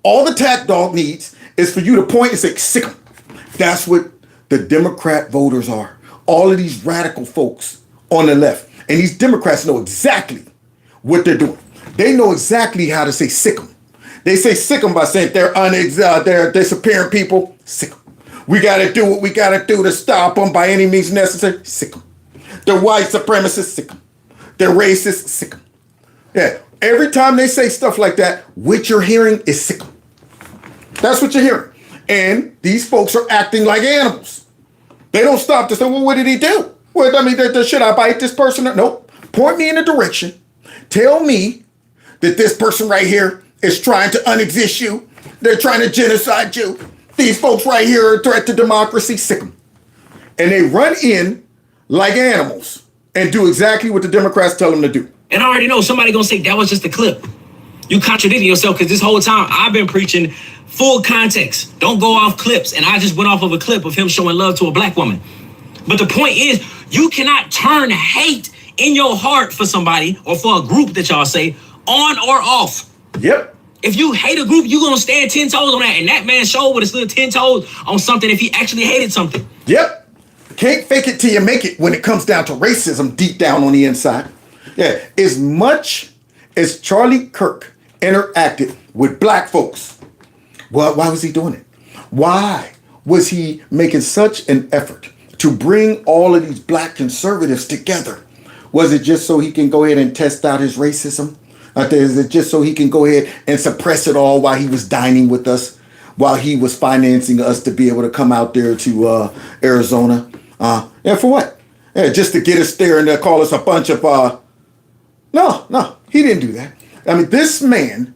All the attack dog needs is for you to point and say, sick 'em. That's what the Democrat voters are. All of these radical folks on the left. And these Democrats know exactly what they're doing. They know exactly how to say sick 'em. They say sick 'em by saying they're disappearing people. Sick 'em. We got to do what we got to do to stop them by any means necessary. Sick 'em. They're white supremacists. Sick 'em. They're racist. Sick 'em. Yeah. Every time they say stuff like that, what you're hearing is sick 'em. That's what you're hearing. And these folks are acting like animals. They don't stop to say, well, what did he do? Well, I mean, should I bite this person? Nope. Point me in a direction. Tell me that this person right here is trying to unexist you. They're trying to genocide you. These folks right here are a threat to democracy. Sick them. And they run in like animals and do exactly what the Democrats tell them to do. And I already know somebody gonna say that was just a clip. You contradicting yourself because this whole time I've been preaching full context. Don't go off clips. And I just went off of a clip of him showing love to a black woman. But the point is, you cannot turn hate in your heart for somebody or for a group that y'all say on or off. Yep. If you hate a group, you're going to stand 10 toes on that. And that man showed would have stood 10 toes on something if he actually hated something. Yep. Can't fake it till you make it when it comes down to racism deep down on the inside. Yeah. As much as Charlie Kirk interacted with black folks, well, why was he doing it? Why was he making such an effort to bring all of these black conservatives together? Was it just so he can go ahead and test out his racism? Is it just so he can go ahead and suppress it all while he was dining with us, while he was financing us to be able to come out there to Arizona? And for what? Yeah, just to get us there and call us a bunch of... No, he didn't do that. I mean, this man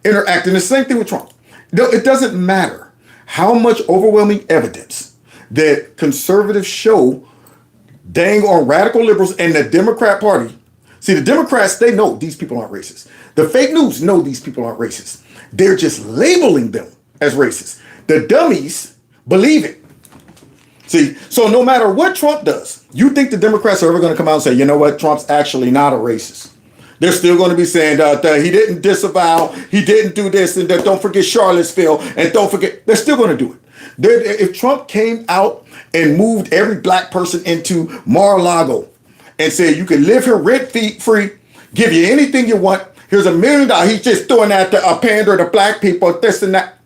interacting the same thing with Trump. It doesn't matter how much overwhelming evidence that conservatives show dang on radical liberals and the Democrat Party. See, the Democrats, they know these people aren't racist. The fake news know these people aren't racist. They're just labeling them as racist. The dummies believe it. See, so no matter what Trump does, you think the Democrats are ever going to come out and say, you know what, Trump's actually not a racist. They're still going to be saying that he didn't disavow, he didn't do this, and don't forget Charlottesville, and don't forget, they're still going to do it. If Trump came out and moved every black person into Mar-a-Lago and said, you can live here rent-free, give you anything you want, here's $1 million, he's just doing that to pander to black people, this and that.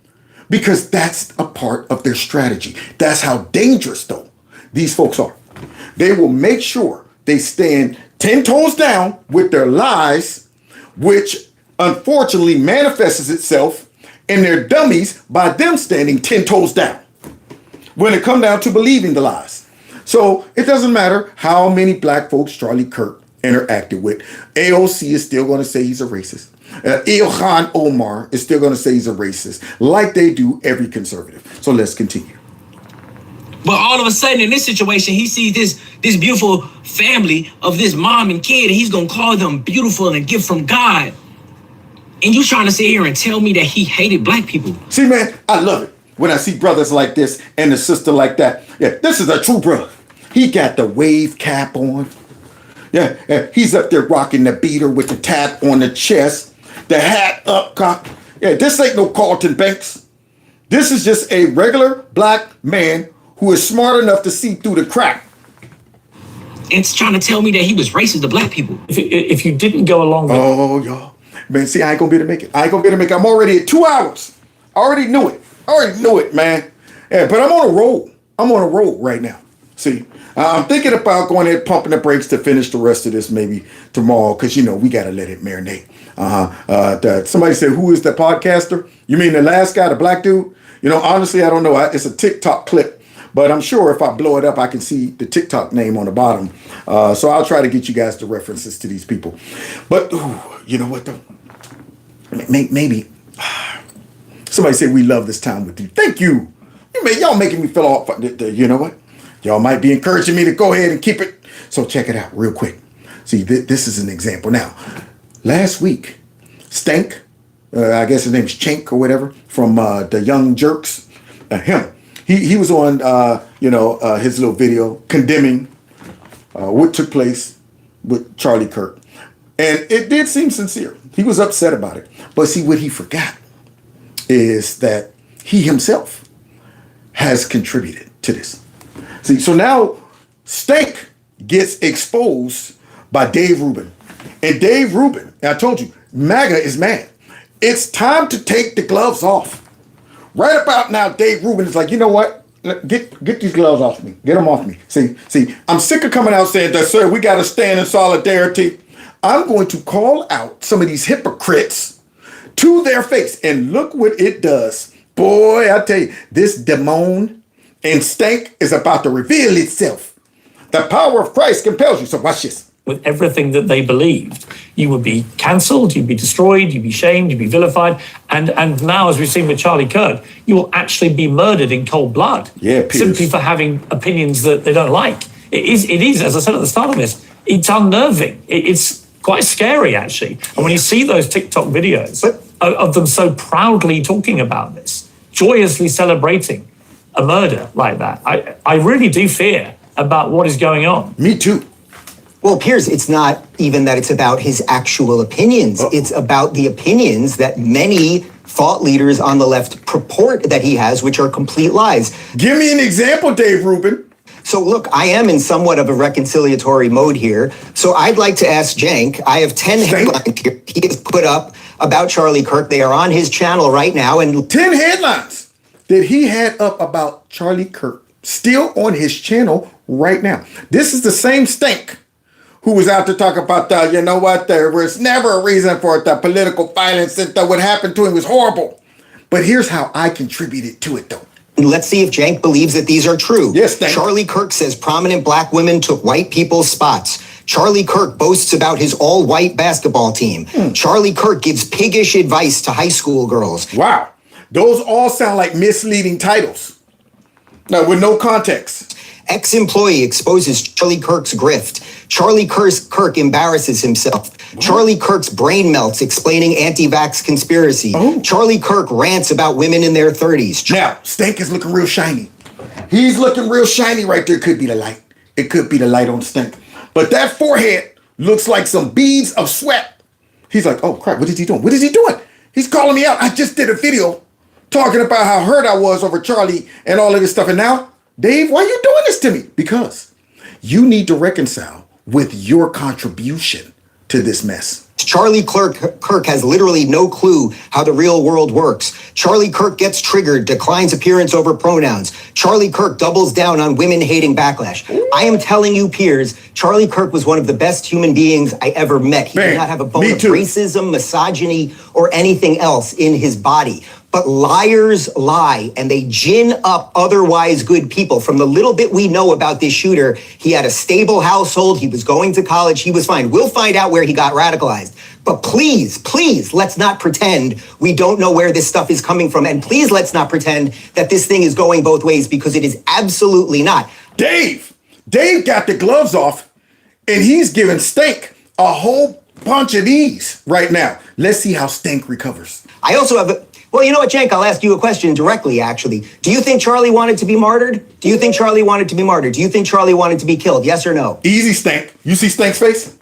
Because that's a part of their strategy. That's how dangerous, though, these folks are. They will make sure they stand 10 toes down with their lies, which unfortunately manifests itself in their dummies by them standing 10 toes down when it comes down to believing the lies. So it doesn't matter how many black folks Charlie Kirk interacted with. AOC is still going to say he's a racist. Ilhan Omar is still going to say he's a racist, like they do every conservative. So let's continue. But all of a sudden in this situation, he sees this beautiful family of this mom and kid, and he's going to call them beautiful and a gift from God. And you trying to sit here and tell me that he hated black people. See, man, I love it when I see brothers like this and a sister like that. Yeah, this is a true brother. He got the wave cap on. Yeah, he's up there rocking the beater with the tap on the chest, the hat up cocked. Yeah, this ain't no Carlton Banks. This is just a regular black man who is smart enough to see through the crack. It's trying to tell me that he was racist to black people. If you didn't go along with... Oh, y'all. Man, see, I ain't gonna be able to make it. I'm already at 2 hours. I already knew it, man. Yeah, but I'm on a roll. I'm on a roll right now. See, I'm thinking about going ahead pumping the brakes to finish the rest of this maybe tomorrow, because, you know, we got to let it marinate. Somebody said, who is the podcaster? You mean the last guy, the black dude? You know, honestly, I don't know. It's a TikTok clip, but I'm sure if I blow it up, I can see the TikTok name on the bottom. So I'll try to get you guys the references to these people. But you know what, though? Maybe somebody said we love this time with you. Thank you. Y'all making me feel all, you know what? Y'all might be encouraging me to go ahead and keep it. So check it out real quick. See, this is an example. Now, last week, Stank, I guess his name is Chink or whatever, from the Young Jerks, he was on, his little video condemning what took place with Charlie Kirk. And it did seem sincere. He was upset about it. But see, what he forgot is that he himself has contributed to this. See, so now Stank gets exposed by Dave Rubin. And Dave Rubin, I told you, MAGA is mad. It's time to take the gloves off. Right about now, Dave Rubin is like, you know what? Get these gloves off me. Get them off me. See, I'm sick of coming out saying that, sir, we got to stand in solidarity. I'm going to call out some of these hypocrites to their face. And look what it does. Boy, I tell you, this demon and Stank is about to reveal itself. The power of Christ compels you. So watch this. With everything that they believed. you would be cancelled, you'd be destroyed, you'd be shamed, you'd be vilified. And now, as we've seen with Charlie Kirk, you will actually be murdered in cold blood. Simply for having opinions that they don't like. It is, as I said at the start of this, it's unnerving. It's quite scary, actually. And when you see those TikTok videos of them so proudly talking about this, joyously celebrating a murder like that, I really do fear about what is going on. Me too. Well, Piers, it's not even that it's about his actual opinions. It's about the opinions that many thought leaders on the left purport that he has, which are complete lies. Give me an example, Dave Rubin. So look, I am in somewhat of a reconciliatory mode here. So I'd like to ask Cenk, I have 10 headlines here he has put up about Charlie Kirk. They are on his channel right now. And 10 headlines that he had up about Charlie Kirk, still on his channel right now. This is the same stink who was out to talk about you know what, there was never a reason for the political violence, that what happened to him was horrible. But here's how I contributed to it, though. Let's see if Cenk believes that these are true. Yes, thank Charlie Kirk says prominent black women took white people's spots. Charlie Kirk boasts about his all-white basketball team. Charlie Kirk gives piggish advice to high school girls. Wow. Those all sound like misleading titles. No, with no context. Ex-employee exposes Charlie Kirk's grift. Charlie Kirk embarrasses himself. What? Charlie Kirk's brain melts explaining anti-vax conspiracy. Charlie Kirk rants about women in their 30s. Now, Stank is looking real shiny. He's looking real shiny right there. Could be the light. It could be the light on Stank. But that forehead looks like some beads of sweat. He's like, oh crap, what is he doing? What is he doing? He's calling me out. I just did a video talking about how hurt I was over Charlie and all of this stuff. And now, Dave, why are you doing this to me? Because you need to reconcile with your contribution to this mess. Charlie Kirk has literally no clue how the real world works. Charlie Kirk gets triggered, declines appearance over pronouns. Charlie Kirk doubles down on women-hating backlash. I am telling you, Piers, Charlie Kirk was one of the best human beings I ever met. He did not have a bone of racism, misogyny, or anything else in his body. But liars lie, and they gin up otherwise good people. From the little bit we know about this shooter, he had a stable household, he was going to college, he was fine. We'll find out where he got radicalized. But please, please, let's not pretend we don't know where this stuff is coming from. And please, let's not pretend that this thing is going both ways, because it is absolutely not. Dave got the gloves off, and he's giving Stank a whole bunch of these right now. Let's see how Stank recovers. I also have well, you know what, Cenk? I'll ask you a question directly, actually. Do you think Charlie wanted to be martyred? Do you think Charlie wanted to be martyred? Do you think Charlie wanted to be killed? Yes or no? Easy, Stank. You see Stank's face?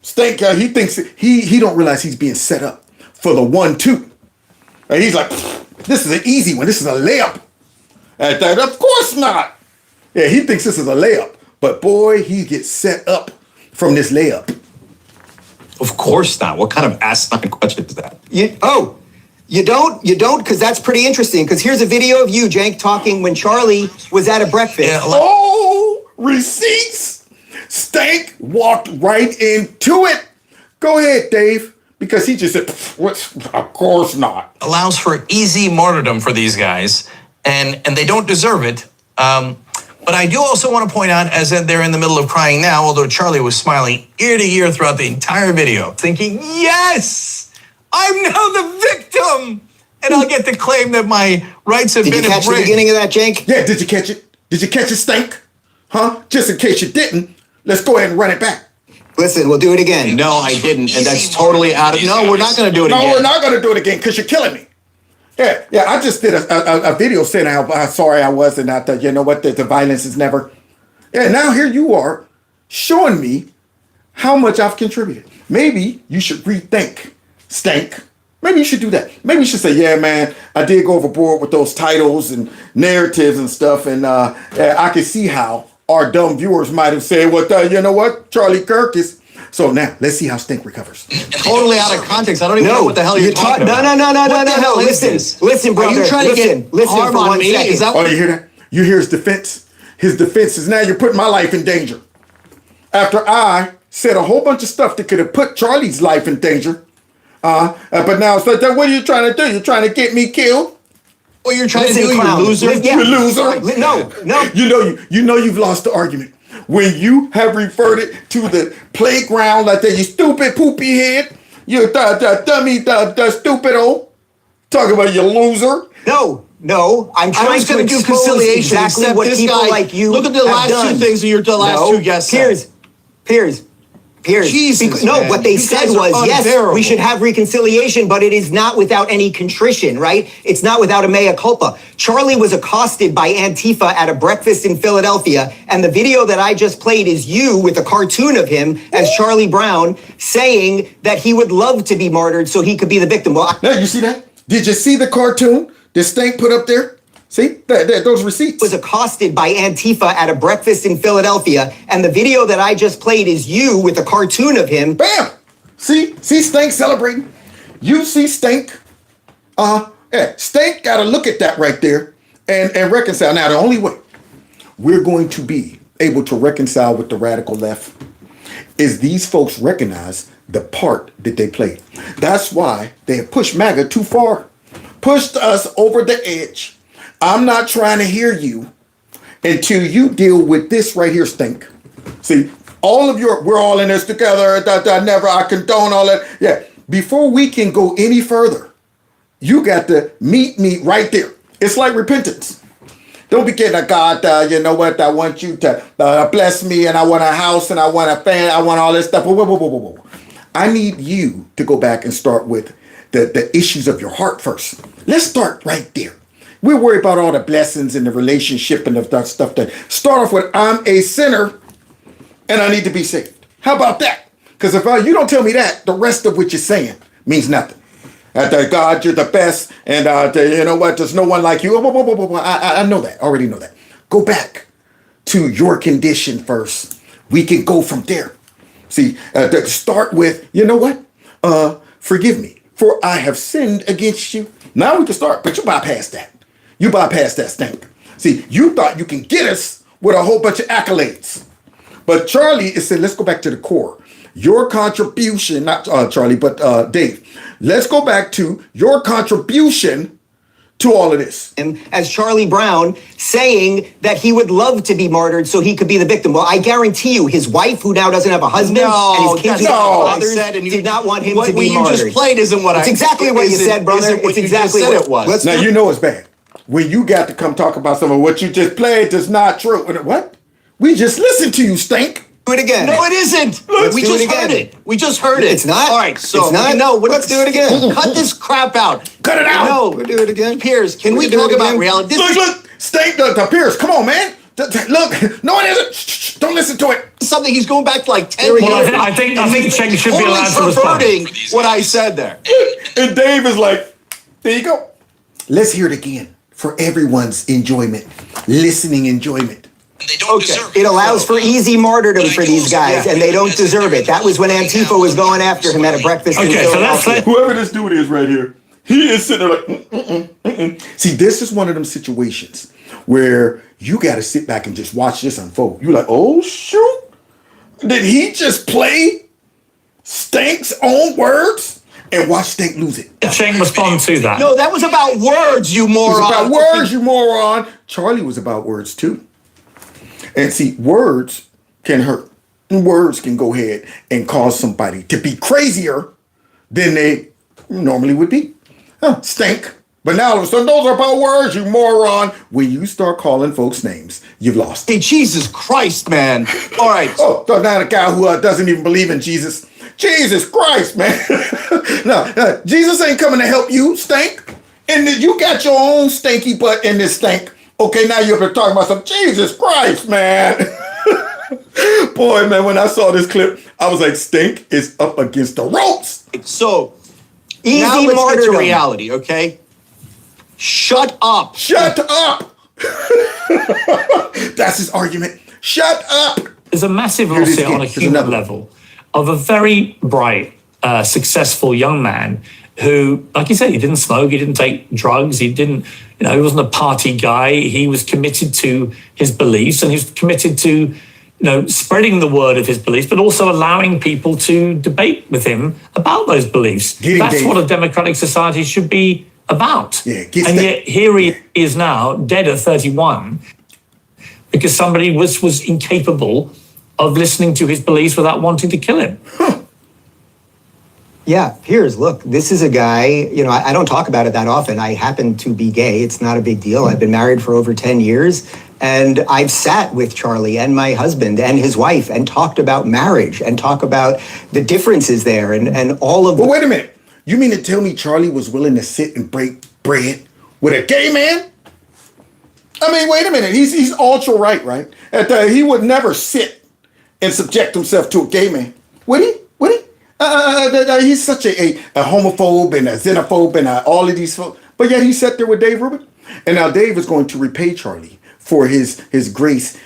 Stank, he thinks he don't realize he's being set up for the 1-2. And he's like, this is an easy one. This is a layup. Of course not. Yeah, he thinks this is a layup. But boy, he gets set up from this layup. Of course not. What kind of asinine question is that? You don't, because that's pretty interesting. Because here's a video of you, Cenk, talking when Charlie was at a breakfast. Receipts! Stank walked right into it. Go ahead, Dave, because he just said, of course not. Allows for easy martyrdom for these guys, and they don't deserve it. But I do also want to point out, as they're in the middle of crying now, although Charlie was smiling ear to ear throughout the entire video, thinking, yes! I'm now the victim, and I'll get to claim that my rights have been infringed. Did you catch the beginning of that, Cenk? Yeah, did you catch it? Did you catch it, Stank? Huh? Just in case you didn't, let's go ahead and run it back. Listen, we'll do it again. No, I didn't, and that's totally out of... No, we're not going to do it again. No, we're not going to do it again, because you're killing me. Yeah, I just did a video saying how sorry I was, and I thought, you know what, the violence is never... Yeah, now here you are, showing me how much I've contributed. Maybe you should rethink, Stank. Maybe you should do that. Maybe you should say, yeah, man, I did go overboard with those titles and narratives and stuff. And I can see how our dumb viewers might have said, well, you know what? Charlie Kirk is. So now let's see how Stank recovers. Totally out of context. I don't even know what the hell you're talking about. No. Listen, brother. Are you trying to get harm on me? Is that what you hear that? You hear his defense? His defense is now you're putting my life in danger. After I said a whole bunch of stuff that could have put Charlie's life in danger. But now it's like, what are you trying to do? You're trying to get me killed? What you're trying to do, you loser? You loser. No. You know you've lost the argument. when you have reverted to the playground like that, you stupid poopy head, you the dummy, the stupid old, talking about you loser. No, I'm trying to gonna do expose conciliation, exactly except what this people guy, like you look at the have last done. two things that your last two guests said. Piers. Jesus, man. What they You said guys are was, yes, unbearable. we should have reconciliation, but it is not without any contrition, right? It's not without a mea culpa. Charlie was accosted by Antifa at a breakfast in Philadelphia, and the video that I just played is you with a cartoon of him as Charlie Brown saying that he would love to be martyred so he could be the victim. Well, now, you see that? Did you see the cartoon that Stank put up there? See, those receipts. Was accosted by Antifa at a breakfast in Philadelphia, and the video that I just played is you with a cartoon of him. Bam! See Stank celebrating. You see Stank. Stank got to look at that right there and reconcile. Now, the only way we're going to be able to reconcile with the radical left is these folks recognize the part that they played. That's why they have pushed MAGA too far, pushed us over the edge. I'm not trying to hear you until you deal with this right here, Stink. See, we're all in this together. I condone all that. Yeah, before we can go any further, you got to meet me right there. It's like repentance. Don't be kidding, God, you know what? I want you to bless me, and I want a house, and I want a fan, I want all this stuff. Whoa. I need you to go back and start with the issues of your heart first. Let's start right there. We worry about all the blessings and the relationship and that stuff. That start off with, I'm a sinner and I need to be saved. How about that? Because if you don't tell me that, the rest of what you're saying means nothing. God, you're the best, and you know what? There's no one like you. I know that. Already know that. Go back to your condition first. We can go from there. See, start with, you know what? Forgive me, for I have sinned against you. Now we can start, but you bypass that. You bypass that, Stank. See, you thought you can get us with a whole bunch of accolades. But Charlie is saying, let's go back to the core. Your contribution, not Charlie, but Dave. Let's go back to your contribution to all of this. And as Charlie Brown saying that he would love to be martyred so he could be the victim. Well, I guarantee you, his wife, who now doesn't have a husband, and his kids who have fathers, did not want him to be martyred. What you just played isn't what It's exactly what you said, brother. It's exactly what it was. Now, you know it's bad. When you got to come talk about some of what you just played is not true. What? We just listened to you, Stink. Do it again. No, it isn't. We just heard it. We just heard it. It's not. All right, so it's not. No, let's do it again. Cut this crap out. Cut it out. No, we'll do it again. Piers, can we talk about reality? Look, Stink, the Piers. Come on, man. Look, no, it isn't. Shh, don't listen to it. Something he's going back to like 10 years. Well, I think Cheng should be allowed to respond. Perverting what I said there. And Dave is like, there you go. Let's hear it again for everyone's enjoyment, listening enjoyment. It allows for easy martyrdom for these guys, and they don't deserve it. That was when Antifa was going after him at a breakfast in Philadelphia. Whoever this dude is right here, he is sitting there like, See, this is one of them situations where you got to sit back and just watch this unfold. You're like, oh, shoot. Did he just play Stank's own words? And watch Stank lose it. Cheng respond to that. No, that was about words, you moron. It was about words, you moron. Charlie was about words, too. And see, words can hurt. And words can go ahead and cause somebody to be crazier than they normally would be. Stank. But now all of a sudden, those are about words, you moron. When you start calling folks names, you've lost. Hey, Jesus Christ, man. All right. Oh, not a guy who doesn't even believe in Jesus. Jesus Christ, man. No, Jesus ain't coming to help you, Stank. And you got your own stinky butt in this Stank. Okay, now you're talking about some Jesus Christ, man. Boy, man, when I saw this clip, I was like, Stink is up against the ropes. So, easy now let's get to martyrdom. reality, okay? Shut up. Shut up. That's his argument. Shut up. There's a massive loss here on a human level of a very bright, successful young man who, like you said, he didn't smoke, he didn't take drugs, he wasn't a party guy. He was committed to his beliefs, and he was committed to, spreading the word of his beliefs, but also allowing people to debate with him about those beliefs. That's what a democratic society should be about. Yeah, and yet here he is now, dead at 31, because somebody was incapable of listening to his beliefs without wanting to kill him. Yeah, Piers, look, this is a guy, you know, I don't talk about it that often. I happen to be gay. It's not a big deal. I've been married for over 10 years. And I've sat with Charlie and my husband and his wife and talked about marriage and talk about the differences there and all of. But wait a minute. You mean to tell me Charlie was willing to sit and break bread with a gay man? I mean, wait a minute. He's ultra right? He would never sit and subject himself to a gay man. Would he? He's such a homophobe and a xenophobe and all of these folks. But yet he sat there with Dave Rubin. And now Dave is going to repay Charlie for his grace,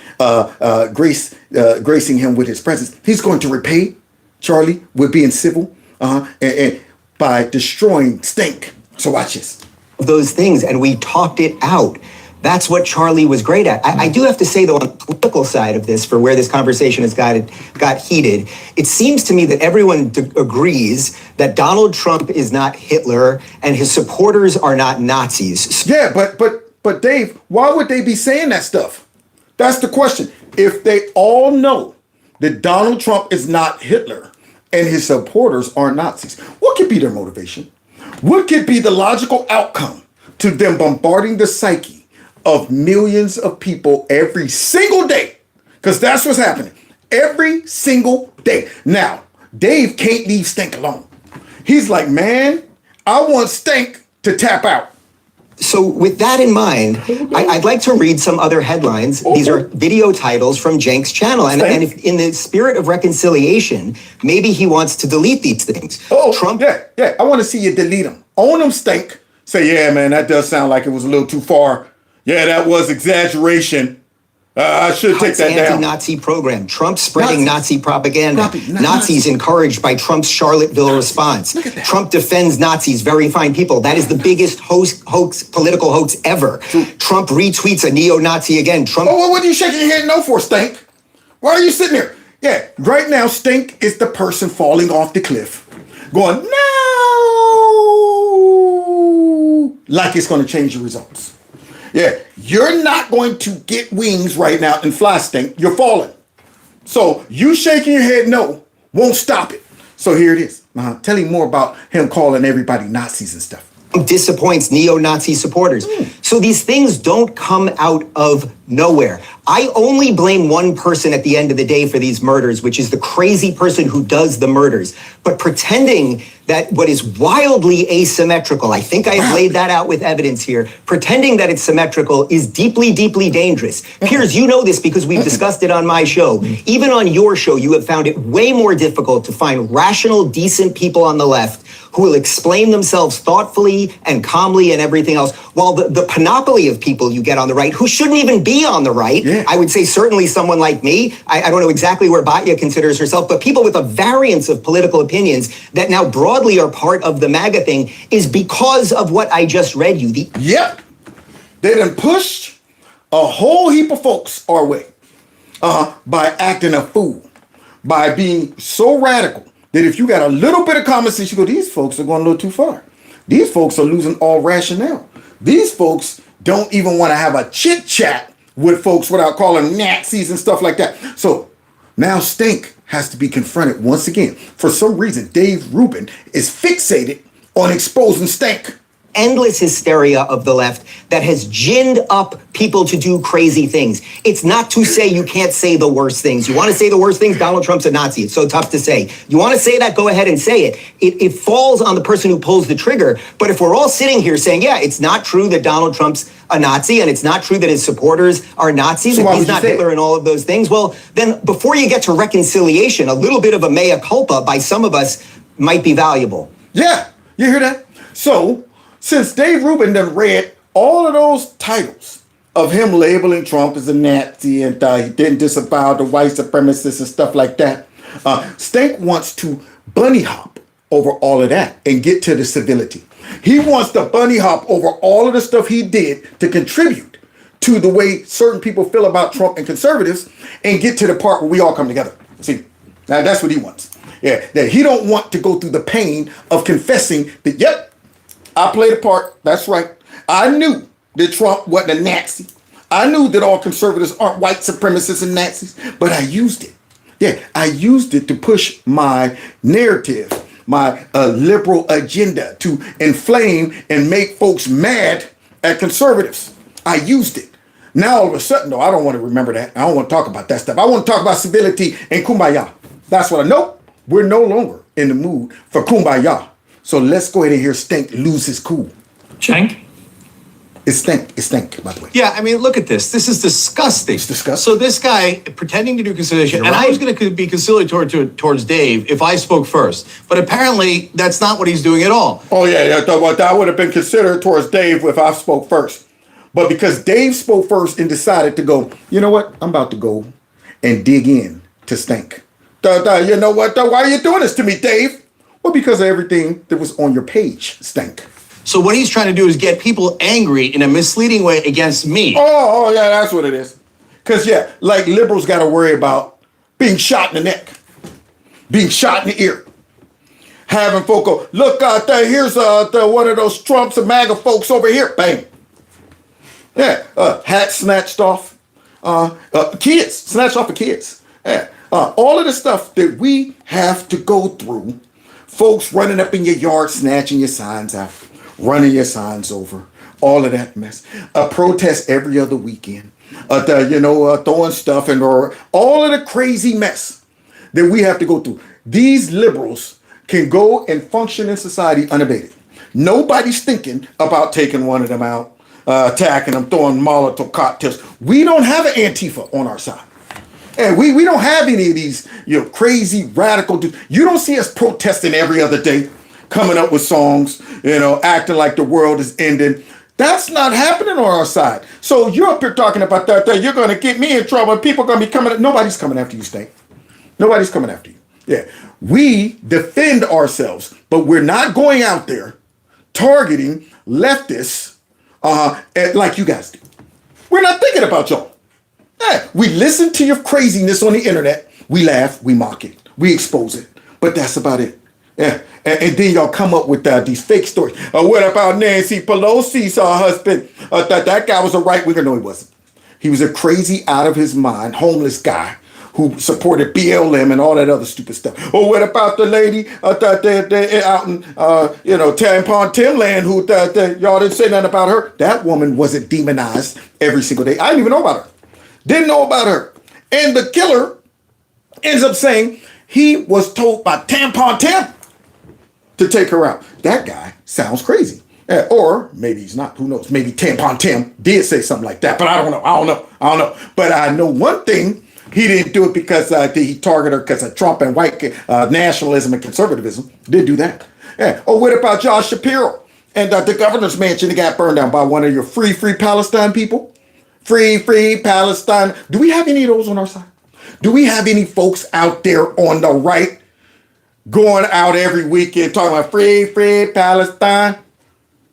gracing him with his presence. He's going to repay Charlie with being civil and by destroying Stink. So watch this. Those things, and we talked it out. That's what Charlie was great at. I do have to say, though, on the political side of this, for where this conversation has got heated, it seems to me that everyone agrees that Donald Trump is not Hitler and his supporters are not Nazis. Yeah, but Dave, why would they be saying that stuff? That's the question. If they all know that Donald Trump is not Hitler and his supporters are Nazis, what could be their motivation? What could be the logical outcome to them bombarding the psyche of millions of people every single day? Because that's what's happening. Every single day. Now, Dave can't leave Stink alone. He's like, man, I want Stink to tap out. So with that in mind, I'd like to read some other headlines. Okay. These are video titles from Cenk's channel. And if, in the spirit of reconciliation, maybe he wants to delete these things. Trump. Yeah. I want to see you delete them. Own them, Stink. Say, yeah, man, that does sound like it was a little too far. Yeah, that was exaggeration. I should take that down. Anti-Nazi program. Trump spreading Nazi propaganda. Nazis encouraged by Trump's Charlottesville response. Trump defends Nazis. Very fine people. That is the biggest political hoax ever. Trump retweets a neo-Nazi again. Trump. What are you shaking your head no for, Stink? Why are you sitting here? Yeah, right now, Stink is the person falling off the cliff, going, no, like it's going to change the results. Yeah, you're not going to get wings right now and fly, Stink. You're falling. So you shaking your head no won't stop it. So here it is. Tell him more about him calling everybody Nazis and stuff. Disappoints neo-Nazi supporters. So these things don't come out of nowhere. I only blame one person at the end of the day for these murders, which is the crazy person who does the murders. But pretending that what is wildly asymmetrical, I think I have laid that out with evidence here, pretending that it's symmetrical is deeply, deeply dangerous. Piers, you know this because we've discussed it on my show. Even on your show, you have found it way more difficult to find rational, decent people on the left who will explain themselves thoughtfully and calmly and everything else, while the panoply of people you get on the right who shouldn't even be on the right, I would say certainly someone like me, I don't know exactly where Batya considers herself, but people with a variance of political opinions that now broadly are part of the MAGA thing is because of what I just read you. Yep. They done pushed a whole heap of folks our way by acting a fool, by being so radical that if you got a little bit of common sense, you go, these folks are going a little too far. These folks are losing all rationale. These folks don't even want to have a chit chat with folks without calling them Nazis and stuff like that. So now Stink has to be confronted once again. For some reason, Dave Rubin is fixated on exposing Stink. Endless hysteria of the left that has ginned up people to do crazy things. It's not to say you can't say the worst things. You want to say the worst things? Donald Trump's a Nazi. It's so tough to say. You want to say that? Go ahead and say it. It falls on the person who pulls the trigger. But if we're all sitting here saying, yeah, it's not true that Donald Trump's a Nazi and it's not true that his supporters are Nazis, so and he's not Hitler and all of those things, well, then before you get to reconciliation, a little bit of a mea culpa by some of us might be valuable. Yeah, you hear that? So, since Dave Rubin done read all of those titles of him labeling Trump as a Nazi and he didn't disavow the white supremacists and stuff like that, Stink wants to bunny hop over all of that and get to the civility. He wants to bunny hop over all of the stuff he did to contribute to the way certain people feel about Trump and conservatives and get to the part where we all come together. See, now that's what he wants. Yeah, that he don't want to go through the pain of confessing that, yep, I played a part. That's right. I knew that Trump wasn't a Nazi. I knew that all conservatives aren't white supremacists and Nazis, but I used it. Yeah, I used it to push my narrative, my liberal agenda, to inflame and make folks mad at conservatives. I used it. Now all of a sudden, though, I don't want to remember that. I don't want to talk about that stuff. I want to talk about civility and kumbaya. That's what I know. We're no longer in the mood for kumbaya. So let's go ahead and hear Stink lose his cool. Shank? It's Stink, by the way. Yeah, I mean, look at this. This is disgusting. It's disgusting. So this guy pretending to do conciliation, You're and I right. was going to be conciliatory towards Dave if I spoke first, but apparently that's not what he's doing at all. Oh, yeah, that would have been considered towards Dave if I spoke first. But because Dave spoke first and decided to go, you know what? I'm about to go and dig in to Stink. You know what? Why are you doing this to me, Dave? Well, because of everything that was on your page, Stink. So what he's trying to do is get people angry in a misleading way against me. Oh, yeah, that's what it is. Because, yeah, like liberals got to worry about being shot in the neck, being shot in the ear, having folk go, look out there, here's one of those Trumps and MAGA folks over here. Bang. Yeah, hat snatched off, kids, snatched off of kids. Yeah, all of the stuff that we have to go through, folks running up in your yard, snatching your signs out, running your signs over, all of that mess. A protest every other weekend, throwing stuff or all of the crazy mess that we have to go through. These liberals can go and function in society unabated. Nobody's thinking about taking one of them out, attacking them, throwing Molotov cocktails. We don't have an Antifa on our side. And we don't have any of these, crazy radical dudes. You don't see us protesting every other day, coming up with songs, acting like the world is ending. That's not happening on our side. So you're up here talking about that you're going to get me in trouble. People are going to be coming. Nobody's coming after you, Stink. Nobody's coming after you. Yeah. We defend ourselves, but we're not going out there targeting leftists like you guys do. We're not thinking about y'all. Yeah, we listen to your craziness on the internet. We laugh, we mock it, we expose it. But that's about it. Yeah. And then y'all come up with these fake stories. What about Nancy Pelosi's husband? That guy was a right winger. No, he wasn't. He was a crazy, out of his mind, homeless guy who supported BLM and all that other stupid stuff. Or what about the lady out in Tampon Timland who y'all didn't say nothing about her? That woman wasn't demonized every single day. I didn't even know about her. Didn't know about her. And the killer ends up saying he was told by Tampon Tim to take her out. That guy sounds crazy. Or maybe he's not. Who knows? Maybe Tampon Tim did say something like that. But I don't know. But I know one thing. He didn't do it because he targeted her because of Trump and white nationalism and conservatism. Didn't do that. Yeah. Or what about Josh Shapiro and the governor's mansion that got burned down by one of your free Palestine people? Free Palestine. Do we have any of those on our side? Do we have any folks out there on the right going out every weekend talking about free Palestine?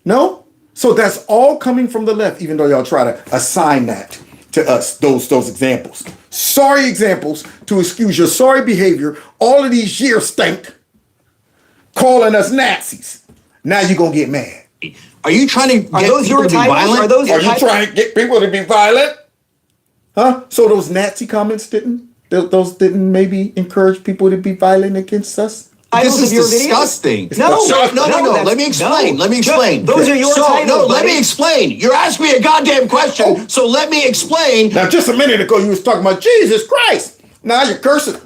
No? So that's all coming from the left, even though y'all try to assign that to us, those examples. Sorry examples to excuse your sorry behavior all of these years, Stink, calling us Nazis. Now you're going to get mad. Are you trying to get people to be violent? Are you trying to get people to be violent? Huh? So those Nazi comments didn't maybe encourage people to be violent against us? This is disgusting. No. Let me explain. Those are your titles. No, let me explain. You're asking me a goddamn question, so let me explain. Now, just a minute ago, you was talking about Jesus Christ. Now you're cursing.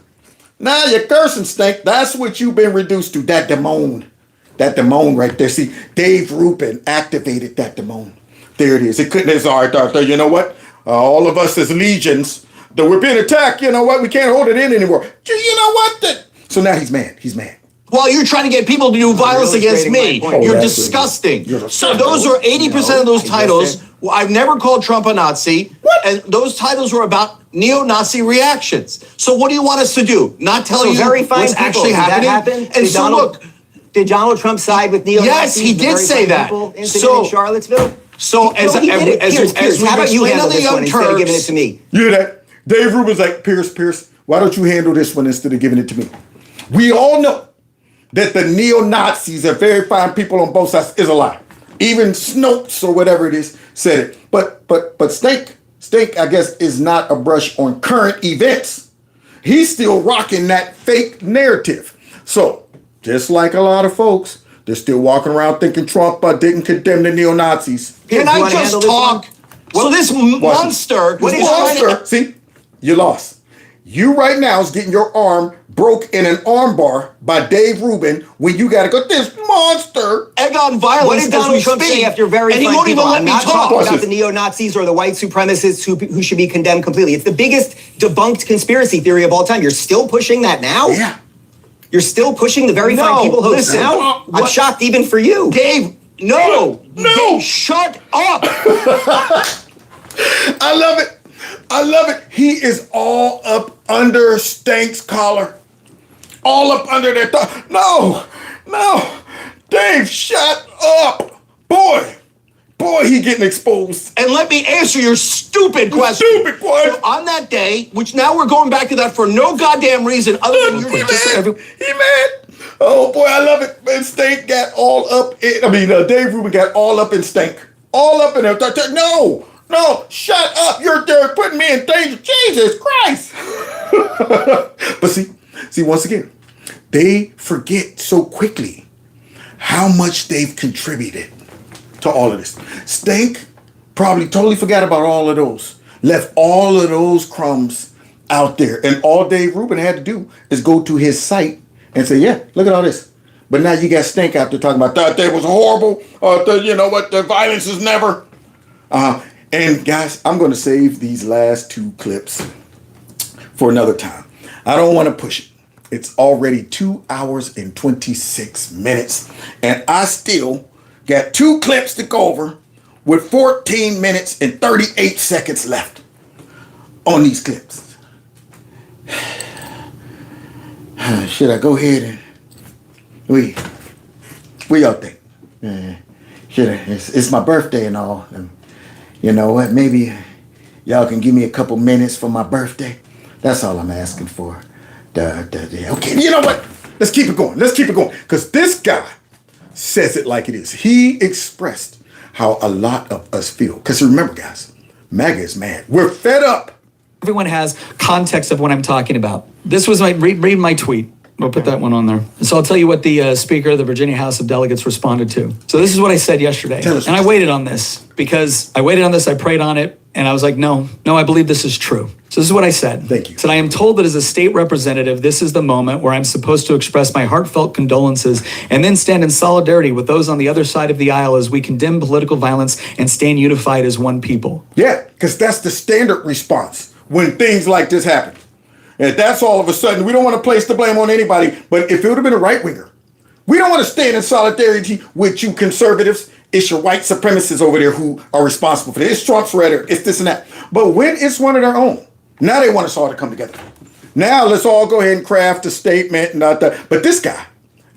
Stink. That's what you've been reduced to. That demon right there. See, Dave Rubin activated that demon. There it is. It couldn't. It's all right. You know what? All of us as legions, that we're being attacked. You know what? We can't hold it in anymore. You know what? So now he's mad. Well, you're trying to get people to do violence against me. You're disgusting. So those are 80% of those titles. Well, I've never called Trump a Nazi. What? And those titles were about neo-Nazi reactions. So what do you want us to do? Not tell you what's actually happening? And did Donald Trump side with neo-Nazis? Yes, he did say that. So in Charlottesville? So as we explain on the Young Turks, giving it to me. You hear that? Dave Rubin's like, Pierce, why don't you handle this one instead of giving it to me? We all know that the neo-Nazis are very fine people on both sides is a lie. Even Snopes or whatever it is said it. But Stink Stink, I guess, is not a brush on current events. He's still rocking that fake narrative. So, just like a lot of folks, they're still walking around thinking Trump didn't condemn the neo-Nazis. Can I just talk? So this monster, See, you lost. You right now is getting your arm broke in an armbar by Dave Rubin when you got to go, this monster. Egg on violence. What did Donald Trump say after very and he fine won't people? even let I'm me not talk. talking about the neo-Nazis or the white supremacists who should be condemned completely. It's the biggest debunked conspiracy theory of all time. You're still pushing that now? Yeah. You're still pushing the very fine people host now? I'm shocked even for you. Dave, no. Dave, shut up. I love it. I love it. He is all up under Stank's collar. All up under their thumb. No. Dave, shut up. Boy, he getting exposed. And let me answer your stupid question. So on that day, which now we're going back to that for no goddamn reason other than He mad. Oh boy, I love it. And Stank got all up Dave Rubin got all up in Stank. All up in there. No, shut up. You're there putting me in danger. Jesus Christ. But see, once again, they forget so quickly how much they've contributed to all of this. Stank probably totally forgot about all of those. Left all of those crumbs out there. And all Dave Rubin had to do is go to his site and say, yeah, look at all this. But now you got Stank out there talking about that day was horrible. You know what? The violence is never. And guys, I'm going to save these last two clips for another time. I don't want to push it. It's already 2 hours and 26 minutes. And I still got two clips to go over with 14 minutes and 38 seconds left on these clips. Should I go ahead and... What y'all think? Should I? It's my birthday and all. You know what? Maybe y'all can give me a couple minutes for my birthday. That's all I'm asking for. Okay, you know what? Let's keep it going. Because this guy says it like it is. He expressed how a lot of us feel. Because remember, guys, MAGA is mad. We're fed up. Everyone has context of what I'm talking about. This was read my tweet. We'll put that one on there. So I'll tell you what the Speaker of the Virginia House of Delegates responded to. So this is what I said yesterday. And I waited on this because I prayed on it, and I was like, no, I believe this is true. So this is what I said. Thank you. I said, I am told that as a state representative, this is the moment where I'm supposed to express my heartfelt condolences and then stand in solidarity with those on the other side of the aisle as we condemn political violence and stand unified as one people. Yeah, because that's the standard response when things like this happen. And that's all of a sudden, we don't want to place the blame on anybody, but if it would have been a right-winger, we don't want to stand in solidarity with you conservatives. It's your white supremacists over there who are responsible for this. It's Trump's rhetoric, it's this and that. But when it's one of their own, now they want us all to come together. Now let's all go ahead and craft a statement. But this guy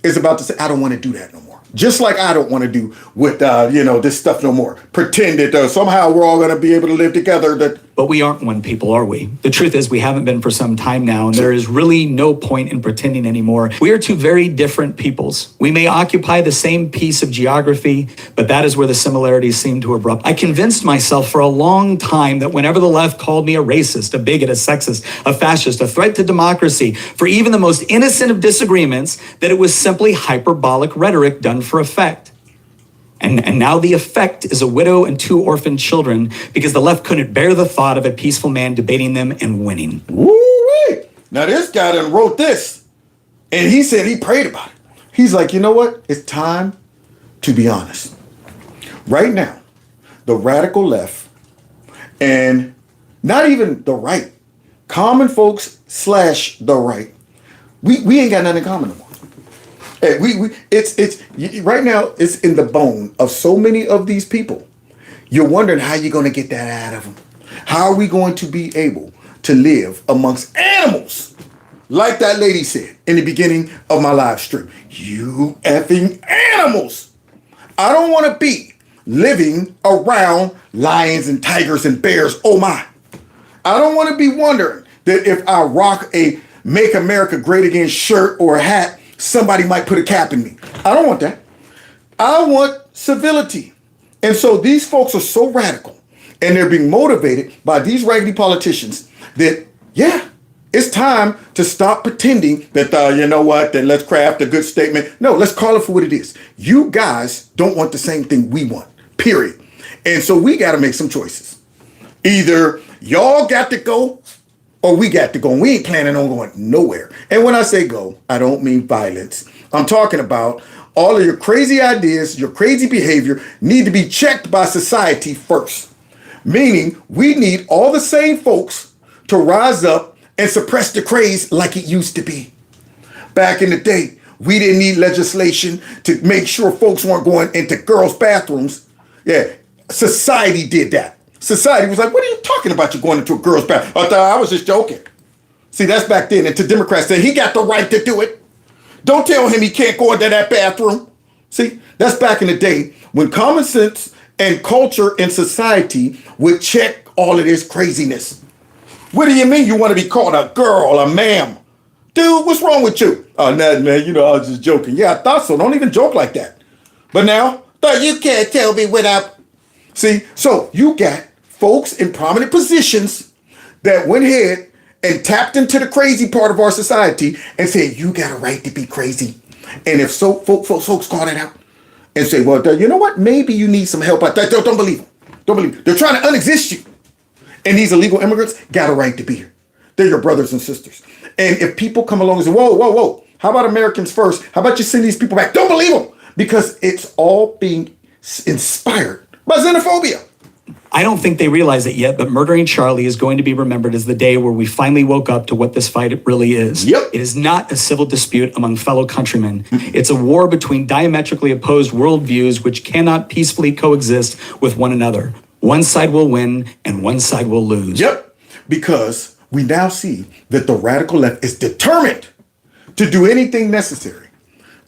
is about to say, I don't want to do that no more. Just like I don't want to do with, this stuff no more. Pretend that somehow we're all going to be able to live together. But we aren't one people, are we? The truth is we haven't been for some time now, and there is really no point in pretending anymore. We are two very different peoples. We may occupy the same piece of geography, but that is where the similarities seem to erupt. I convinced myself for a long time that whenever the left called me a racist, a bigot, a sexist, a fascist, a threat to democracy, for even the most innocent of disagreements, that it was simply hyperbolic rhetoric done for effect. And now the effect is a widow and 2 orphaned children because the left couldn't bear the thought of a peaceful man debating them and winning. Woo-wee. Now this guy done wrote this, and he said he prayed about it. He's like, you know what? It's time to be honest. Right now, the radical left, and not even the right, common folks / the right, we ain't got nothing in common no more. It's right now, it's in the bone of so many of these people. You're wondering how you're going to get that out of them. How are we going to be able to live amongst animals? Like that lady said in the beginning of my live stream. You effing animals. I don't want to be living around lions and tigers and bears. Oh my. I don't want to be wondering that if I rock a Make America Great Again shirt or a hat, somebody might put a cap in me. I don't want that. I want civility. And so these folks are so radical And they're being motivated by these raggedy politicians that, yeah, it's time to stop pretending that, you know what, then let's craft a good statement. No, let's call it for what it is. You guys don't want the same thing we want, period. And so we got to make some choices. Either y'all got to go or we got to go. And we ain't planning on going nowhere. And when I say go, I don't mean violence. I'm talking about all of your crazy ideas, your crazy behavior need to be checked by society first. Meaning we need all the same folks to rise up and suppress the craze like it used to be. Back in the day, we didn't need legislation to make sure folks weren't going into girls' bathrooms. Yeah, society did that. Society was like, what are you talking about? You're going into a girl's bathroom. I thought I was just joking. See, that's back then. And to Democrats say he got the right to do it. Don't tell him he can't go into that bathroom. See, that's back in the day when common sense and culture and society would check all of this craziness. What do you mean you want to be called a girl, a ma'am? Dude, what's wrong with you? Oh, nothing, man. You know, I was just joking. Yeah, I thought so. Don't even joke like that. But now, you can't tell me what up. See, so you got folks in prominent positions that went ahead and tapped into the crazy part of our society and said, you got a right to be crazy. And if so, folks call it out and say, well, you know what? Maybe you need some help. Don't believe them. Don't believe them. They're trying to unexist you. And these illegal immigrants got a right to be here. They're your brothers and sisters. And if people come along and say, whoa, how about Americans first? How about you send these people back? Don't believe them because it's all being inspired by xenophobia. I don't think they realize it yet, but murdering Charlie is going to be remembered as the day where we finally woke up to what this fight really is. Yep. It is not a civil dispute among fellow countrymen. It's a war between diametrically opposed worldviews which cannot peacefully coexist with one another. One side will win and one side will lose. Yep, because we now see that the radical left is determined to do anything necessary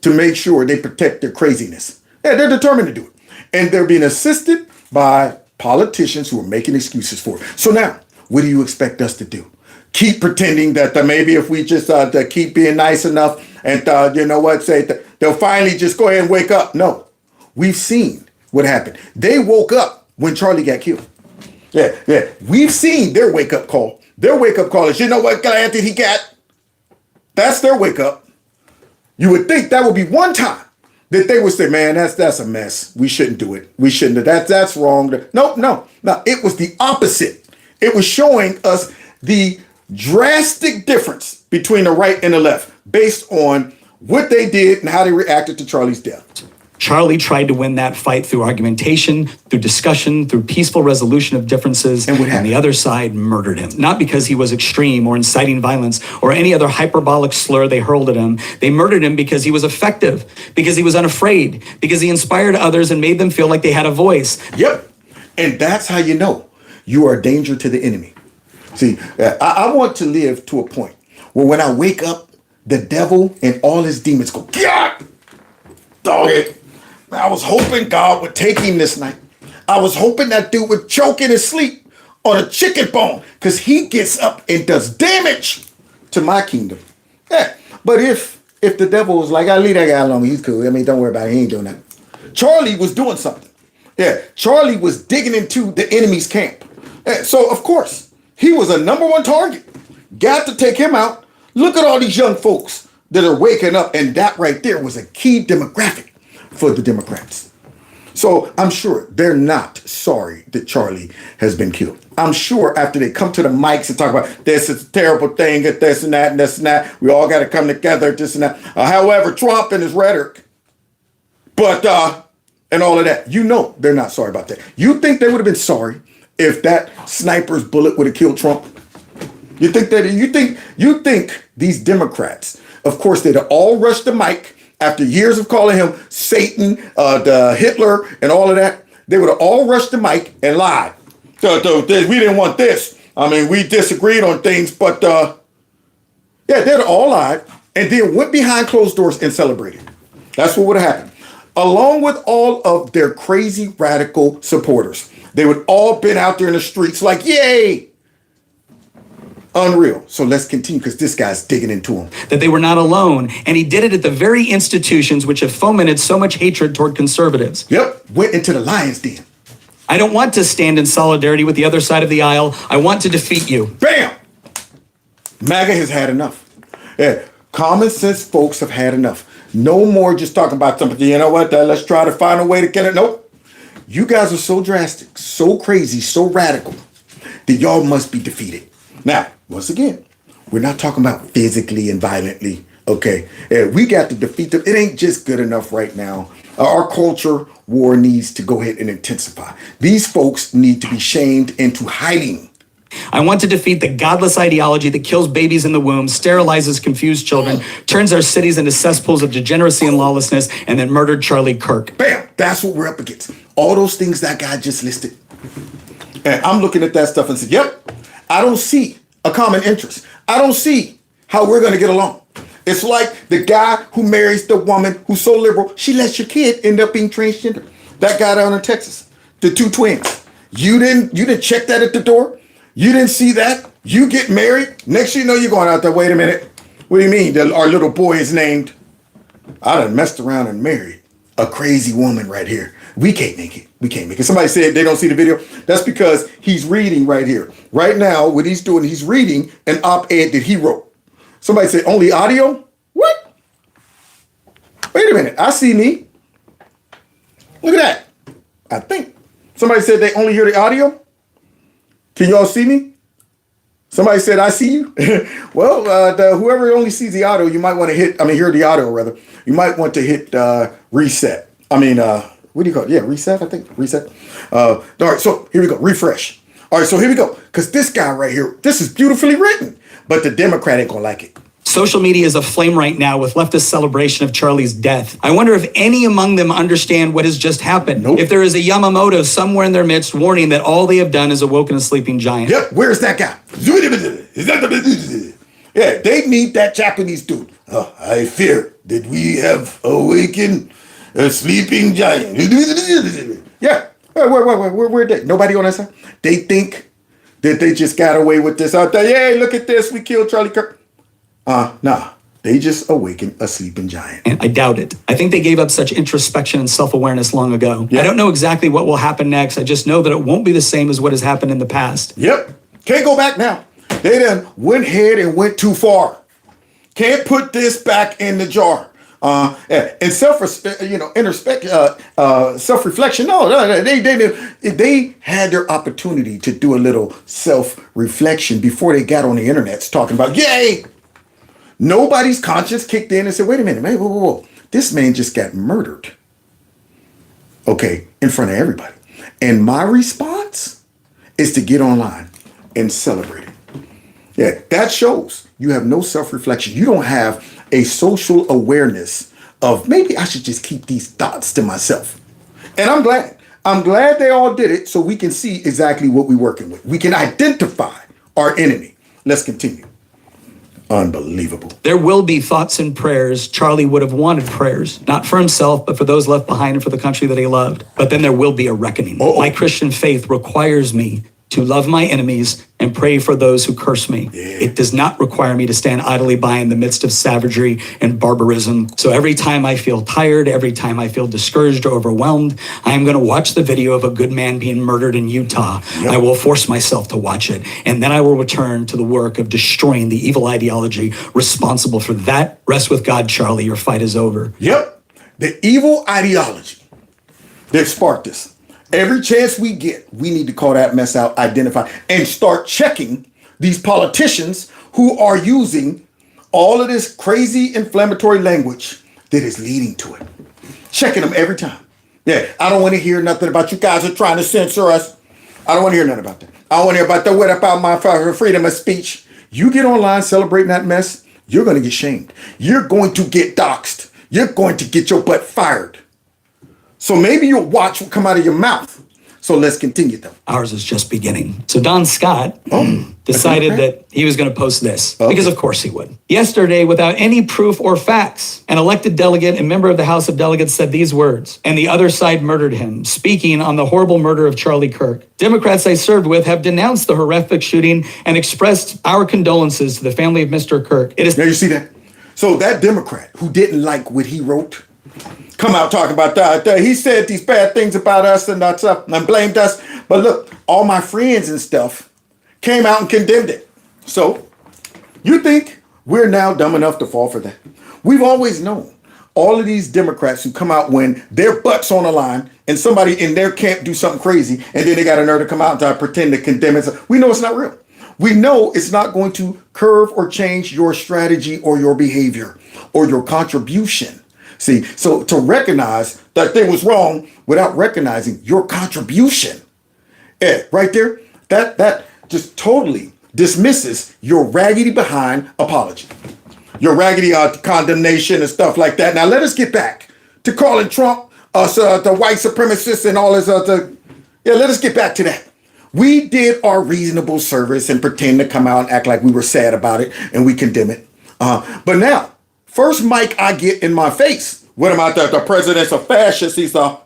to make sure they protect their craziness. Yeah, they're determined to do it. And they're being assisted by politicians who are making excuses for it. So now, what do you expect us to do? Keep pretending that maybe if we just keep being nice enough and, you know what, say they'll finally just go ahead and wake up. No, we've seen what happened. They woke up when Charlie got killed. Yeah. We've seen their wake-up call. Their wake-up call is, you know what, glad that he got. That's their wake-up. You would think that would be one time that they would say, man, that's a mess. We shouldn't do it. We shouldn't. That's wrong. No. It was the opposite. It was showing us the drastic difference between the right and the left based on what they did and how they reacted to Charlie's death. Charlie tried to win that fight through argumentation, through discussion, through peaceful resolution of differences, and the other side murdered him. Not because he was extreme or inciting violence or any other hyperbolic slur they hurled at him. They murdered him because he was effective, because he was unafraid, because he inspired others and made them feel like they had a voice. Yep. And that's how you know you are a danger to the enemy. See, I want to live to a point where when I wake up, the devil and all his demons go, God, dog it. I was hoping God would take him this night. I was hoping that dude would choke in his sleep on a chicken bone because he gets up and does damage to my kingdom. Yeah, but if the devil was like, I'll leave that guy alone, he's cool. I mean, don't worry about it. He ain't doing that. Charlie was doing something. Yeah, Charlie was digging into the enemy's camp. Yeah, so, of course, he was a number one target. Got to take him out. Look at all these young folks that are waking up, and that right there was a key demographic for the Democrats. So I'm sure they're not sorry that Charlie has been killed. I'm sure after they come to the mics and talk about this is a terrible thing, that this and that and this and that, we all got to come together, this and that. However, Trump and his rhetoric, but and all of that, you know they're not sorry about that. You think they would have been sorry if that sniper's bullet would have killed Trump? You think these Democrats, of course, they'd have all rushed the mic after years of calling him Satan, the Hitler, and all of that. They would have all rushed the mic and lied. We didn't want this. I mean, we disagreed on things, but yeah, they'd have all lied and then went behind closed doors and celebrated. That's what would have happened. Along with all of their crazy radical supporters. They would all been out there in the streets like, yay! Unreal. So let's continue because this guy's digging into him. That they were not alone. And he did it at the very institutions which have fomented so much hatred toward conservatives. Yep. Went into the lion's den. I don't want to stand in solidarity with the other side of the aisle. I want to defeat you. Bam! MAGA has had enough. Yeah, common sense folks have had enough. No more just talking about something, you know what, let's try to find a way to get it. Nope. You guys are so drastic, so crazy, so radical that y'all must be defeated. Now, once again, we're not talking about physically and violently, okay? We got to defeat them. It ain't just good enough right now. Our culture war needs to go ahead and intensify. These folks need to be shamed into hiding. I want to defeat the godless ideology that kills babies in the womb, sterilizes confused children, turns our cities into cesspools of degeneracy and lawlessness, and then murdered Charlie Kirk. Bam! That's what we're up against. All those things that guy just listed. And I'm looking at that stuff and said, yep, I don't see a common interest. I don't see how we're going to get along. It's like the guy who marries the woman who's so liberal, she lets your kid end up being transgender. That guy down in Texas, the two twins. You didn't check that at the door? You didn't see that? You get married, next you know you're going out there, wait a minute. What do you mean our little boy is named? I done messed around and married a crazy woman right here. We can't make it. We can't make it. Somebody said they don't see the video. That's because he's reading right here. Right now, what he's doing, he's reading an op-ed that he wrote. Somebody said only audio? What? Wait a minute. I see me. Look at that. I think. Somebody said they only hear the audio. Can y'all see me? Somebody said, I see you. Well, whoever only sees the audio, you might want to hear the audio rather. You might want to hit reset. What do you call it? Yeah, reset, I think. Reset. All right, so here we go. Refresh. All right, so here we go. Because this guy right here, this is beautifully written. But the Democrat ain't going to like it. Social media is aflame right now with leftist celebration of Charlie's death. I wonder if any among them understand what has just happened. Nope. If there is a Yamamoto somewhere in their midst warning that all they have done is awoken a sleeping giant. Yep, where's that guy? Yeah, they need that Japanese dude. I fear that we have awakened a sleeping giant. Yeah, where they? Nobody on that side? They think that they just got away with this out there. Yeah, look at this, we killed Charlie Kirk. Nah, they just awakened a sleeping giant. And I doubt it. I think they gave up such introspection and self-awareness long ago. Yep. I don't know exactly what will happen next. I just know that it won't be the same as what has happened in the past. Yep. Can't go back now. They done went ahead and went too far. Can't put this back in the jar. And self-reflection. No, they had their opportunity to do a little self-reflection before they got on the internet talking about, yay! Nobody's conscience kicked in and said, wait a minute, man, whoa. This man just got murdered. Okay, in front of everybody. And my response is to get online and celebrate it. Yeah, that shows you have no self-reflection. You don't have a social awareness of maybe I should just keep these thoughts to myself. And I'm glad. I'm glad they all did it so we can see exactly what we're working with. We can identify our enemy. Let's continue. Unbelievable. There will be thoughts and prayers. Charlie would have wanted prayers, not for himself, but for those left behind and for the country that he loved. But then there will be a reckoning. My Christian faith requires me to love my enemies and pray for those who curse me. It does not require me to stand idly by in the midst of savagery and barbarism. So every time I feel tired, every time I feel discouraged or overwhelmed, I am going to watch the video of a good man being murdered in Utah. Yep. I will force myself to watch it. And then I will return to the work of destroying the evil ideology responsible for that. Rest with God, Charlie. Your fight is over. Yep. The evil ideology that sparked this. Every chance we get, we need to call that mess out, identify, and start checking these politicians who are using all of this crazy inflammatory language that is leading to it. Checking them every time. Yeah, I don't want to hear nothing about you guys are trying to censor us. I don't want to hear nothing about that. I don't want to hear about the what about my freedom of speech. You get online celebrating that mess, you're going to get shamed. You're going to get doxxed. You're going to get your butt fired. So maybe you'll watch what come out of your mouth. So let's continue though. Ours is just beginning. So Don Scott decided that he was going to post this because of course he would. Yesterday, without any proof or facts, an elected delegate and member of the House of Delegates said these words, and the other side murdered him, speaking on the horrible murder of Charlie Kirk. Democrats I served with have denounced the horrific shooting and expressed our condolences to the family of Mr. Kirk. Now you see that? So that Democrat who didn't like what he wrote come out talking about that. He said these bad things about us and that stuff and blamed us. But look, all my friends and stuff came out and condemned it. So you think we're now dumb enough to fall for that? We've always known all of these Democrats who come out when their butt's on the line and somebody in their camp do something crazy and then they got a nerve to come out and pretend to condemn it. We know it's not real. We know it's not going to curve or change your strategy or your behavior or your contribution. See, so to recognize that thing was wrong without recognizing your contribution, right there, that just totally dismisses your raggedy behind apology, your raggedy condemnation and stuff like that. Now let us get back to calling Trump the white supremacist and all this other. Yeah, let us get back to that. We did our reasonable service and pretend to come out and act like we were sad about it and we condemn it. But now, first mic I get in my face, what am I, the president's a fascist? He's so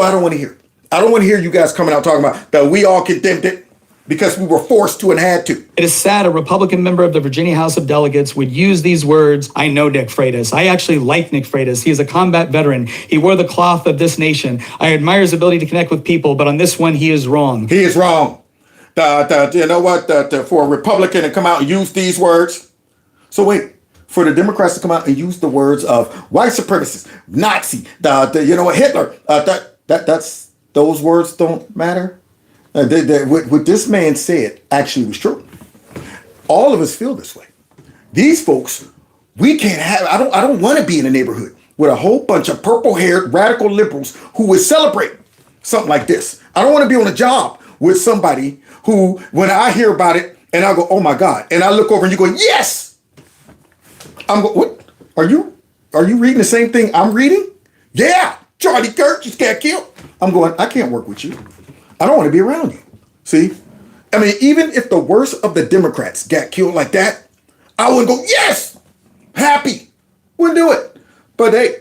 I don't want to hear it. I don't want to hear you guys coming out talking about that we all condemned it because we were forced to and had to. It is sad a Republican member of the Virginia House of Delegates would use these words. I know Nick Freitas. I actually like Nick Freitas. He is a combat veteran. He wore the cloth of this nation. I admire his ability to connect with people, but on this one, he is wrong. He is wrong. You know what? For a Republican to come out and use these words. So wait, for the Democrats to come out and use the words of white supremacist, Nazi, you know what, Hitler, that's those words don't matter. What this man said actually was true. All of us feel this way. These folks, we can't have. I don't want to be in a neighborhood with a whole bunch of purple-haired radical liberals who would celebrate something like this. I don't want to be on a job with somebody who, when I hear about it, and I go, "Oh my God!" and I look over and you go, "Yes." I'm going, "What? Are you reading the same thing I'm reading?" Yeah, Charlie Kirk just got killed. I'm going, I can't work with you. I don't want to be around you. See? I mean, even if the worst of the Democrats got killed like that, I would go, yes, happy. Wouldn't do it. But they,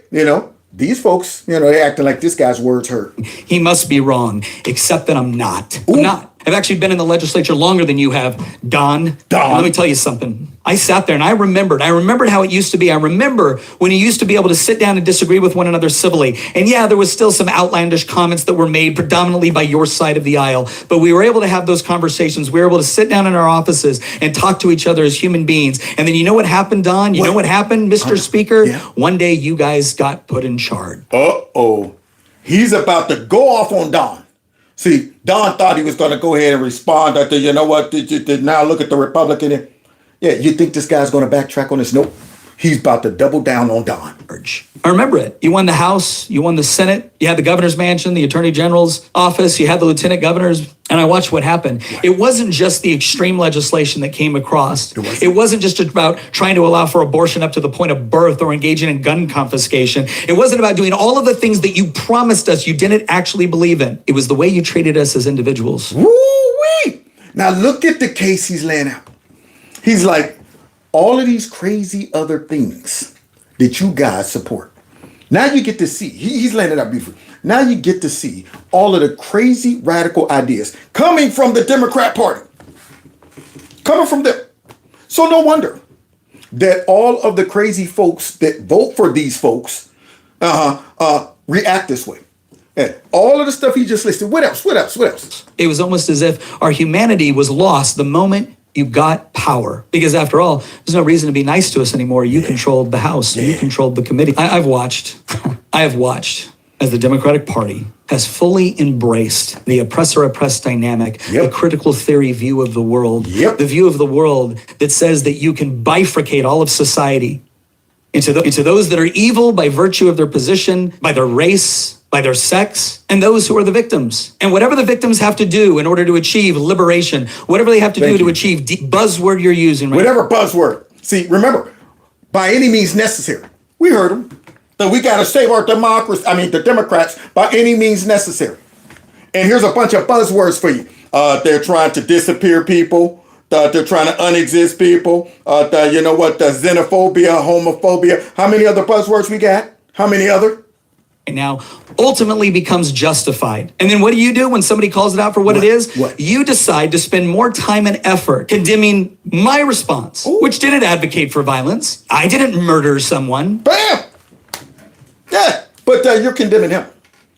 these folks, they acting like this guy's words hurt. He must be wrong, except that I'm not. I'm not. I've actually been in the legislature longer than you have, Don. And let me tell you something. I sat there and I remembered how it used to be. I remember when you used to be able to sit down and disagree with one another civilly. And yeah, there was still some outlandish comments that were made predominantly by your side of the aisle. But we were able to have those conversations. We were able to sit down in our offices and talk to each other as human beings. And then you know what happened, Don? You know what happened, Mr. Speaker? Yeah. One day you guys got put in charge. Uh-oh. He's about to go off on Don. See, Don thought he was going to go ahead and respond to, you know what, now look at the Republican. Yeah, you think this guy's going to backtrack on this? Nope. He's about to double down on Don. I remember it. You won the House, you won the Senate, you had the governor's mansion, the attorney general's office, you had the lieutenant governors, and I watched what happened. Right. It wasn't just the extreme legislation that came across. It wasn't just about trying to allow for abortion up to the point of birth or engaging in gun confiscation. It wasn't about doing all of the things that you promised us you didn't actually believe in. It was the way you treated us as individuals. Woo-wee! Now look at the case he's laying out. He's like, all of these crazy other things that you guys support. Now you get to see, he's laying it out beautifully. Now you get to see all of the crazy radical ideas coming from the Democrat Party. Coming from them. So no wonder that all of the crazy folks that vote for these folks react this way. And all of the stuff he just listed. What else? It was almost as if our humanity was lost the moment you got power. Because after all, there's no reason to be nice to us anymore. You controlled the House. You controlled the committee. I have watched as the Democratic Party has fully embraced the oppressor-oppressed dynamic, the critical theory view of the world, the view of the world that says that you can bifurcate all of society into those that are evil by virtue of their position, by their race, by their sex, and those who are the victims. And whatever the victims have to do in order to achieve liberation, whatever they have to do to achieve buzzword you're using. Right? Whatever buzzword. See, remember, by any means necessary. We heard them. That we got to save our democracy, the Democrats, by any means necessary. And here's a bunch of buzzwords for you. They're trying to disappear people. They're trying to unexist people. You know what? The xenophobia, homophobia. How many other buzzwords we got? How many other? Now ultimately becomes justified. And then what do you do when somebody calls it out for what it is? You decide to spend more time and effort condemning my response, which didn't advocate for violence. I didn't murder someone. Bam! Yeah, But you're condemning him.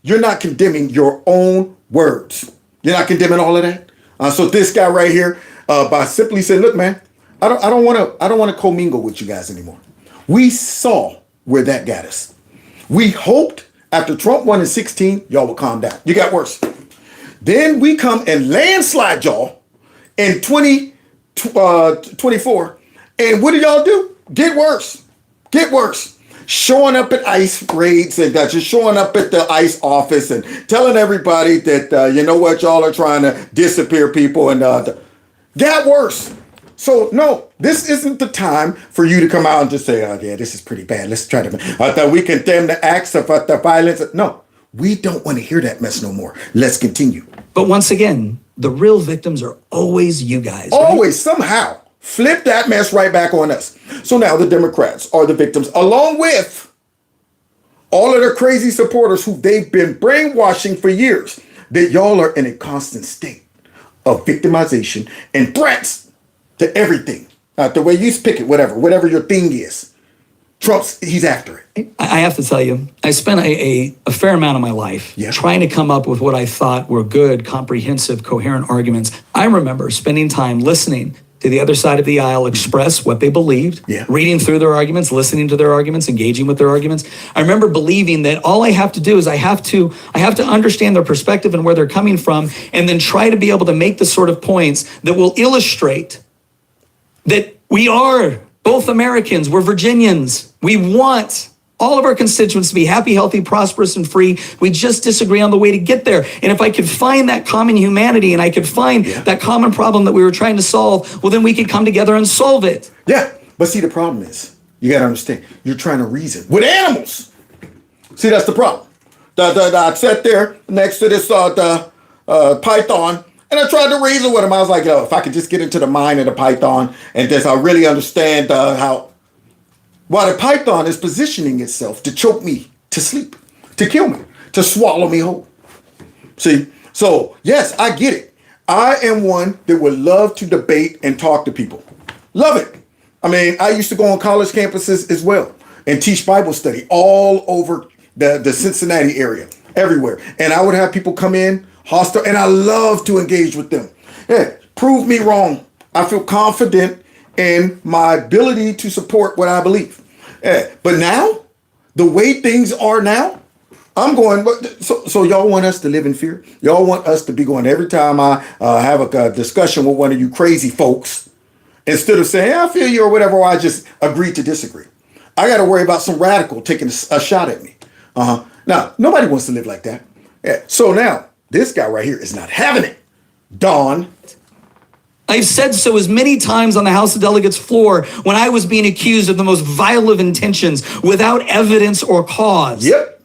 You're not condemning your own words. You're not condemning all of that. So this guy right here, by simply saying, "Look, man, I don't want to commingle with you guys anymore." We saw where that got us. We hoped after Trump won in 16, y'all would calm down. You got worse. Then we come and landslide y'all in 2024. And what do y'all do? Get worse. Get worse. Showing up at ICE raids and just showing up at the ICE office and telling everybody that, you know what, y'all are trying to disappear people and got worse. So, no, this isn't the time for you to come out and just say, "Oh, yeah, this is pretty bad. Let's try to, we condemn the acts of the violence." No, we don't want to hear that mess no more. Let's continue. But once again, the real victims are always you guys. Always, somehow. Flip that mess right back on us. So now the Democrats are the victims, along with all of their crazy supporters who they've been brainwashing for years, that y'all are in a constant state of victimization and threats to everything. The way you pick it, whatever your thing is. Trump's, he's after it. I have to tell you, I spent a fair amount of my life trying to come up with what I thought were good, comprehensive, coherent arguments. I remember spending time listening to the other side of the aisle express what they believed, reading through their arguments, listening to their arguments, engaging with their arguments. I remember believing that all I have to do is I have to understand their perspective and where they're coming from, and then try to be able to make the sort of points that will illustrate that we are both Americans, we're Virginians. We want all of our constituents to be happy, healthy, prosperous, and free. We just disagree on the way to get there. And if I could find that common humanity and I could find that common problem that we were trying to solve, well, then we could come together and solve it. Yeah, but see, the problem is, you got to understand, you're trying to reason with animals. See, that's the problem. I sat there next to this python, and I tried to reason with him. I was like, "Yo, if I could just get into the mind of the python and just really understand why the python is positioning itself to choke me to sleep, to kill me, to swallow me whole." See, so yes, I get it. I am one that would love to debate and talk to people. Love it. I mean, I used to go on college campuses as well and teach Bible study all over the Cincinnati area, everywhere. And I would have people come in hostile, and I love to engage with them. Yeah, prove me wrong. I feel confident in my ability to support what I believe. Yeah, but now, the way things are now, I'm going, so y'all want us to live in fear? Y'all want us to be going every time I have a discussion with one of you crazy folks, instead of saying, "I feel you," or whatever, or I just agree to disagree. I got to worry about some radical taking a shot at me. Now, nobody wants to live like that. Yeah. So now, this guy right here is not having it. Dawn. I've said so as many times on the House of Delegates floor when I was being accused of the most vile of intentions without evidence or cause. Yep.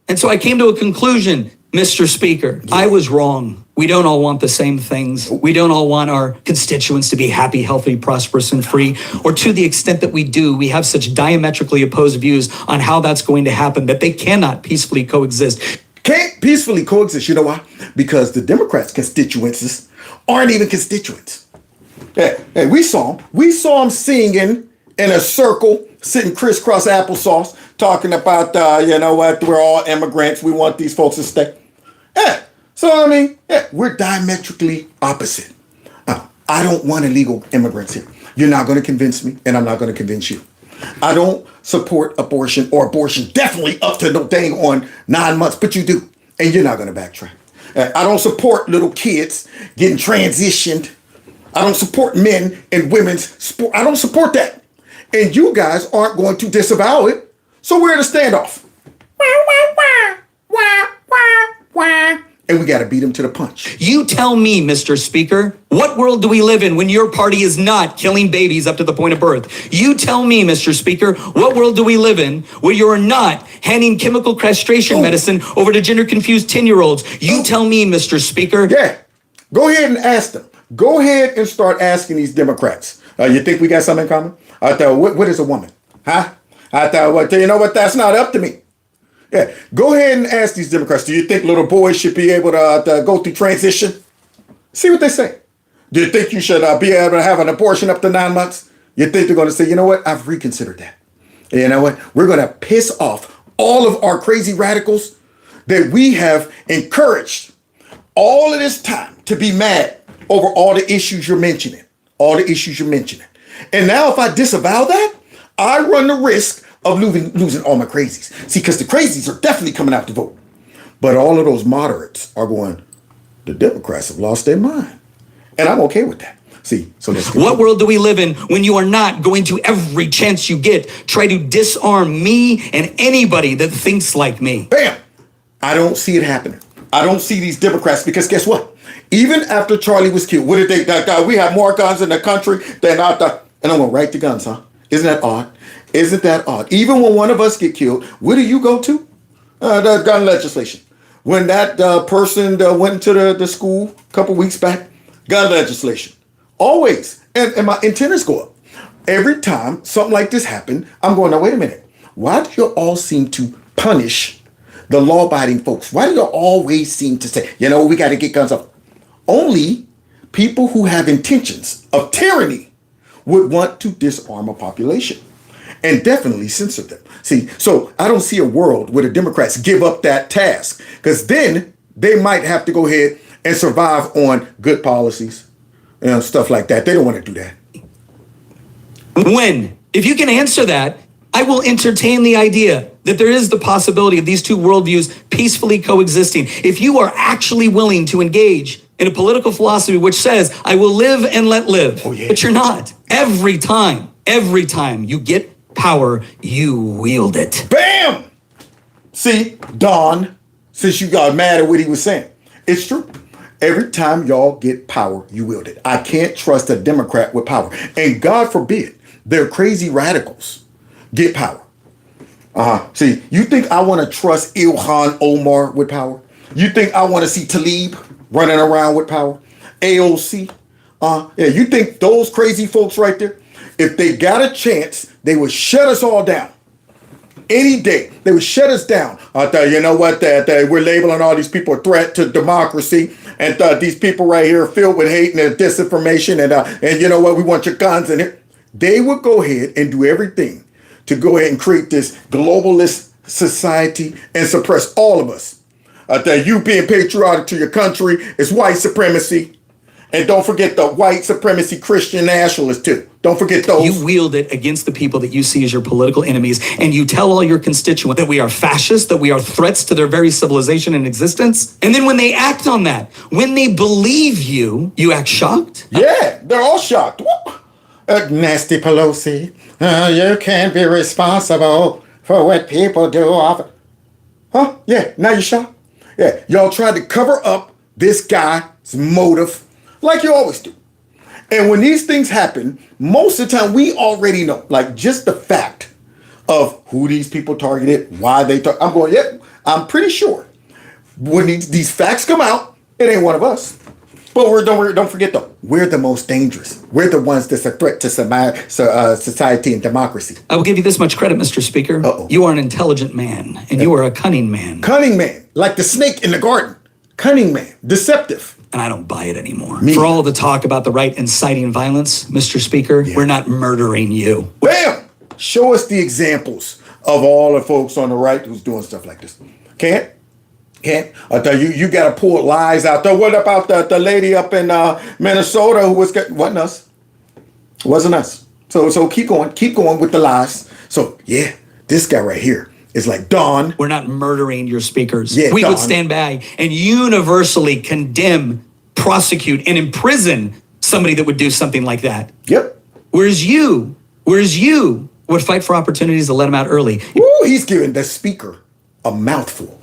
And so I came to a conclusion, Mr. Speaker. I was wrong. We don't all want the same things. We don't all want our constituents to be happy, healthy, prosperous, and free. Or to the extent that we do, we have such diametrically opposed views on how that's going to happen that they cannot peacefully coexist. Can't peacefully coexist. You know why? Because the Democrats' constituencies aren't even constituents. Hey, we saw them singing in a circle, sitting crisscross applesauce, talking about, you know what, we're all immigrants. We want these folks to stay. Yeah. So, I mean, we're diametrically opposite. I don't want illegal immigrants here. You're not going to convince me, and I'm not going to convince you. I don't support abortion, or abortion definitely up to no dang on 9 months, but you do, and you're not going to backtrack. I don't support little kids getting transitioned. I don't support men and women's sport. I don't support that. And you guys aren't going to disavow it, so we're in a standoff. And we got to beat them to the punch. You tell me, Mr. Speaker, what world do we live in when your party is not killing babies up to the point of birth? You tell me, Mr. Speaker, what world do we live in where you're not handing chemical castration medicine over to gender-confused 10-year-olds? You tell me, Mr. Speaker. Yeah, go ahead and ask them. Go ahead and start asking these Democrats. You think we got something in common? I thought, what is a woman? Huh? I thought, well, you know what? That's not up to me. Yeah, go ahead and ask these Democrats, do you think little boys should be able to go through transition? See what they say. Do you think you should be able to have an abortion up to 9 months? You think they're going to say, you know what, I've reconsidered that. You know what, we're going to piss off all of our crazy radicals that we have encouraged all of this time to be mad over all the issues you're mentioning, And now if I disavow that, I run the risk of losing all my crazies. See, because the crazies are definitely coming out to vote. But all of those moderates are going, the Democrats have lost their mind. And I'm okay with that. See, so let's what world do we live in when you are not going to, every chance you get, try to disarm me and anybody that thinks like me? Bam! I don't see it happening. I don't see these Democrats, because guess what? Even after Charlie was killed, what did they, we have more guns in the country than out there. And I'm going to write the guns, huh? Isn't that odd? Isn't that odd? Even when one of us get killed, where do you go to? The gun legislation. When that person went into the school a couple weeks back, gun legislation. Always. And my antennas go up. Every time something like this happened, I'm going, now wait a minute. Why do you all seem to punish the law-abiding folks? Why do you always seem to say, we got to get guns off? Only people who have intentions of tyranny would want to disarm a population and definitely censor them. See, so I don't see a world where the Democrats give up that task, because then they might have to go ahead and survive on good policies and stuff like that. They don't want to do that. When? If you can answer that, I will entertain the idea that there is the possibility of these two worldviews peacefully coexisting. If you are actually willing to engage in a political philosophy which says, I will live and let live, but you're not. Every time you get power, you wield it. Bam! See, Don, since you got mad at what he was saying, it's true. Every time y'all get power, you wield it. I can't trust a Democrat with power. And God forbid, they're crazy radicals get power. See, you think I want to trust Ilhan Omar with power? You think I want to see Tlaib running around with power? AOC? You think those crazy folks right there, if they got a chance, they would shut us all down. Any day, they would shut us down. You know what? We're labeling all these people a threat to democracy, and these people right here are filled with hate and disinformation, and you know what? We want your guns in here. They would go ahead and do everything to go ahead and create this globalist society and suppress all of us. You being patriotic to your country is white supremacy. And don't forget the white supremacy Christian nationalists too. Don't forget those. You wield it against the people that you see as your political enemies, and you tell all your constituents that we are fascists, that we are threats to their very civilization and existence. And then when they act on that, when they believe you, you act shocked? Yeah, they're all shocked. Nasty Pelosi, you can't be responsible for what people do. Huh? Yeah, now you're shocked? Yeah, y'all tried to cover up this guy's motive like you always do. And when these things happen, most of the time we already know, like just the fact of who these people targeted, why they I'm going, I'm pretty sure when these facts come out, it ain't one of us. But don't forget though, we're the most dangerous. We're the ones that's a threat to society and democracy. I will give you this much credit, Mr. Speaker. You are an intelligent man, and you are a cunning man. Cunning man, like the snake in the garden. Cunning man, deceptive. And I don't buy it anymore. For all the talk about the right inciting violence, Mr. Speaker, we're not murdering you. Bam! Show us the examples of all the folks on the right who's doing stuff like this. Can't? You got to pull lies out there. What about the lady up in Minnesota who wasn't us? Wasn't us. So keep going with the lies. So yeah, this guy right here is like Don. We're not murdering your speakers. Yeah, we would stand by and universally condemn, prosecute, and imprison somebody that would do something like that. Yep. Whereas you would fight for opportunities to let him out early. Ooh, he's giving the speaker a mouthful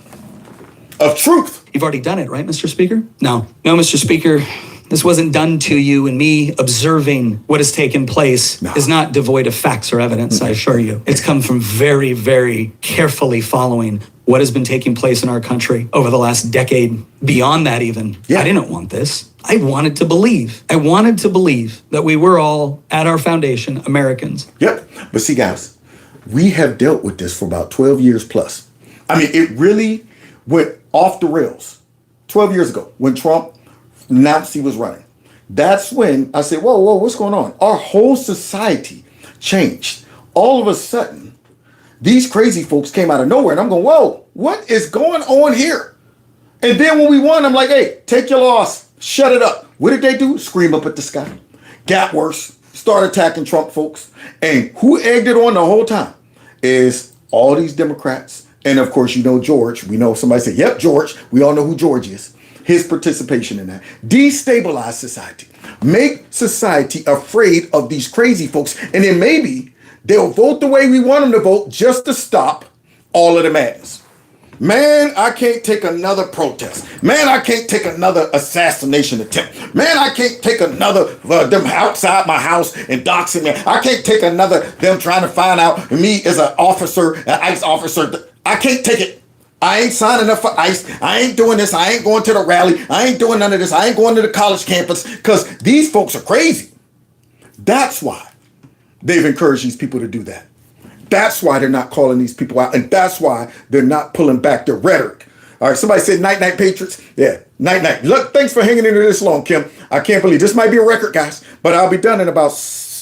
of truth. You've already done it, right, Mr. Speaker? No, Mr. Speaker. This wasn't done to you, and me observing what has taken place is not devoid of facts or evidence, I assure you. It's come from very, very carefully following what has been taking place in our country over the last decade, beyond that even. I didn't want this. I wanted to believe. That we were all, at our foundation, Americans. Yep. But see, guys, we have dealt with this for about 12 years plus. I mean, it really went off the rails 12 years ago when Trump announced he was running. That's when I said, whoa, what's going on? Our whole society changed. All of a sudden, These crazy folks came out of nowhere, and I'm going, whoa, what is going on here? And then when we won, I'm like, hey, take your loss. Shut it up. What did they do? Scream up at the sky. Got worse. Start attacking Trump folks. And who egged it on the whole time is all these Democrats. And of course, you know George. We know somebody said, yep, George. We all know who George is. His participation in that. Destabilize society. Make society afraid of these crazy folks. And then maybe they'll vote the way we want them to vote just to stop all of the madness. Man, I can't take another protest. Man, I can't take another assassination attempt. Man, I can't take another them outside my house and doxing me. I can't take another them trying to find out me as an officer, an ICE officer. I can't take it. I ain't signing up for ICE. I ain't doing this. I ain't going to the rally. I ain't doing none of this. I ain't going to the college campus because these folks are crazy. That's why they've encouraged these people to do that. That's why they're not calling these people out. And that's why they're not pulling back their rhetoric. All right, somebody said night, night, Patriots. Yeah, night, night. Look, thanks for hanging in there this long, Kim. I can't believe this might be a record, guys, but I'll be done in about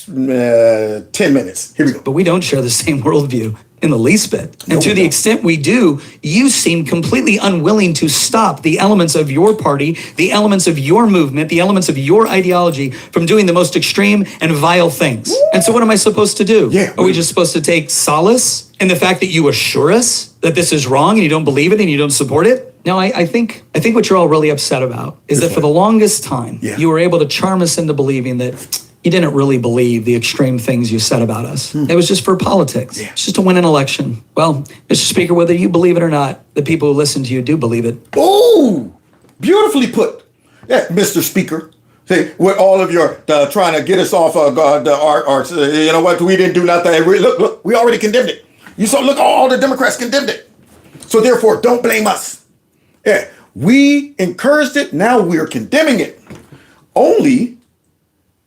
10 minutes. Here we go. But we don't share the same worldview in the least bit. And to the extent we do, you seem completely unwilling to stop the elements of your party, the elements of your movement, the elements of your ideology from doing the most extreme and vile things. And so what am I supposed to do? Are we just supposed to take solace in the fact that you assure us that this is wrong and you don't believe it and you don't support it? No, I think what you're all really upset about is that for the longest time, you were able to charm us into believing that you didn't really believe the extreme things you said about us. It was just for politics. It's just to win an election. Well, Mr. Speaker, whether you believe it or not, the people who listen to you do believe it. Oh, beautifully put. Yeah, Mr. Speaker. See, with all of your trying to get us off our, you know what, we didn't do nothing. Look, we already condemned it. You saw, look, all the Democrats condemned it. So therefore, don't blame us. Yeah, we encouraged it. Now we're condemning it. Only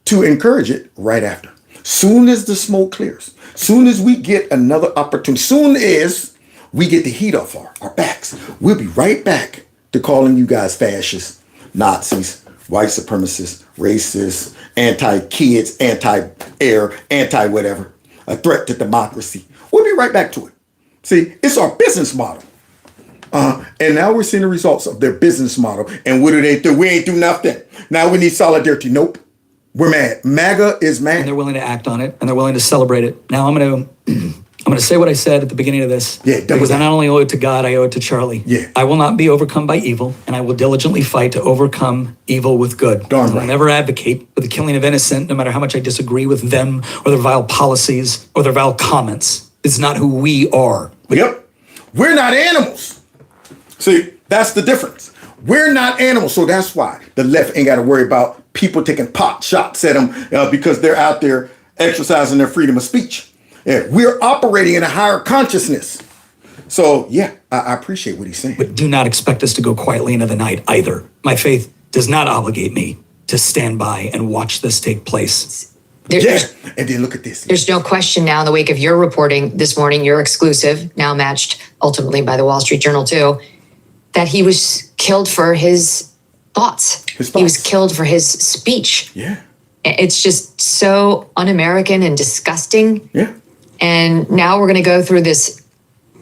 to encourage it right after. Soon as the smoke clears, soon as we get another opportunity, soon as we get the heat off our backs, we'll be right back to calling you guys fascists, Nazis, white supremacists, racists, anti-kids, anti-air, anti-whatever, a threat to democracy. We'll be right back to it. See, it's our business model. And now we're seeing the results of their business model. And what do they do? We ain't do nothing. Now we need solidarity. Nope. We're mad. MAGA is mad. And they're willing to act on it, and they're willing to celebrate it. Now I'm going to say what I said at the beginning of this. Because I not only owe it to God, I owe it to Charlie. I will not be overcome by evil, and I will diligently fight to overcome evil with good. Darn right. I'll never advocate for the killing of innocent, no matter how much I disagree with them or their vile policies or their vile comments. It's not who we are. Yep. We're not animals. See, that's the difference. We're not animals, so that's why the left ain't got to worry about people taking pot shots at them because they're out there exercising their freedom of speech. Yeah, we're operating in a higher consciousness. So, yeah, I appreciate what he's saying. But do not expect us to go quietly into the night either. My faith does not obligate me to stand by and watch this take place. And then look at this. There's no question now in the wake of your reporting this morning, your exclusive, now matched ultimately by the Wall Street Journal too, that he was killed for his thoughts. He was killed for his speech. Yeah. It's just so un-American and disgusting. Yeah. And now we're going to go through this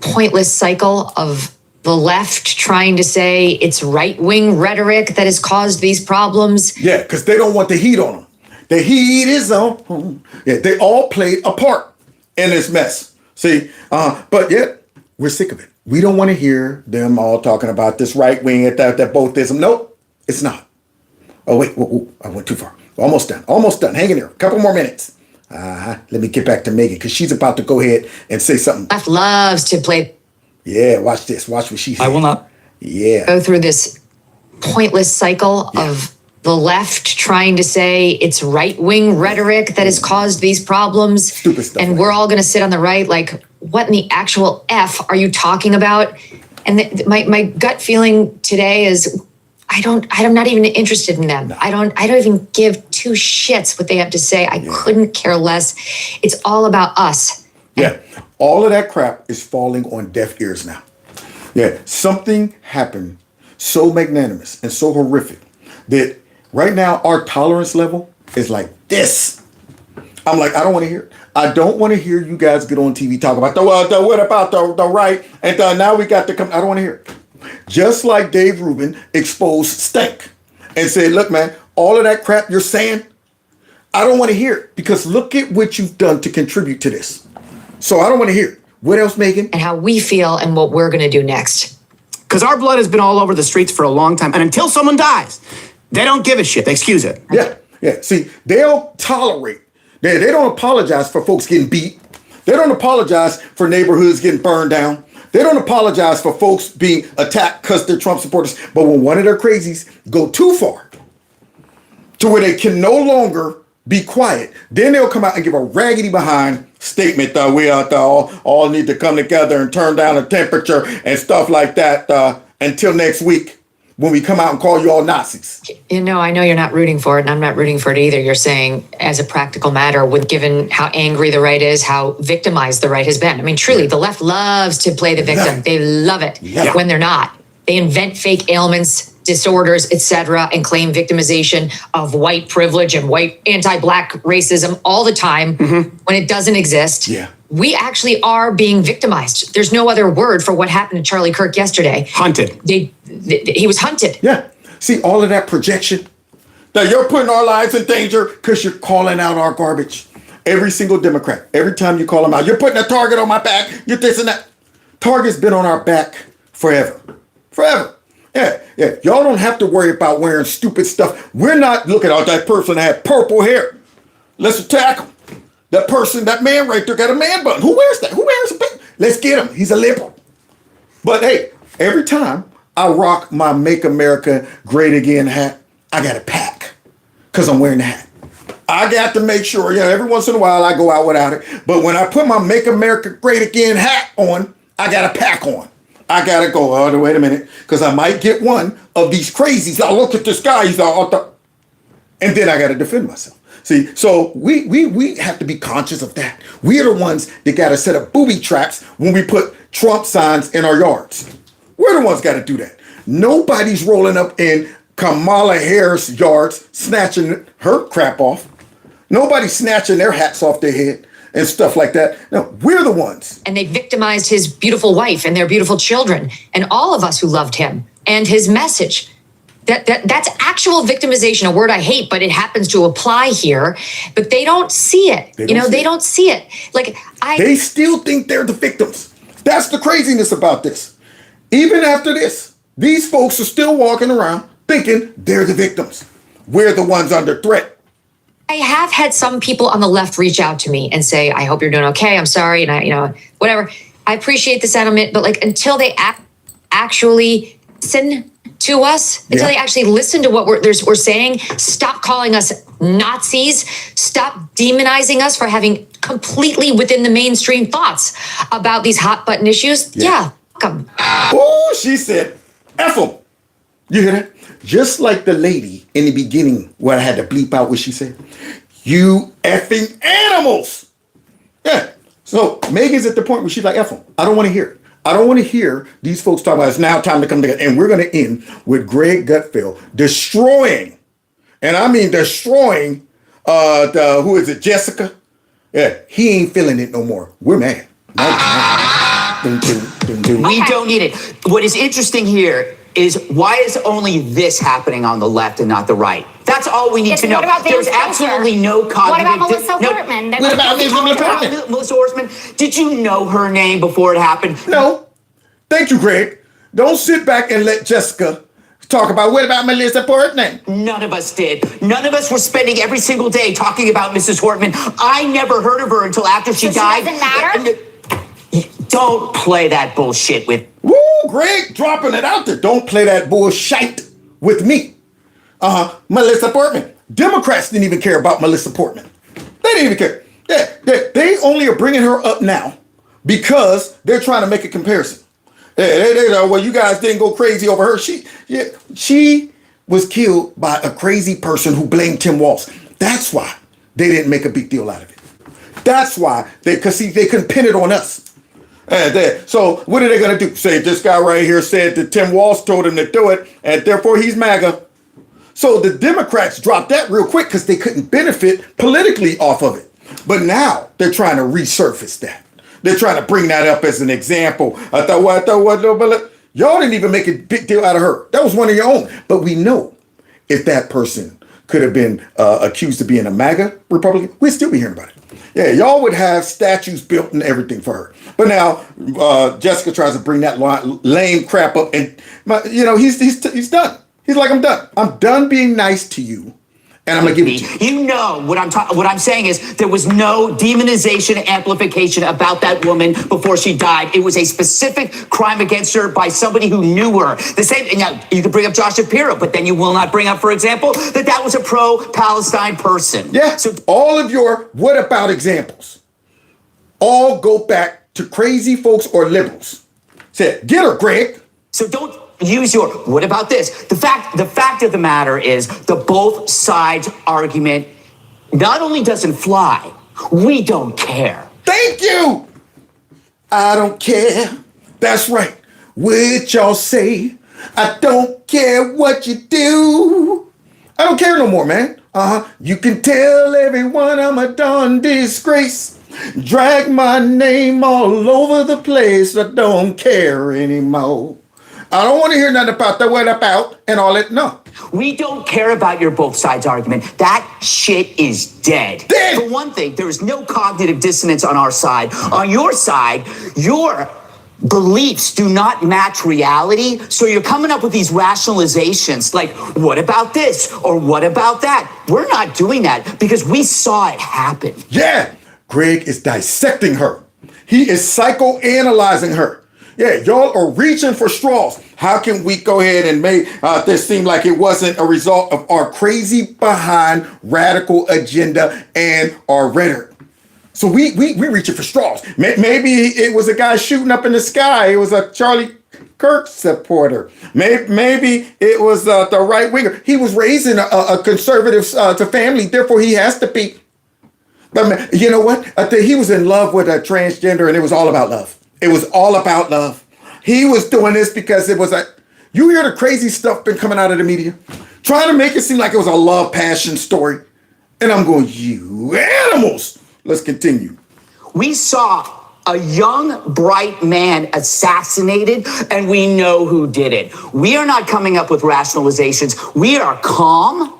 pointless cycle of the left trying to say it's right-wing rhetoric that has caused these problems. Yeah, because they don't want the heat on them. The heat is on. Yeah, they all played a part in this mess. See, but yet we're sick of it. We don't want to hear them all talking about this right wing, that bothism. Nope, it's not. Oh, wait, I went too far. Almost done. Hang in there. A couple more minutes. Let me get back to Megan because she's about to go ahead and say something. Left loves to play. Yeah, watch this. Watch what she says. I will not. Yeah. Go through this pointless cycle of the left trying to say it's right-wing rhetoric that has caused these problems. Stupid stuff. And we're all going to sit on the right like, what in the actual F are you talking about? And my gut feeling today is I'm not even interested in them. No. I don't even give two shits what they have to say. I couldn't care less. It's all about us. Yeah. All of that crap is falling on deaf ears now. Yeah. Something happened so magnanimous and so horrific that right now our tolerance level is like this. I'm like, I don't want to hear it. I don't want to hear you guys get on TV talk about what about the right, and now we got to come. I don't want to hear it. Just like Dave Rubin exposed Stank and said, look, man, all of that crap you're saying, I don't want to hear it, because look at what you've done to contribute to this. So I don't want to hear it. What else, Megan? And how we feel and what we're going to do next. Because our blood has been all over the streets for a long time. And until someone dies, they don't give a shit. They excuse it. Yeah. See, they'll tolerate. They don't apologize for folks getting beat. They don't apologize for neighborhoods getting burned down. They don't apologize for folks being attacked because they're Trump supporters. But when one of their crazies go too far to where they can no longer be quiet, then they'll come out and give a raggedy behind statement that we all need to come together and turn down the temperature and stuff like that until next week, when we come out and call you all Nazis. You know, I know you're not rooting for it, and I'm not rooting for it either. You're saying, as a practical matter, given how angry the right is, how victimized the right has been. I mean, truly, the left loves to play the victim. They love it when they're not. They invent fake ailments, disorders, etc., and claim victimization of white privilege and white anti-black racism all the time when it doesn't exist. We actually are being victimized. There's no other word for what happened to Charlie Kirk yesterday. Hunted. He was hunted. Yeah. See, all of that projection, that you're putting our lives in danger because you're calling out our garbage. Every single Democrat, every time you call them out, you're putting a target on my back, you're this and that. Target's been on our back forever. Forever. Yeah. Y'all don't have to worry about wearing stupid stuff. We're not looking at that person that had purple hair. Let's attack him. That person, that man right there got a man bun. Who wears that? Who wears a bun? Let's get him. He's a liberal. But hey, every time I rock my Make America Great Again hat, I got a pack because I'm wearing the hat. I got to make sure, every once in a while I go out without it. But when I put my Make America Great Again hat on, I got a pack on. I got to go, wait a minute, because I might get one of these crazies. I'll look at this guy, he's all, and then I got to defend myself. See, so we have to be conscious of that. We are the ones that got to set up booby traps when we put Trump signs in our yards. We're the ones got to do that. Nobody's rolling up in Kamala Harris' yards, snatching her crap off. Nobody's snatching their hats off their head and stuff like that. No, we're the ones. And they victimized his beautiful wife and their beautiful children and all of us who loved him and his message. That's actual victimization, a word I hate, but it happens to apply here. But they don't see it. They don't see it. They still think they're the victims. That's the craziness about this. Even after this, these folks are still walking around thinking they're the victims. We're the ones under threat. I have had some people on the left reach out to me and say, I hope you're doing okay. I'm sorry. And whatever. I appreciate the sentiment, but until they actually listen to us, until they actually listen to what we're saying, stop calling us Nazis, stop demonizing us for having completely within the mainstream thoughts about these hot button issues. Fuck them. Oh, she said, F them. You hear that? Just like the lady in the beginning where I had to bleep out what she said. You effing animals. Yeah. So Megan's at the point where she's like, F them. I don't want to hear it. I don't want to hear these folks talk about it's now time to come together. And we're going to end with Greg Gutfeld destroying, and I mean destroying, who is it, Jessica? Yeah, he ain't feeling it no more. We're mad. We don't need it. What is interesting here is why is only this happening on the left and not the right? That's all we need to know. What about There's absolutely no cognitive. What about Melissa Hortman? What about Melissa Hortman? Did you know her name before it happened? No. Thank you, Greg. Don't sit back and let Jessica talk about what about Melissa Hortman. None of us did. None of us were spending every single day talking about Mrs. Hortman. I never heard of her until after she died. Doesn't matter? Don't play that bullshit with. Woo, Greg, dropping it out there. Don't play that bullshit with me. Melissa Portman. Democrats didn't even care about Melissa Portman. They didn't even care. They only are bringing her up now because they're trying to make a comparison. Well, you guys didn't go crazy over her. She was killed by a crazy person who blamed Tim Walz. That's why they didn't make a big deal out of it. That's why they couldn't pin it on us. So what are they going to do? Say this guy right here said that Tim Walz told him to do it, and therefore he's MAGA. So the Democrats dropped that real quick because they couldn't benefit politically off of it. But now they're trying to resurface that. They're trying to bring that up as an example. Y'all didn't even make a big deal out of her. That was one of your own. But we know if that person could have been accused of being a MAGA Republican, we'd still be hearing about it. Yeah, y'all would have statues built and everything for her. But now Jessica tries to bring that lame crap up, and he's done. He's like, I'm done. I'm done being nice to you, and I'm gonna give it to you. You know what I'm saying is there was no demonization, amplification about that woman before she died. It was a specific crime against her by somebody who knew her. The same. Now you can bring up Josh Shapiro, but then you will not bring up, for example, that was a pro-Palestine person. Yeah. So all of your what about examples all go back to crazy folks or liberals. Say, get her, Greg. So don't use your what about this? The fact of the matter is the both sides argument not only doesn't fly, we don't care. Thank you. I don't care. That's right. What y'all say? I don't care what you do. I don't care no more, man. You can tell everyone I'm a darn disgrace. Drag my name all over the place. I don't care anymore. I don't want to hear nothing about the what about and all that. No. We don't care about your both sides argument. That shit is dead. For one thing, there is no cognitive dissonance on our side. On your side, your beliefs do not match reality. So you're coming up with these rationalizations like, what about this? Or what about that? We're not doing that because we saw it happen. Yeah. Greg is dissecting her. He is psychoanalyzing her. Yeah, y'all are reaching for straws. How can we go ahead and make this seem like it wasn't a result of our crazy behind radical agenda and our rhetoric? So we reaching for straws. Maybe it was a guy shooting up in the sky. It was a Charlie Kirk supporter. Maybe it was the right winger. He was raising a conservative to family. Therefore, he has to be. But you know what? I think he was in love with a transgender, and it was all about love. It was all about love. He was doing this because it was you hear the crazy stuff been coming out of the media, trying to make it seem like it was a love passion story. And I'm going, you animals. Let's continue. We saw a young, bright man assassinated, and we know who did it. We are not coming up with rationalizations. We are calm.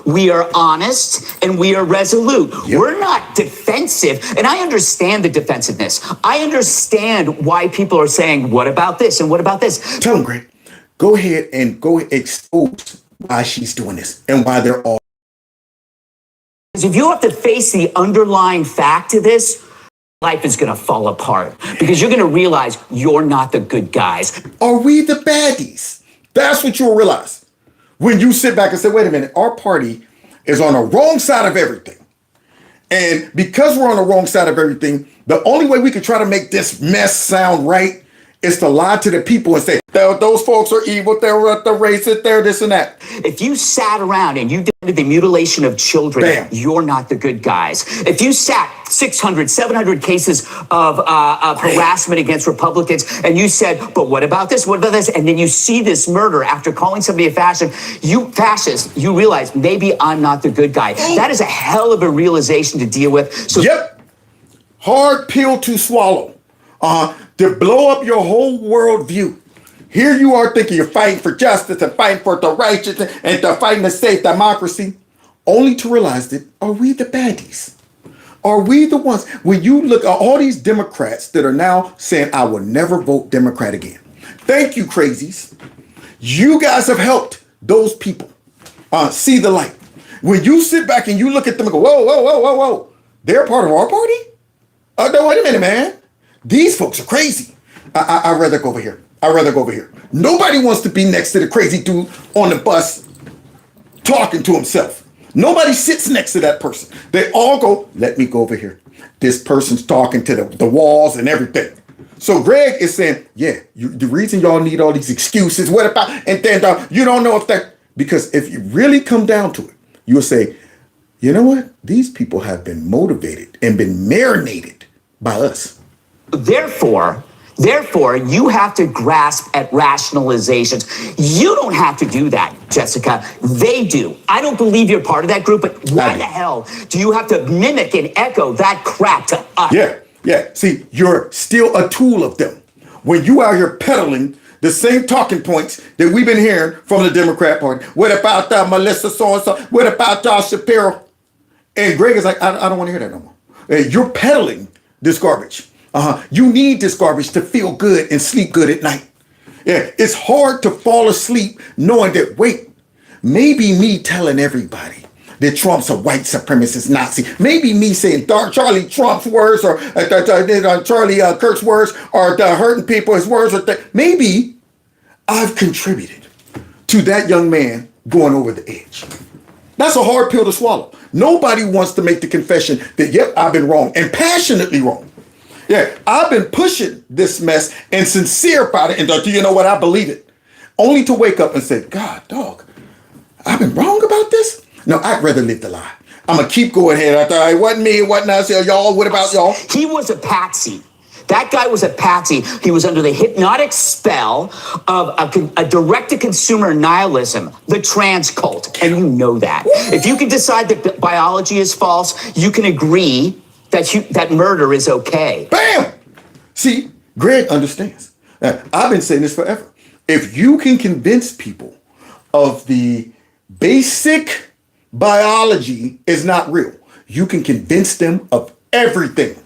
We are honest and we are resolute. Yep. We're not defensive. And I understand the defensiveness. I understand why people are saying, what about this and what about this? Tell them, Greg. Go ahead and expose why she's doing this and why they're all. Because if you have to face the underlying fact of this, life is going to fall apart because you're going to realize you're not the good guys. Are we the baddies? That's what you'll realize. When you sit back and say, wait a minute, our party is on the wrong side of everything. And because we're on the wrong side of everything, the only way we can try to make this mess sound right is to lie to the people and say, those folks are evil, they're the racist, they're this and that. If you sat around and you did the mutilation of children, bam, you're not the good guys. If you sat 600, 700 cases of harassment against Republicans and you said, but what about this, what about this? And then you see this murder after calling somebody a fascist, you realize maybe I'm not the good guy. That is a hell of a realization to deal with. So yep. Hard pill to swallow. To blow up your whole worldview. Here you are thinking you're fighting for justice and fighting for the righteous and to fighting to save democracy, only to realize that, are we the baddies? Are we the ones? When you look at all these Democrats that are now saying, I will never vote Democrat again. Thank you, crazies. You guys have helped those people see the light. When you sit back and you look at them and go, whoa, whoa, whoa, whoa, whoa. They're part of our party? No, wait a minute, man. These folks are crazy. I'd rather go over here. I'd rather go over here. Nobody wants to be next to the crazy dude on the bus talking to himself. Nobody sits next to that person. They all go, let me go over here. This person's talking to the walls and everything. So Greg is saying, yeah, the reason y'all need all these excuses, what about, and then you don't know if that, because if you really come down to it, you'll say, you know what? These people have been motivated and been marinated by us. therefore, Therefore, you have to grasp at rationalizations. You don't have to do that, Jessica. They do. I don't believe you're part of that group, but why the hell do you have to mimic and echo that crap to us? Yeah. See, you're still a tool of them. When you out here peddling the same talking points that we've been hearing from the Democrat Party. What about Melissa so-and-so? What about Shapiro? And Greg is like, I don't want to hear that no more. You're peddling this garbage. You need this garbage to feel good and sleep good at night. Yeah, it's hard to fall asleep knowing that, wait, maybe me telling everybody that Trump's a white supremacist Nazi, maybe me saying Charlie Trump's words or Charlie Kirk's words are hurting people, his words are maybe I've contributed to that young man going over the edge. That's a hard pill to swallow. Nobody wants to make the confession that, yep, I've been wrong and passionately wrong. Yeah, I've been pushing this mess and sincere about it. And do you know what? I believe it. Only to wake up and say, God, dog, I've been wrong about this? No, I'd rather live the lie. I'm going to keep going ahead. I thought, it wasn't me, it wasn't us. Y'all, what about y'all? He was a patsy. That guy was a patsy. He was under the hypnotic spell of a direct-to-consumer nihilism, the trans cult, and you know that. If you can decide that biology is false, you can agree that murder is okay. Bam! See, Greg understands. I've been saying this forever. If you can convince people of the basic biology is not real, you can convince them of everything.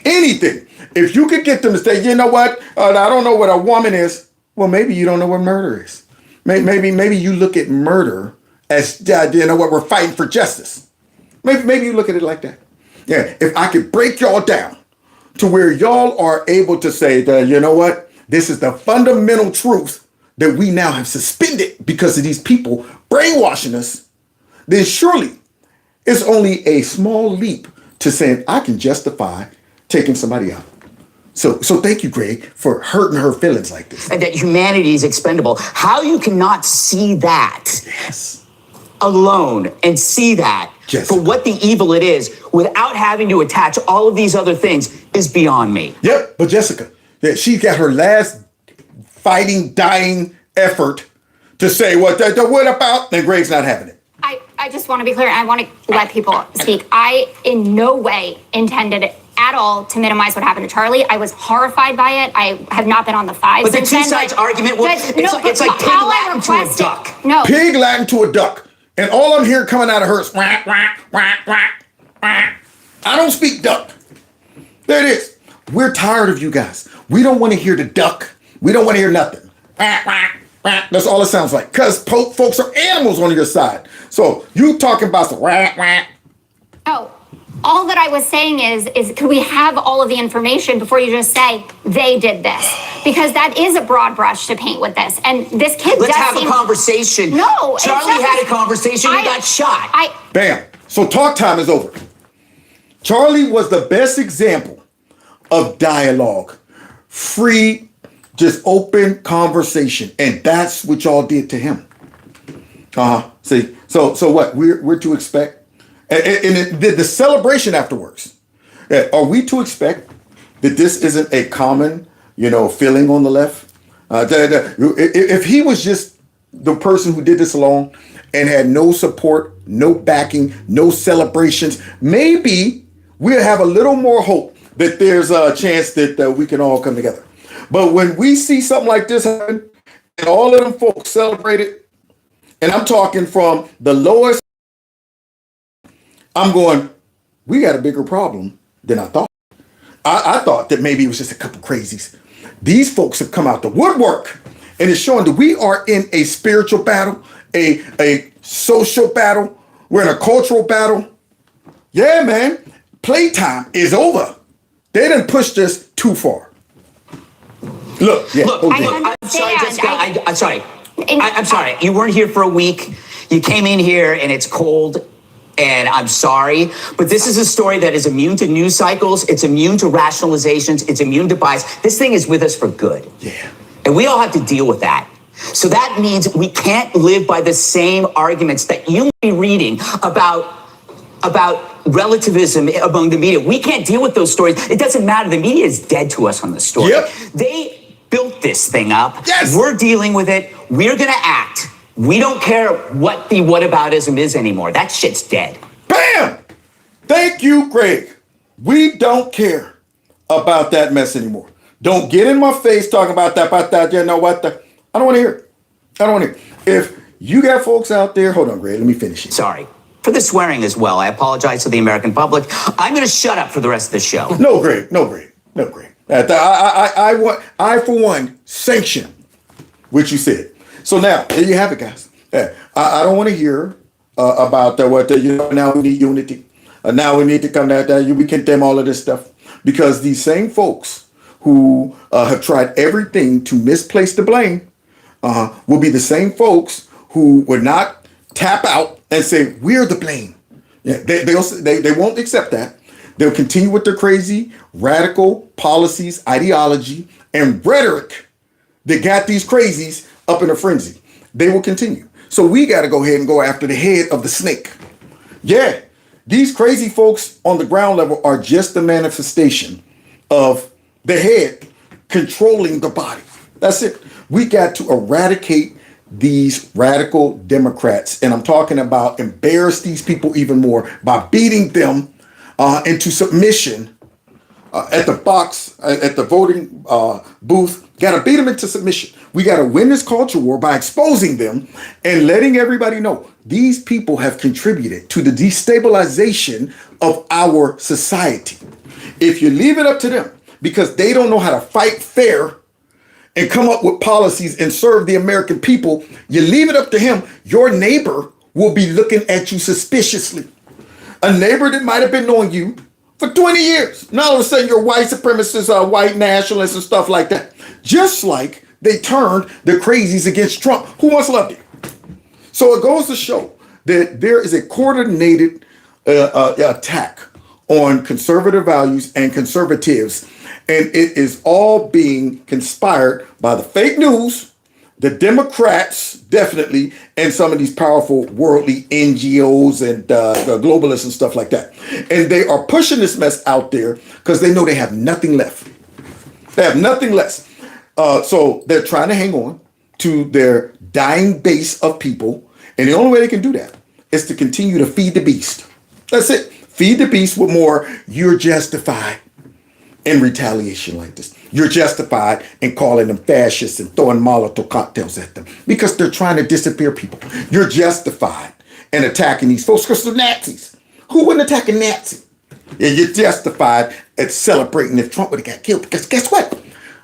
Anything. If you could get them to say, you know what, I don't know what a woman is. Well, maybe you don't know what murder is. Maybe you look at murder as, you know what, we're fighting for justice. Maybe you look at it like that. Yeah, if I could break y'all down to where y'all are able to say that, you know what, this is the fundamental truth that we now have suspended because of these people brainwashing us, then surely it's only a small leap to saying I can justify taking somebody out. So thank you, Greg, for hurting her feelings like this. And that humanity is expendable. How you cannot see that alone and see that for what the evil it is without having to attach all of these other things is beyond me. Yep, but Jessica, she got her last fighting, dying effort to say, what about? And Greg's not having it. I just want to be clear. I want to let people speak. I in no way intended at all to minimize what happened to Charlie. I was horrified by it. I have not been on the five But the since two then. sides argument, it's like pig Latin to a duck. No. Pig Latin to a duck. And all I'm hearing coming out of her is whack, whack, whack, whack, whack. I don't speak duck. There it is. We're tired of you guys. We don't want to hear the duck. We don't want to hear nothing. Whack, whack, whack. That's all it sounds like. Because folks are animals on your side. So you talking about some whack, whack. Oh, all that I was saying is could we have all of the information before you just say they did this? Because that is a broad brush to paint with this. And this kid Let's have a conversation. No. Charlie had a conversation. He got shot. Bam. So talk time is over. Charlie was the best example of dialogue. Free, just open conversation. And that's what y'all did to him. See, so what? We're to expect. And the celebration afterwards. Are we to expect that this isn't a common, feeling on the left? If he was just the person who did this alone and had no support, no backing, no celebrations, maybe we'll have a little more hope that there's a chance that we can all come together. But when we see something like this happen, and all of them folks celebrate it, and I'm talking from the lowest, I'm going, we got a bigger problem than I thought. I thought that maybe it was just a couple crazies. These folks have come out the woodwork, and it's showing that we are in a spiritual battle, a social battle. We're in a cultural battle. Yeah, man, playtime is over. They done pushed us too far. Look, I'm sorry, Jessica. I'm sorry. I'm sorry. You weren't here for a week. You came in here and it's cold. And I'm sorry, but this is a story that is immune to news cycles. It's immune to rationalizations. It's immune to bias. This thing is with us for good. Yeah. And we all have to deal with that. So that means we can't live by the same arguments that you may be reading about relativism among the media. We can't deal with those stories. It doesn't matter. The media is dead to us on the story. Yep. They built this thing up. Yes. We're dealing with it. We're going to act. We don't care what the whataboutism is anymore. That shit's dead. Bam! Thank you, Greg. We don't care about that mess anymore. Don't get in my face talking about that, you know what? I don't want to hear it. I don't want to hear it. If you got folks out there, hold on, Greg, let me finish it. Sorry. For the swearing as well. I apologize to the American public. I'm going to shut up for the rest of the show. No, Greg. I, for one, sanction what you said. So now, there you have it, guys. I don't want to hear about now we need unity. Now we need to come down, we condemn all of this stuff. Because these same folks who have tried everything to misplace the blame will be the same folks who would not tap out and say, we're the blame. Yeah, they won't accept that. They'll continue with their crazy, radical policies, ideology, and rhetoric that got these crazies up in a frenzy. They will continue. So we got to go ahead and go after the head of the snake. Yeah, these crazy folks on the ground level are just the manifestation of the head controlling the body. That's it. We got to eradicate these radical Democrats. And I'm talking about embarrass these people even more by beating them into submission at the box, at the voting booth. Got to beat them into submission. We got to win this culture war by exposing them and letting everybody know these people have contributed to the destabilization of our society. If you leave it up to them because they don't know how to fight fair and come up with policies and serve the American people, you leave it up to him, your neighbor will be looking at you suspiciously. A neighbor that might have been knowing you for 20 years. Now all of a sudden you're white supremacists, white nationalists and stuff like that. Just like they turned the crazies against Trump, who once loved it. So it goes to show that there is a coordinated attack on conservative values and conservatives. And it is all being conspired by the fake news, the Democrats, definitely, and some of these powerful worldly NGOs and globalists and stuff like that. And they are pushing this mess out there because they know they have nothing left. They have nothing less. So they're trying to hang on to their dying base of people. And the only way they can do that is to continue to feed the beast. That's it. Feed the beast with more, you're justified in retaliation like this. You're justified in calling them fascists and throwing Molotov cocktails at them because they're trying to disappear people. You're justified in attacking these folks because they're Nazis. Who wouldn't attack a Nazi? Yeah, you're justified at celebrating if Trump would have got killed because guess what?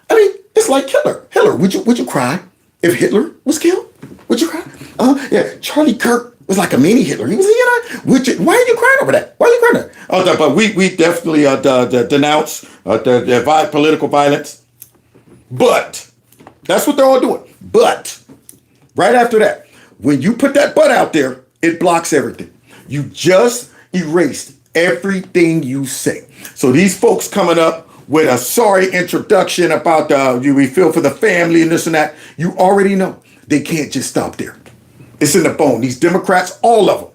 I mean, it's like Hitler. Hitler, would you cry if Hitler was killed? Would you cry? Yeah, Charlie Kirk was like a mini Hitler. He was, why are you crying over that? Why are you crying over that? But we definitely denounce the political violence. But that's what they're all doing. But right after that, when you put that but out there, it blocks everything. You just erased everything you say. So these folks coming up with a sorry introduction about we feel for the family and this and that, you already know they can't just stop there. It's in the bone. These Democrats, all of them.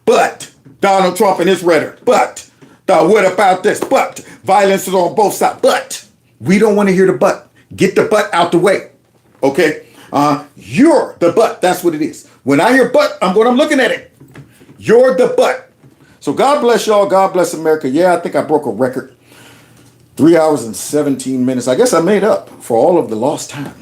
But Donald Trump and his rhetoric. But what about this? But violence is on both sides. But we don't want to hear the but. Get the but out the way. Okay? You're the but. That's what it is. When I hear but, I'm looking at it. You're the but. So God bless y'all. God bless America. Yeah, I think I broke a record. 3 hours and 17 minutes. I guess I made up for all of the lost time.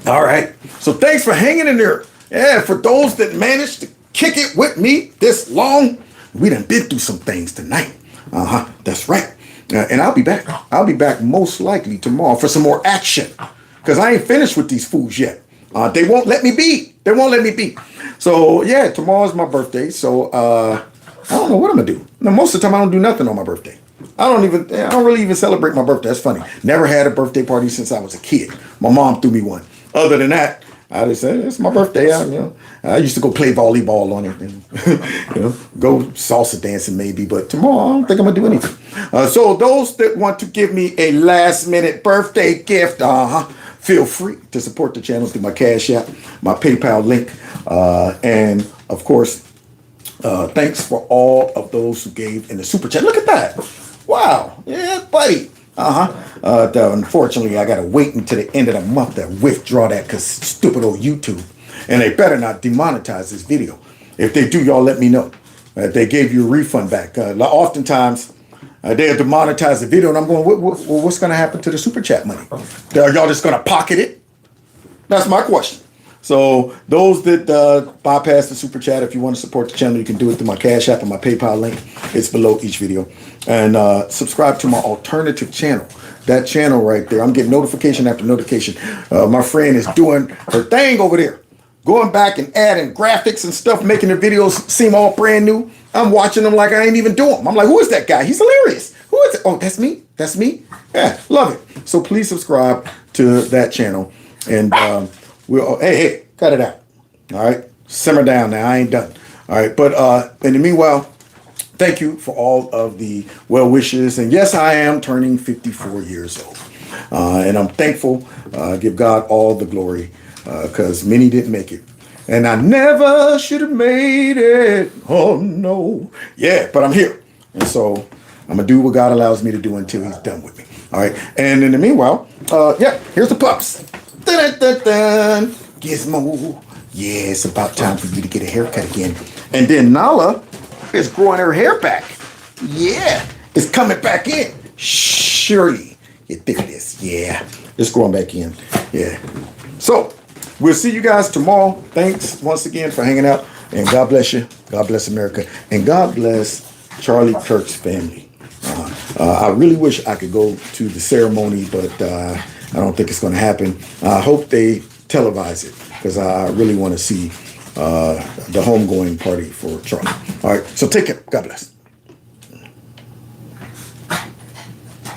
All right. So thanks for hanging in there. Yeah, for those that managed to kick it with me this long, we done been through some things tonight. That's right. And I'll be back. I'll be back most likely tomorrow for some more action. Because I ain't finished with these fools yet. They won't let me be. They won't let me be. So, yeah, tomorrow's my birthday. So, I don't know what I'm going to do. Now, most of the time, I don't do nothing on my birthday. I don't really even celebrate my birthday. That's funny. Never had a birthday party since I was a kid. My mom threw me one. Other than that, I just said, it's my birthday. I used to go play volleyball on it and, go salsa dancing maybe. But tomorrow, I don't think I'm going to do anything. So those that want to give me a last minute birthday gift, feel free to support the channel through my Cash App, my PayPal link. And of course, Thanks for all of those who gave in the super chat. Look at that. Wow. Yeah, buddy. Unfortunately, I got to wait until the end of the month to withdraw that because stupid old YouTube. And they better not demonetize this video. If they do, y'all let me know. They gave you a refund back. Oftentimes, they'll demonetize the video, and I'm going, what's going to happen to the super chat money? Are y'all just going to pocket it? That's my question. So those that bypass the super chat, if you want to support the channel, you can do it through my Cash App and my PayPal link. It's below each video. And subscribe to my alternative channel. That channel right there. I'm getting notification after notification. My friend is doing her thing over there. Going back and adding graphics and stuff, making the videos seem all brand new. I'm watching them like I ain't even doing them. I'm like, who is that guy? He's hilarious. Who is it? Oh, that's me. That's me. Yeah, love it. So please subscribe to that channel. And hey, cut it out. All right, simmer down now. I ain't done. All right, but in the meanwhile, thank you for all of the well wishes. And yes, I am turning 54 years old, and I'm thankful. Give God all the glory. Because many didn't make it. And I never should have made it. Oh, no. Yeah, but I'm here. And so I'm going to do what God allows me to do until he's done with me. All right. And in the meanwhile, here's the pups. Dun, dun, dun. Gizmo. Yeah, it's about time for you to get a haircut again. And then Nala is growing her hair back. Yeah, it's coming back in. Surely. You think of this. Yeah, it's growing back in. Yeah. So, we'll see you guys tomorrow. Thanks once again for hanging out. And God bless you. God bless America. And God bless Charlie Kirk's family. I really wish I could go to the ceremony, but I don't think it's going to happen. I hope they televise it because I really want to see the homegoing party for Charlie. All right. So take care. God bless.